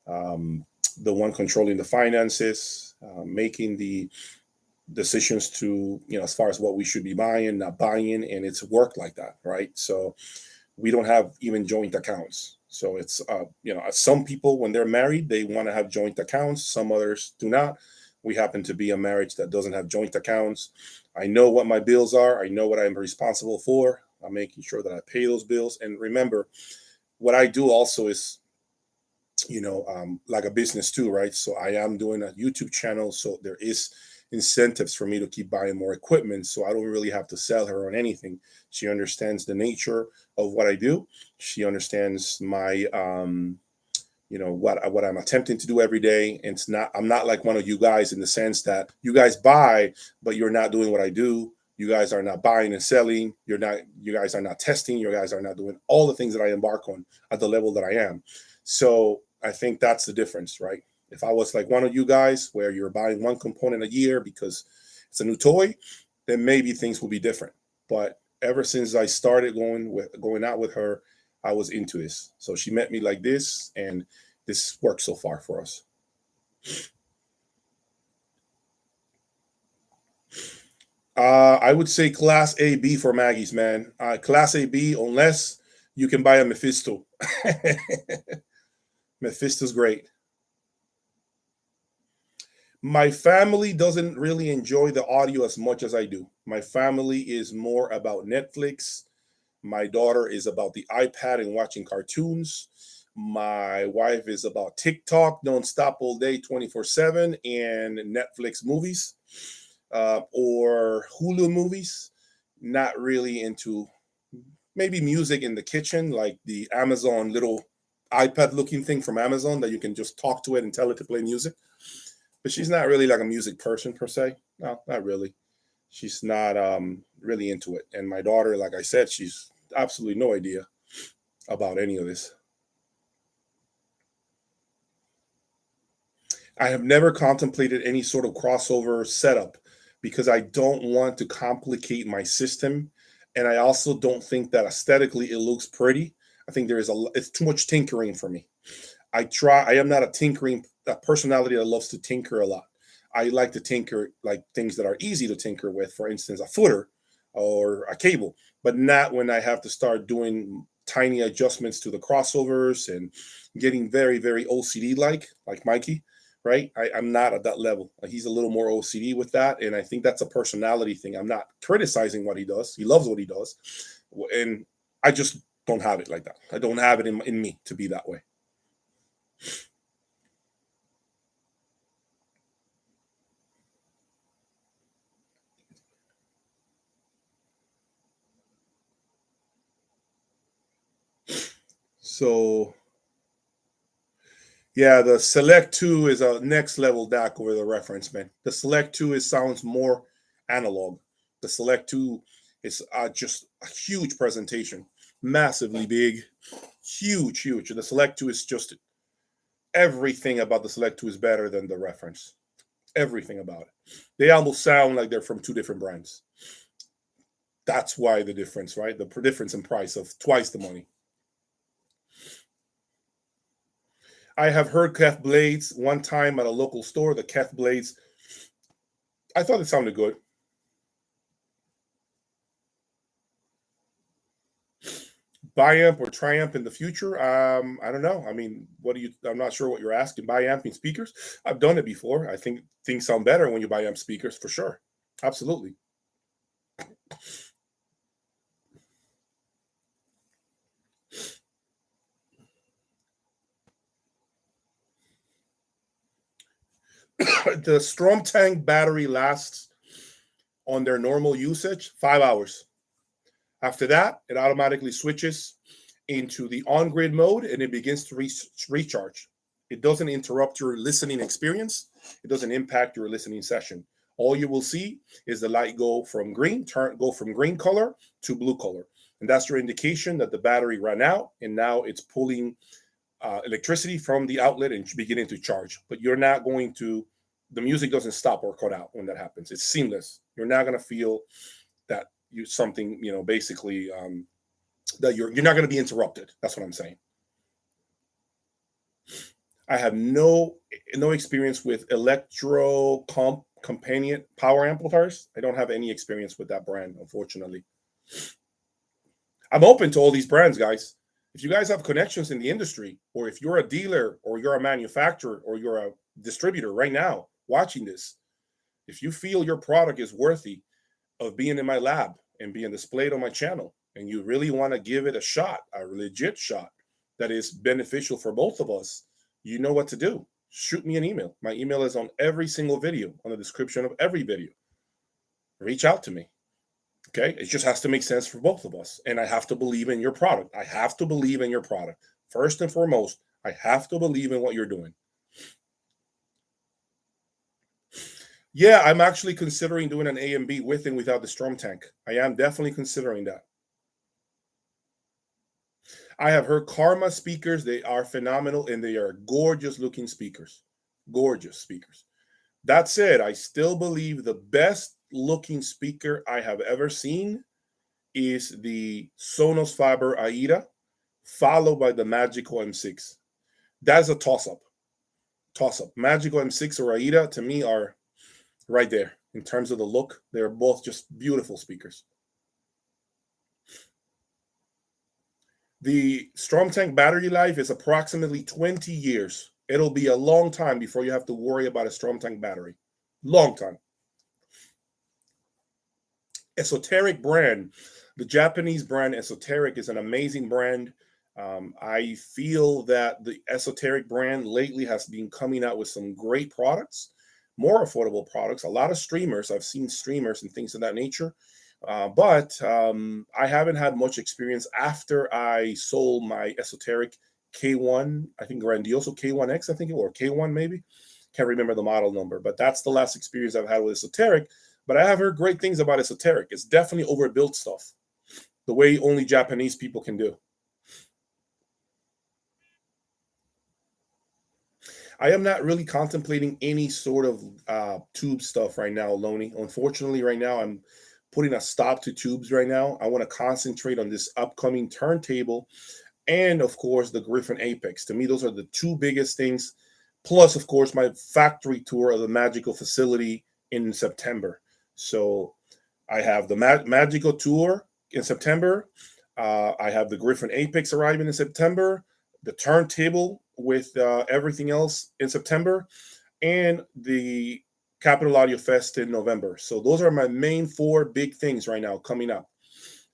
the one controlling the finances, making the decisions to, as far as what we should be buying, not buying, and it's worked like that, right? So we don't have even joint accounts. So it's, some people when they're married, they want to have joint accounts. Some others do not. We happen to be a marriage that doesn't have joint accounts. I know what my bills are. I know what I'm responsible for. I'm making sure that I pay those bills. And remember, what I do also is, like a business too, right? So I am doing a YouTube channel. So there is incentives for me to keep buying more equipment. So I don't really have to sell her on anything. She understands the nature of what I do. She understands my, what I'm attempting to do every day. And I'm not like one of you guys in the sense that you guys buy, but you're not doing what I do. You guys are not buying and selling. You guys are not testing. You guys are not doing all the things that I embark on at the level that I am. So I think that's the difference, right? If I was like one of you guys where you're buying one component a year because it's a new toy, then maybe things will be different. But ever since I started going out with her, I was into this. So she met me like this, and this worked so far for us. I would say Class A B for Maggie's, man. Class A B, unless you can buy a Mephisto. Mephisto's great. My family doesn't really enjoy the audio as much as I do. My family is more about Netflix. My daughter is about the iPad and watching cartoons. My wife is about TikTok, don't stop all day 24/7, and Netflix movies or Hulu movies. Not really into maybe music in the kitchen, like the Amazon little iPad looking thing from Amazon that you can just talk to it and tell it to play music. But she's not really like a music person per se. No, not really. She's not really into it. And my daughter, like I said, she's absolutely no idea about any of this. I have never contemplated any sort of crossover setup because I don't want to complicate my system. And I also don't think that aesthetically it looks pretty. I think it's too much tinkering for me. I am not a personality that loves to tinker a lot. I like to tinker like things that are easy to tinker with, for instance, a footer or a cable, but not when I have to start doing tiny adjustments to the crossovers and getting very, very OCD like Mikey, right? I'm not at that level. He's a little more OCD with that. And I think that's a personality thing. I'm not criticizing what he does. He loves what he does. And I just don't have it like that. I don't have it in me to be that way. So yeah, the Select 2 is a next level DAC over the reference, man. The Select 2 sounds more analog. The Select 2 is just a huge presentation, massively big, huge, huge. The Select 2 is just everything about the Select 2 is better than the reference. Everything about it. They almost sound like they're from two different brands. That's why the difference, right? The difference in price of twice the money. I have heard Keth Blades one time at a local store. The Keth Blades, I thought it sounded good. Biamp or Triamp in the future? I don't know. I mean, I'm not sure what you're asking. Biamping speakers? I've done it before. I think things sound better when you buy amp speakers for sure. Absolutely. The STROMTANK battery lasts on their normal usage 5 hours. After that, it automatically switches into the on-grid mode and it begins to recharge. It doesn't interrupt your listening experience. It doesn't impact your listening session. All you will see is the light go from green color to blue color. And that's your indication that the battery ran out and now it's pulling electricity from the outlet and beginning to charge. But you're not going to, the music doesn't stop or cut out when that happens. It's seamless. You're not going to feel that you something, basically that you're not going to be interrupted. That's what I'm saying. I have no experience with electro companion power amplifiers. I don't have any experience with that brand, unfortunately. I'm open to all these brands, guys. If you guys have connections in the industry, or if you're a dealer, or you're a manufacturer, or you're a distributor right now watching this, if you feel your product is worthy of being in my lab and being displayed on my channel, and you really want to give it a shot, a legit shot that is beneficial for both of us, you know what to do. Shoot me an email. My email is on every single video, on the description of every video. Reach out to me. Okay? It just has to make sense for both of us. And I have to believe in your product. I have to believe in your product. First and foremost, I have to believe in what you're doing. Yeah, I'm actually considering doing an A and B with and without the STROMTANK. I am definitely considering that. I have heard Karma speakers. They are phenomenal and they are gorgeous looking speakers. Gorgeous speakers. That said, I still believe the best looking speaker I have ever seen is the Sonos Faber Aida, followed by the Magical M6. That's a toss-up. Toss-up. Magical M6 or Aida, to me, are right there in terms of the look. They're both just beautiful speakers. The STROMTANK battery life is approximately 20 years. It'll be a long time before you have to worry about a STROMTANK battery. Long time. Esoteric brand. The Japanese brand Esoteric is an amazing brand. I feel that the Esoteric brand lately has been coming out with some great products, more affordable products. A lot of streamers. I've seen streamers and things of that nature. But I haven't had much experience after I sold my Esoteric K1, I think Grandioso K1X, I think, or K1 maybe. Can't remember the model number, but that's the last experience I've had with Esoteric. But I have heard great things about Esoteric. It's definitely overbuilt stuff, the way only Japanese people can do. I am not really contemplating any sort of tube stuff right now, Loney. Unfortunately, right now, I'm putting a stop to tubes right now. I want to concentrate on this upcoming turntable and, of course, the Griffin Apex. To me, those are the two biggest things. Plus, of course, my factory tour of the Magical facility in September. So I have the Magical tour in September. I have the Griffin Apex arriving in September, the turntable with everything else in September, and the Capital Audio Fest in November. So those are my main four big things right now coming up.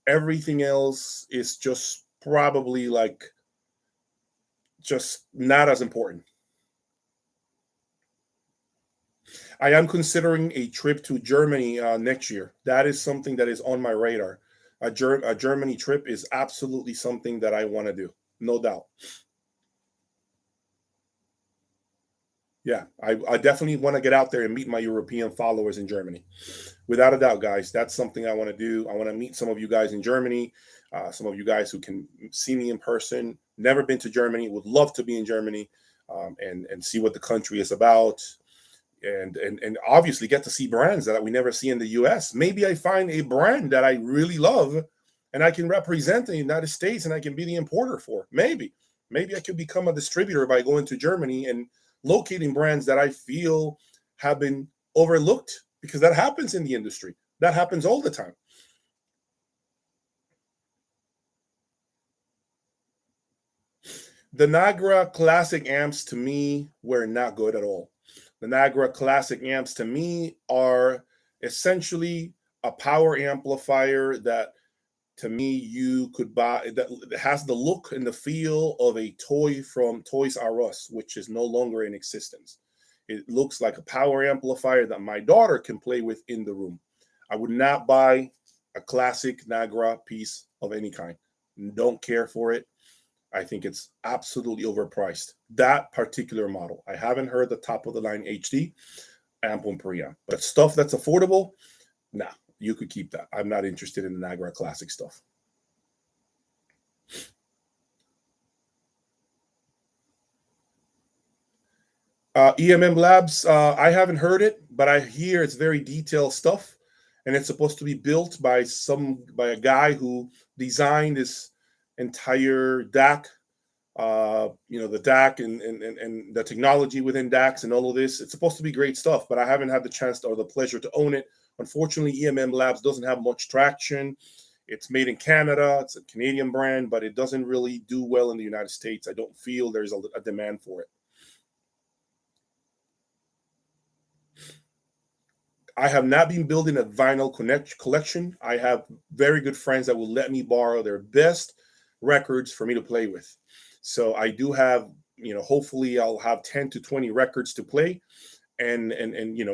Everything else is just probably just not as important. I am considering a trip to Germany next year. That is something that is on my radar. A Germany trip is absolutely something that I want to do, no doubt. Yeah, I definitely want to get out there and meet my European followers in Germany. Without a doubt, guys, that's something I want to do. I want to meet some of you guys in Germany, some of you guys who can see me in person. Never been to Germany, would love to be in Germany and see what the country is about. And obviously get to see brands that we never see in the US. Maybe I find a brand that I really love and I can represent the United States and I can be the importer for. Maybe I could become a distributor by going to Germany and locating brands that I feel have been overlooked, because that happens in the industry. That happens all the time. The Nagra Classic amps to me were not good at all. The Nagra Classic amps to me are essentially a power amplifier that to me you could buy, that has the look and the feel of a toy from Toys R Us, which is no longer in existence. It looks like a power amplifier that my daughter can play with in the room. I would not buy a classic Nagra piece of any kind. Don't care for it. I think it's absolutely overpriced. That particular model. I haven't heard the top of the line HD amp and preamp, but stuff that's affordable, nah, you could keep that. I'm not interested in the Nagra Classic stuff. EMM Labs, I haven't heard it, but I hear it's very detailed stuff, and it's supposed to be built by a guy who designed this entire DAC. The DAC and the technology within DACs and all of this. It's supposed to be great stuff, but I haven't had the chance or the pleasure to own it. Unfortunately, EMM Labs doesn't have much traction. It's made in Canada. It's a Canadian brand, but it doesn't really do well in the United States. I don't feel there's a demand for it. I have not been building a vinyl collection. I have very good friends that will let me borrow their best records for me to play with. So I do have, hopefully I'll have 10 to 20 records to play and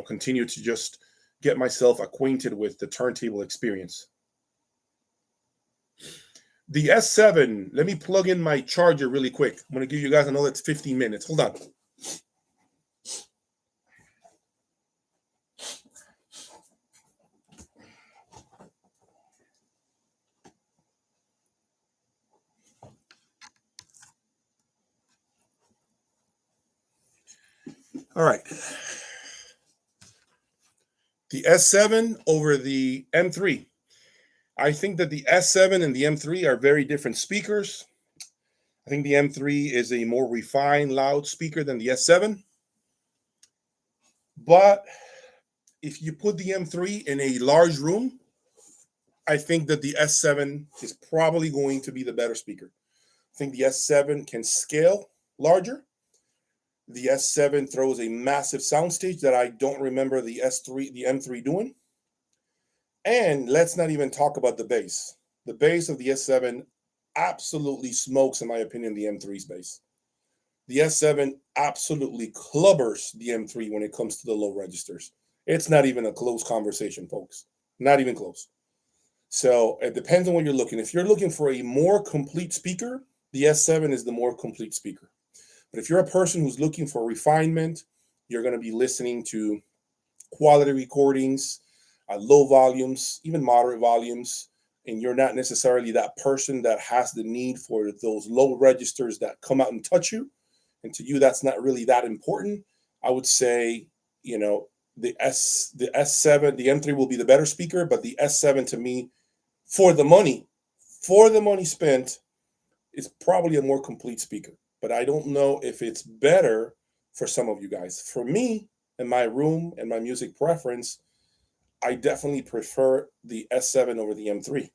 continue to just get myself acquainted with the turntable experience. The S7, let me plug in my charger really quick. I'm going to give you guys another 15 minutes. Hold on. All right. The S7 over the M3. I think that the S7 and the M3 are very different speakers. I think the M3 is a more refined, loud speaker than the S7. But if you put the M3 in a large room, I think that the S7 is probably going to be the better speaker. I think the S7 can scale larger. The S7 throws a massive soundstage that I don't remember the M3 doing. And let's not even talk about the bass. The bass of the S7 absolutely smokes, in my opinion, the M3's bass. The S7 absolutely clubbers the M3 when it comes to the low registers. It's not even a close conversation, folks. Not even close. So it depends on what you're looking. If you're looking for a more complete speaker, the S7 is the more complete speaker. But if you're a person who's looking for refinement, you're going to be listening to quality recordings, low volumes, even moderate volumes, and you're not necessarily that person that has the need for those low registers that come out and touch you, and to you that's not really that important, I would say, the S7, the M3 will be the better speaker, but the S7 to me, for the money spent, is probably a more complete speaker. But I don't know if it's better for some of you guys. For me, in my room and my music preference, I definitely prefer the S7 over the M3.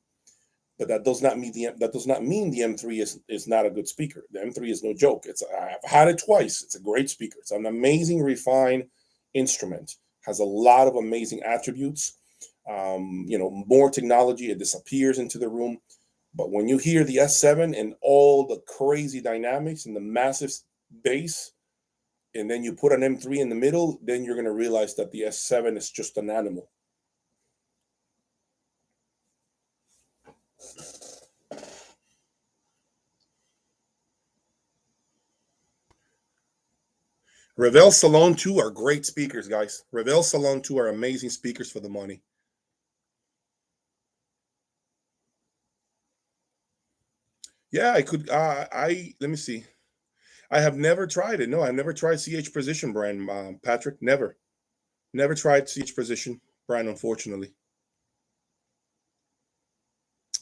But that does not mean the M3 is not a good speaker. The M3 is no joke. I've had it twice. It's a great speaker. It's an amazing, refined instrument. Has a lot of amazing attributes. More technology. It disappears into the room. But when you hear the S7 and all the crazy dynamics and the massive bass, and then you put an M3 in the middle, then you're going to realize that the S7 is just an animal. Revell Salon 2 are great speakers, guys. Revell Salon 2 are amazing speakers for the money. Yeah, I could. Let me see. I have never tried it. No, I've never tried CH Precision brand, Patrick. Never tried CH Precision brand, unfortunately.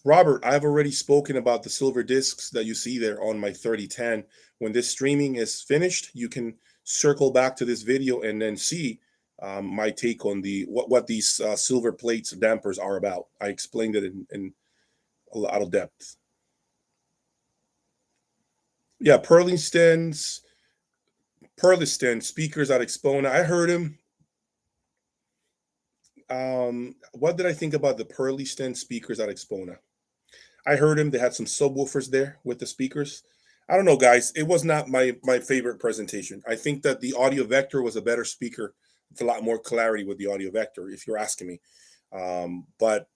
Robert, I've already spoken about the silver discs that you see there on my 3010. When this streaming is finished, you can circle back to this video and then see my take on what these silver plates dampers are about. I explained it in a lot of depth. Yeah, Perliston speakers at Expona. I heard him. What did I think about the Perliston speakers at Expona? I heard him. They had some subwoofers there with the speakers. I don't know, guys. It was not my favorite presentation. I think that the Audio Vector was a better speaker. It's a lot more clarity with the Audio Vector, if you're asking me. But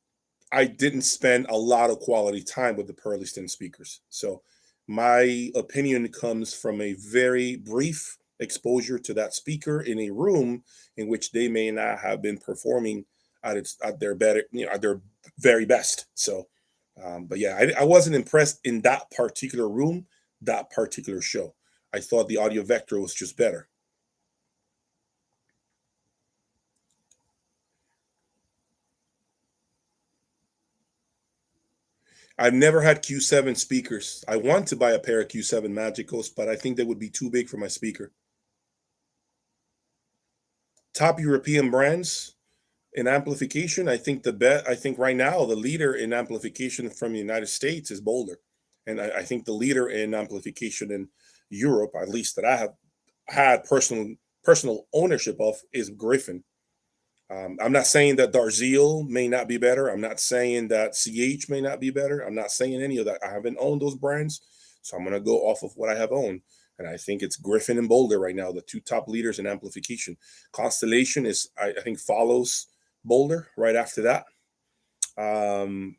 I didn't spend a lot of quality time with the Perliston speakers. So my opinion comes from a very brief exposure to that speaker in a room in which they may not have been performing at their better, at their very best. So, but yeah, I wasn't impressed in that particular room, that particular show. I thought the Audio Vector was just better. I've never had Q7 speakers. I want to buy a pair of Q7 Magicals, but I think they would be too big for my speaker. Top European brands in amplification. I think right now the leader in amplification from the United States is Boulder, and I think the leader in amplification in Europe, at least that I have had personal ownership of, is Griffin. I'm not saying that Darziel may not be better. I'm not saying that CH may not be better. I'm not saying any of that. I haven't owned those brands, so I'm going to go off of what I have owned. And I think it's Griffin and Boulder right now, the two top leaders in amplification. Constellation I think, follows Boulder right after that. You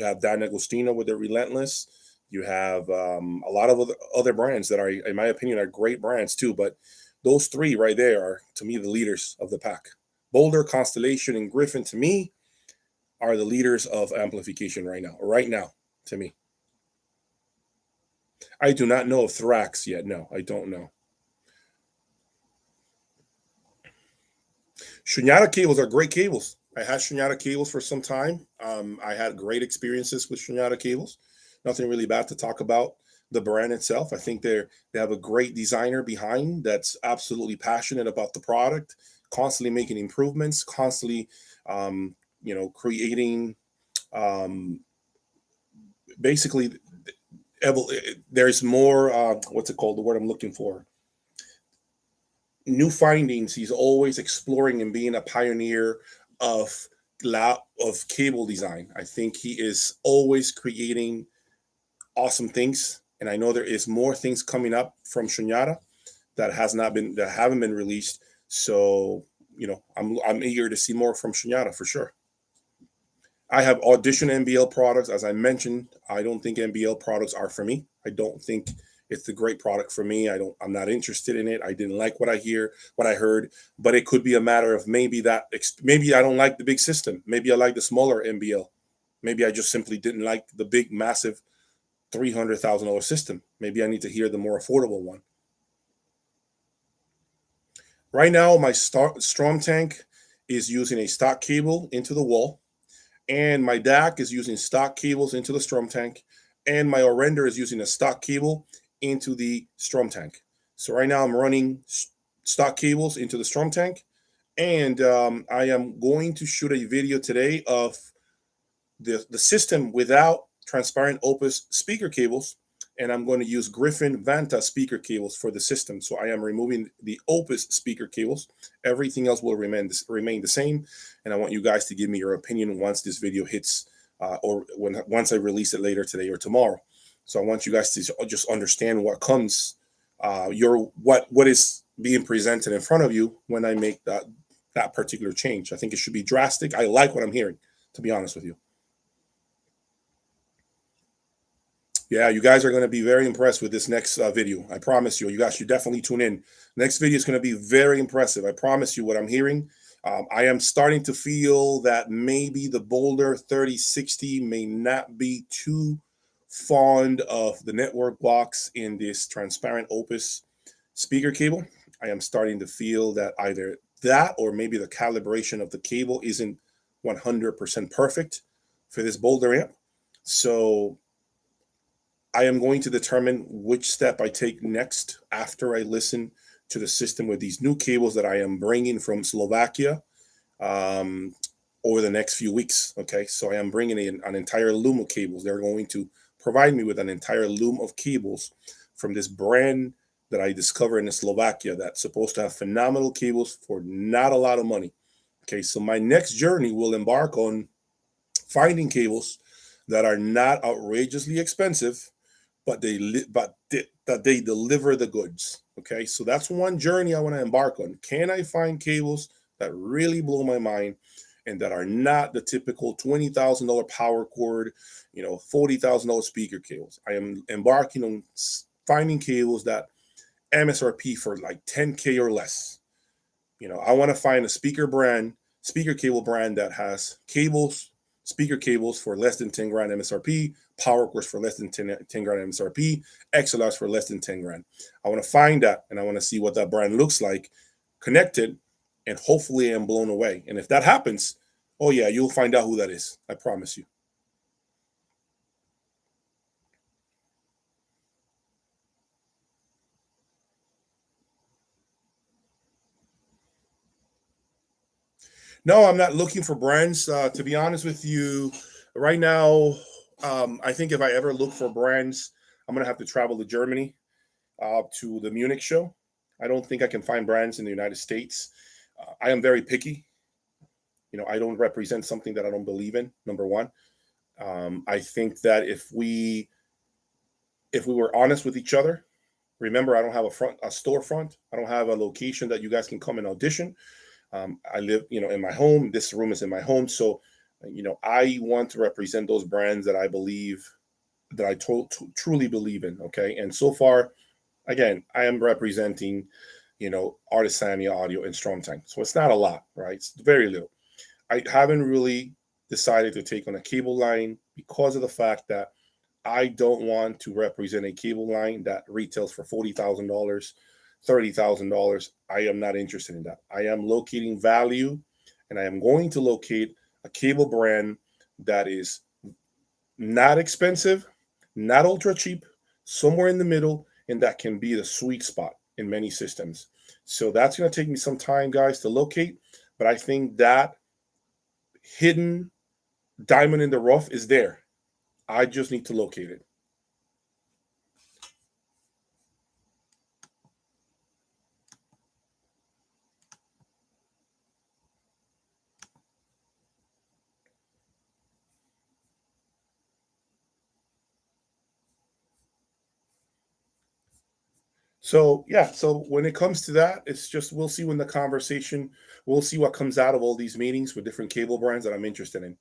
have Dan Agostino with their Relentless. You have a lot of other brands that are, in my opinion, are great brands too. But those three right there are, to me, the leaders of the pack. Boulder, Constellation, and Griffin, to me, are the leaders of amplification right now. Right now, to me. I do not know of Thrax yet. No, I don't know. Shunyata cables are great cables. I had Shunyata cables for some time. I had great experiences with Shunyata cables. Nothing really bad to talk about the brand itself. I think they have a great designer behind that's absolutely passionate about the product, constantly making improvements, constantly, creating, basically, there's more, what's it called? The word I'm looking for. New findings. He's always exploring and being a pioneer of cable design. I think he is always creating awesome things, and I know there is more things coming up from Shunyata that haven't been released. So I'm eager to see more from Shunyata for sure. I have Audition NBL products. As I mentioned, I don't think NBL products are for me. I don't think it's a great product for me. I'm not interested in it. I didn't like what I heard, but it could be a matter of maybe I don't like the big system. Maybe I like the smaller NBL. Maybe I just simply didn't like the big, massive $300,000 system. Maybe I need to hear the more affordable one. Right now, my STROMTANK is using a stock cable into the wall, and my DAC is using stock cables into the STROMTANK, and my Orender is using a stock cable into the STROMTANK. So right now I'm running stock cables into the STROMTANK, and I am going to shoot a video today of the system without transparent Opus speaker cables, and I'm going to use Griffin Vanta speaker cables for the system. So I am removing the Opus speaker cables. Everything else will remain the same, and I want you guys to give me your opinion once this video hits, once I release it later today or tomorrow. So I want you guys to just understand what comes, what is being presented in front of you when I make that particular change. I think it should be drastic. I like what I'm hearing, to be honest with you. Yeah, you guys are going to be very impressed with this next video. I promise you. You guys should definitely tune in. Next video is going to be very impressive. I promise you what I'm hearing. I am starting to feel that maybe the Boulder 3060 may not be too fond of the network box in this transparent Opus speaker cable. I am starting to feel that either that or maybe the calibration of the cable isn't 100% perfect for this Boulder amp. So I am going to determine which step I take next after I listen to the system with these new cables that I am bringing from Slovakia over the next few weeks. Okay, so I am bringing in an entire loom of cables. They're going to provide me with an entire loom of cables from this brand that I discovered in Slovakia that's supposed to have phenomenal cables for not a lot of money. Okay, so my next journey will embark on finding cables that are not outrageously expensive, but that they deliver the goods. Okay, so that's one journey I want to embark on. Can I find cables that really blow my mind and that are not the typical $20,000 power cord, $40,000 speaker cables? I am embarking on finding cables that MSRP for like $10K or less. I want to find a speaker cable brand that has speaker cables for less than 10 grand MSRP, power cords for less than 10 grand MSRP, XLRs for less than 10 grand. I want to find that, and I want to see what that brand looks like connected, and hopefully I'm blown away. And if that happens, oh yeah, you'll find out who that is. I promise you. No, I'm not looking for brands. To be honest with you, right now, I think if I ever look for brands, I'm gonna have to travel to Germany, to the Munich show. I don't think I can find brands in the United States. I am very picky. I don't represent something that I don't believe in. Number one, I think that if we were honest with each other, remember, I don't have a storefront. I don't have a location that you guys can come and audition. I live, in my home. This room is in my home, so I want to represent those brands that I believe, that I truly believe in. Okay, and so far, again, I am representing, Artesania Audio and STROMTANK. So it's not a lot, right? It's very little. I haven't really decided to take on a cable line because of the fact that I don't want to represent a cable line that retails for $40,000, $30,000. I am not interested in that. I am locating value, and I am going to locate a cable brand that is not expensive, not ultra cheap, somewhere in the middle, and that can be the sweet spot in many systems. So that's going to take me some time, guys, to locate. But I think that hidden diamond in the rough is there. I just need to locate it. So yeah, so when it comes to that, it's just we'll see we'll see what comes out of all these meetings with different cable brands that I'm interested in.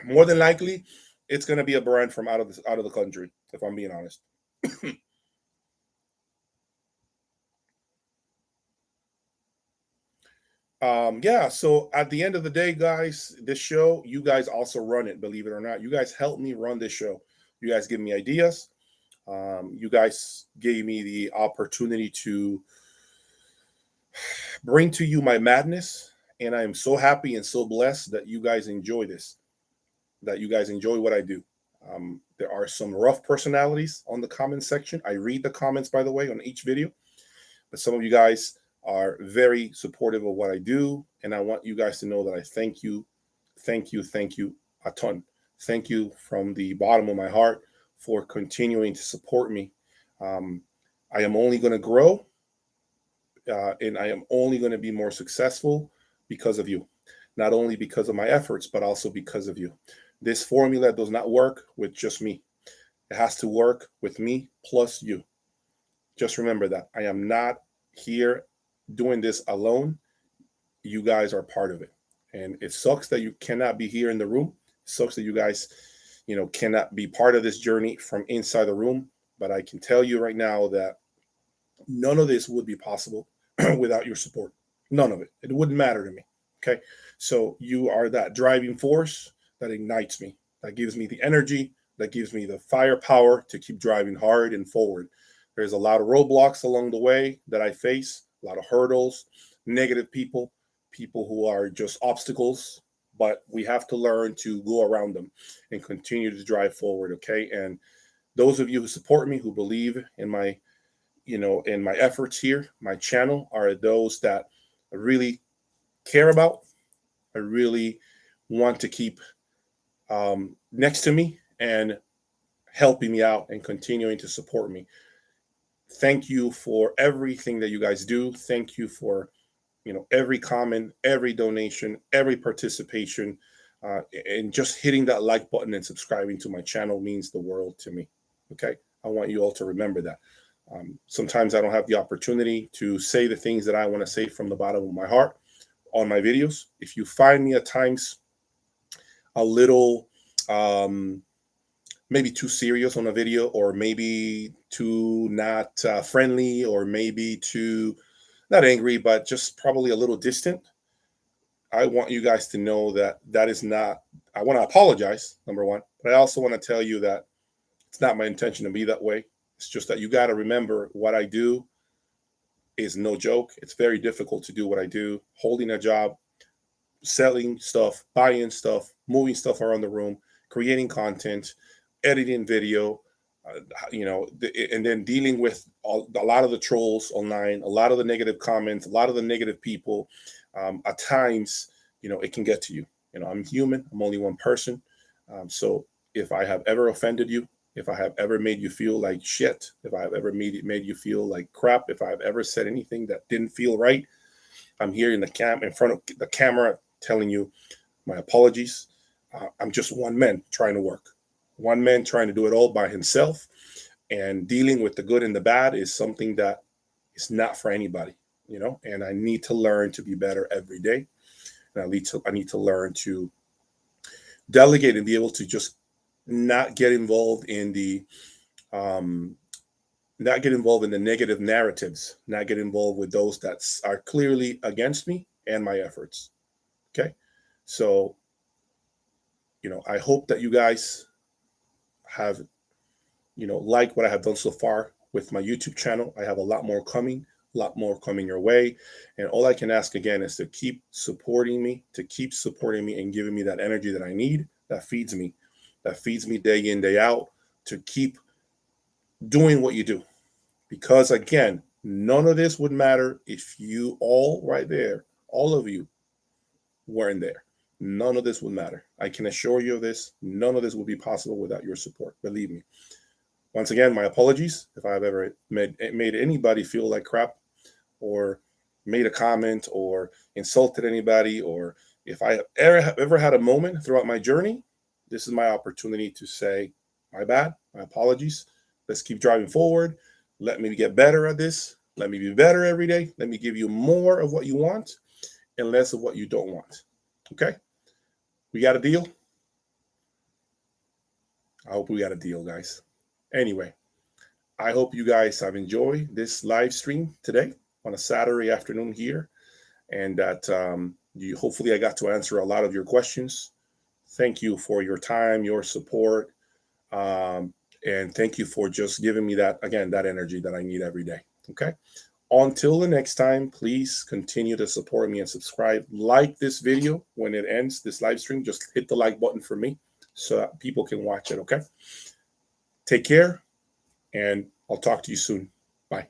More than likely, it's going to be a brand from out of the country, if I'm being honest. Yeah, so at the end of the day, guys, this show, you guys also run it, believe it or not. You guys help me run this show. You guys give me ideas. You guys gave me the opportunity to bring to you my madness. And I am so happy and so blessed that you guys enjoy this, that you guys enjoy what I do. There are some rough personalities on the comment section. I read the comments, by the way, on each video. But some of you guys are very supportive of what I do. And I want you guys to know that I thank you, thank you a ton. Thank you from the bottom of my heart for continuing to support me. I am only going to grow, and I am only going to be more successful because of you. Not only because of my efforts, but also because of you. This formula does not work with just me. It has to work with me plus you. Just remember that. I am not here doing this alone. You guys are part of it. And it sucks that you cannot be here in the room. It sucks that you guys, cannot be part of this journey from inside the room. But I can tell you right now that none of this would be possible without your support. None of it. It wouldn't matter to me. Okay. So you are that driving force that ignites me, that gives me the energy, that gives me the firepower to keep driving hard and forward. There's a lot of roadblocks along the way that I face, a lot of hurdles, negative people, people who are just obstacles, but we have to learn to go around them and continue to drive forward. Okay. And those of you who support me, who believe in my, in my efforts here, my channel, are those that I really care about. I really want to keep next to me and helping me out and continuing to support me. Thank you for everything that you guys do. Thank you for, every comment, every donation, every participation, and just hitting that like button and subscribing to my channel means the world to me. Okay. I want you all to remember that. Sometimes I don't have the opportunity to say the things that I want to say from the bottom of my heart on my videos. If you find me at times a little, maybe too serious on a video, or maybe too not friendly, or maybe too not angry, but just probably a little distant, I want you guys to know that that is not, I want to apologize, number one, but I also want to tell you that it's not my intention to be that way. It's just that you got to remember what I do is no joke. It's very difficult to do what I do, holding a job, selling stuff, buying stuff, moving stuff around the room, creating content, editing video, and then dealing with a lot of the trolls online, a lot of the negative comments, a lot of the negative people. At times, it can get to you. I'm human. I'm only one person. So if I have ever offended you, if I have ever made you feel like shit, if I have ever made you feel like crap, if I have ever said anything that didn't feel right, I'm here in front of the camera telling you my apologies. I'm just one man trying to work. One man trying to do it all by himself, and dealing with the good and the bad is something that is not for anybody, and I need to learn to be better every day. And I need to learn to delegate and be able to just not get involved in the negative narratives, not get involved with those that are clearly against me and my efforts. Okay. So, I hope that you guys have, like what I have done so far with my YouTube channel. I have a lot more coming your way. And all I can ask again is to keep supporting me and giving me that energy that I need, that feeds me day in, day out, to keep doing what you do. Because again, none of this would matter if you all right there, all of you, weren't there. None of this would matter. I can assure you of this. None of this would be possible without your support. Believe me. Once again, my apologies if I've ever made anybody feel like crap, or made a comment, or insulted anybody, or if I have ever had a moment throughout my journey, this is my opportunity to say, my bad, my apologies. Let's keep driving forward. Let me get better at this. Let me be better every day. Let me give you more of what you want and less of what you don't want. Okay? We got a deal? I hope we got a deal, guys. Anyway, I hope you guys have enjoyed this live stream today on a Saturday afternoon here, and that hopefully I got to answer a lot of your questions. Thank you for your time, your support, and thank you for just giving me that energy that I need every day. Okay. Until the next time, please continue to support me and subscribe. Like this video when it ends, this live stream. Just hit the like button for me so that people can watch it. Okay. Take care, and I'll talk to you soon. Bye.